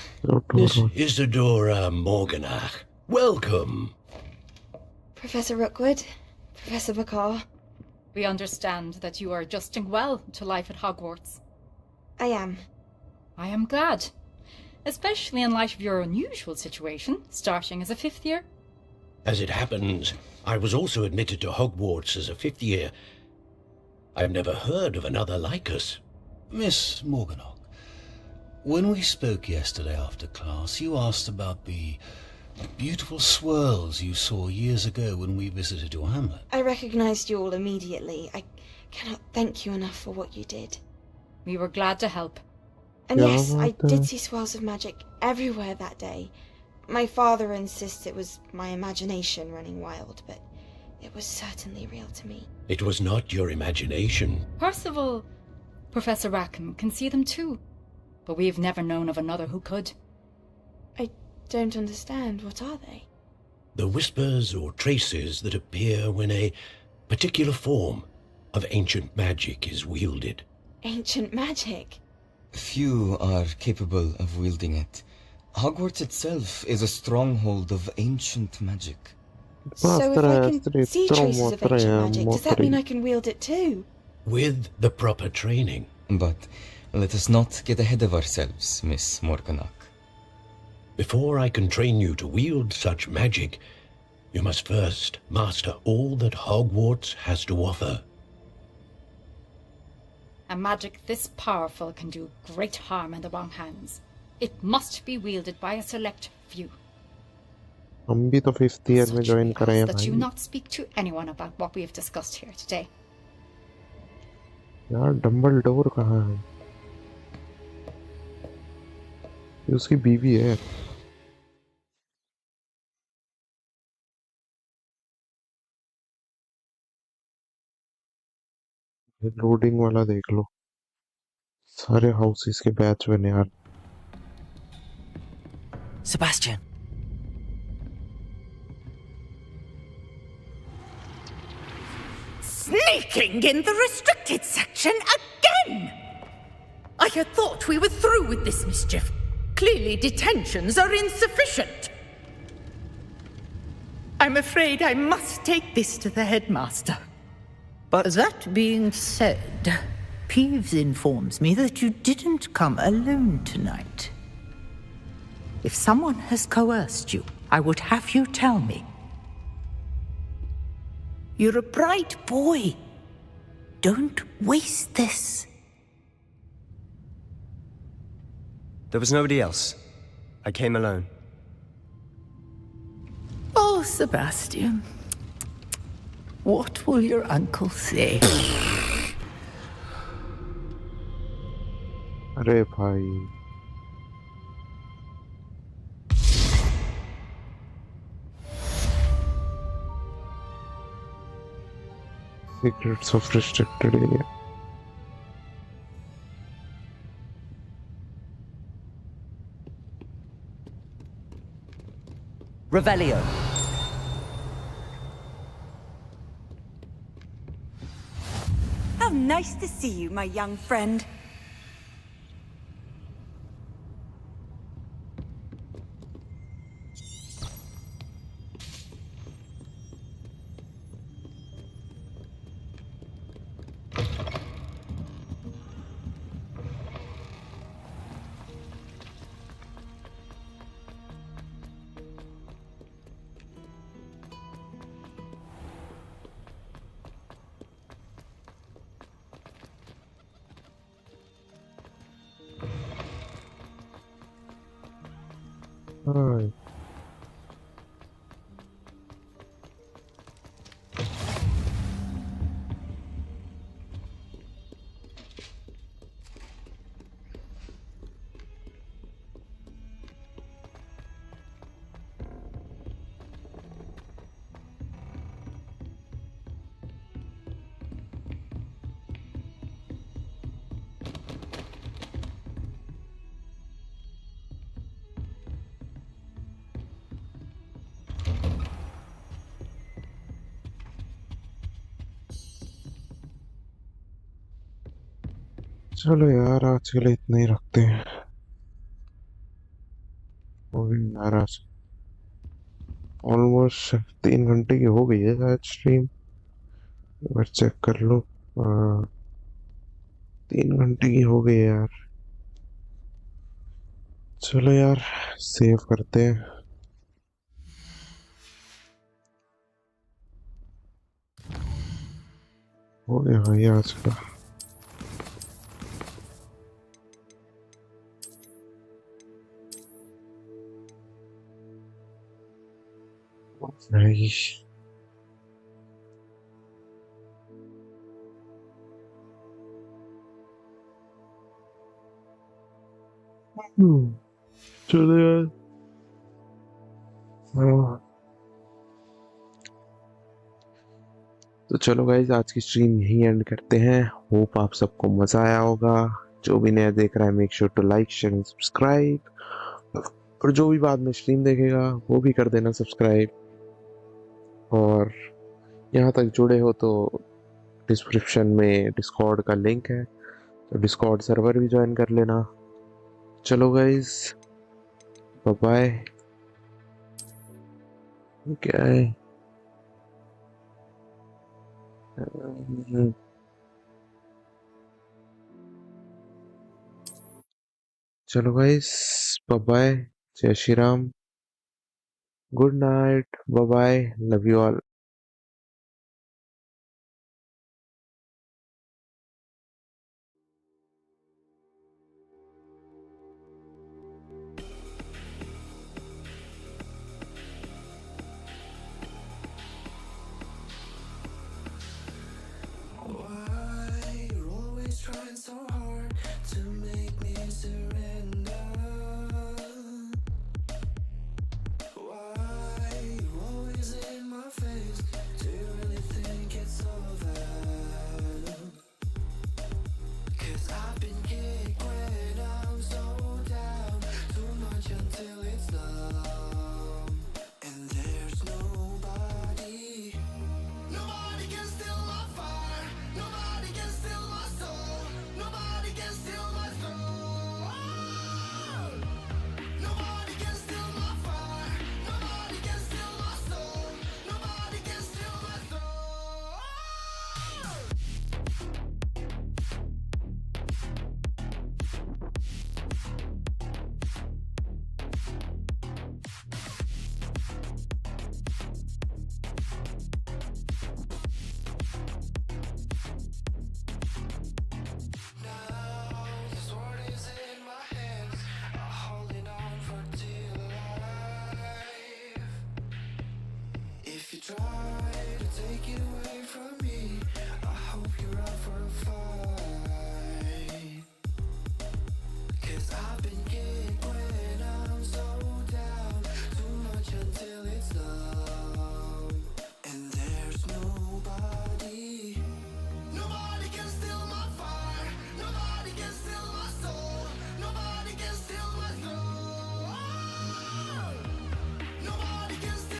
Miss Isadora Morganach, welcome. Professor Rookwood? Professor Bakar? We understand that you are adjusting well to life at Hogwarts. I am. I am glad. Especially in light of your unusual situation, starting as a fifth year. As it happens, I was also admitted to Hogwarts as a fifth year. I've never heard of another like us. Miss Morganach, when we spoke yesterday after class, you asked about the beautiful swirls you saw years ago when we visited your hamlet. I recognized you all immediately. I cannot thank you enough for what you did. We were glad to help. And yes, I did see swirls of magic everywhere that day. My father insists it was my imagination running wild, but it was certainly real to me. It was not your imagination. Percival, Professor Rackham can see them too, but we've never known of another who could. I don't understand. What are they? The whispers or traces that appear when a particular form of ancient magic is wielded. Ancient magic? Few are capable of wielding it. Hogwarts itself is a stronghold of ancient magic. So if I can see traces of ancient magic, does that mean I can wield it too? With the proper training. But let us not get ahead of ourselves, Miss Morganach. Before I can train you to wield such magic, you must first master all that Hogwarts has to offer. A magic this powerful can do great harm in the wrong hands. It must be wielded by a select few. हम भी तो 5th year में join कर रहे हैं That you भाई not speak to anyone about what we have discussed here today. यार Dumbledore कहाँ है ये उसकी बीवी है लोडिंग वाला देख लो सारे हाउसेस के बैच बने यार Sebastian. Sneaking in the restricted section again! I had thought we were through with this mischief. Clearly detentions are insufficient. I'm afraid I must take this to the headmaster. But that being said, Peeves informs me that you didn't come alone tonight. If someone has coerced you, I would have you tell me. You're a bright boy. Don't waste this. There was nobody else. I came alone. Oh, Sebastian. What will your uncle say? अरे भाई Secrets of restricted area. Revelio. How nice to see you, my young friend. Alright. चलो यार आज के लिए इतना ही रखते हैं यार आज ऑलमोस्ट 3 घंटे की हो गई है शायद स्ट्रीम एक बार चेक कर लो 3 घंटे की हो गई है यार चलो यार सेव करते हैं हो गया भाई आज का Nice. चलो यार तो चलो गाइज आज की स्ट्रीम यहीं एंड करते हैं होप आप सबको मजा आया होगा जो भी नया देख रहा है make sure to like share and subscribe और जो भी बाद में स्ट्रीम देखेगा वो भी कर देना सब्सक्राइब और यहाँ तक जुड़े हो तो डिस्क्रिप्शन में डिस्कॉर्ड का लिंक है तो डिस्कॉर्ड सर्वर भी ज्वाइन कर लेना चलो गाइस बाय बाय क्या है चलो गाइस बाय बाय जय Shri Ram good night bye bye love you all Trying so hard to make me surrender. Why you always in my face? 'cause I've been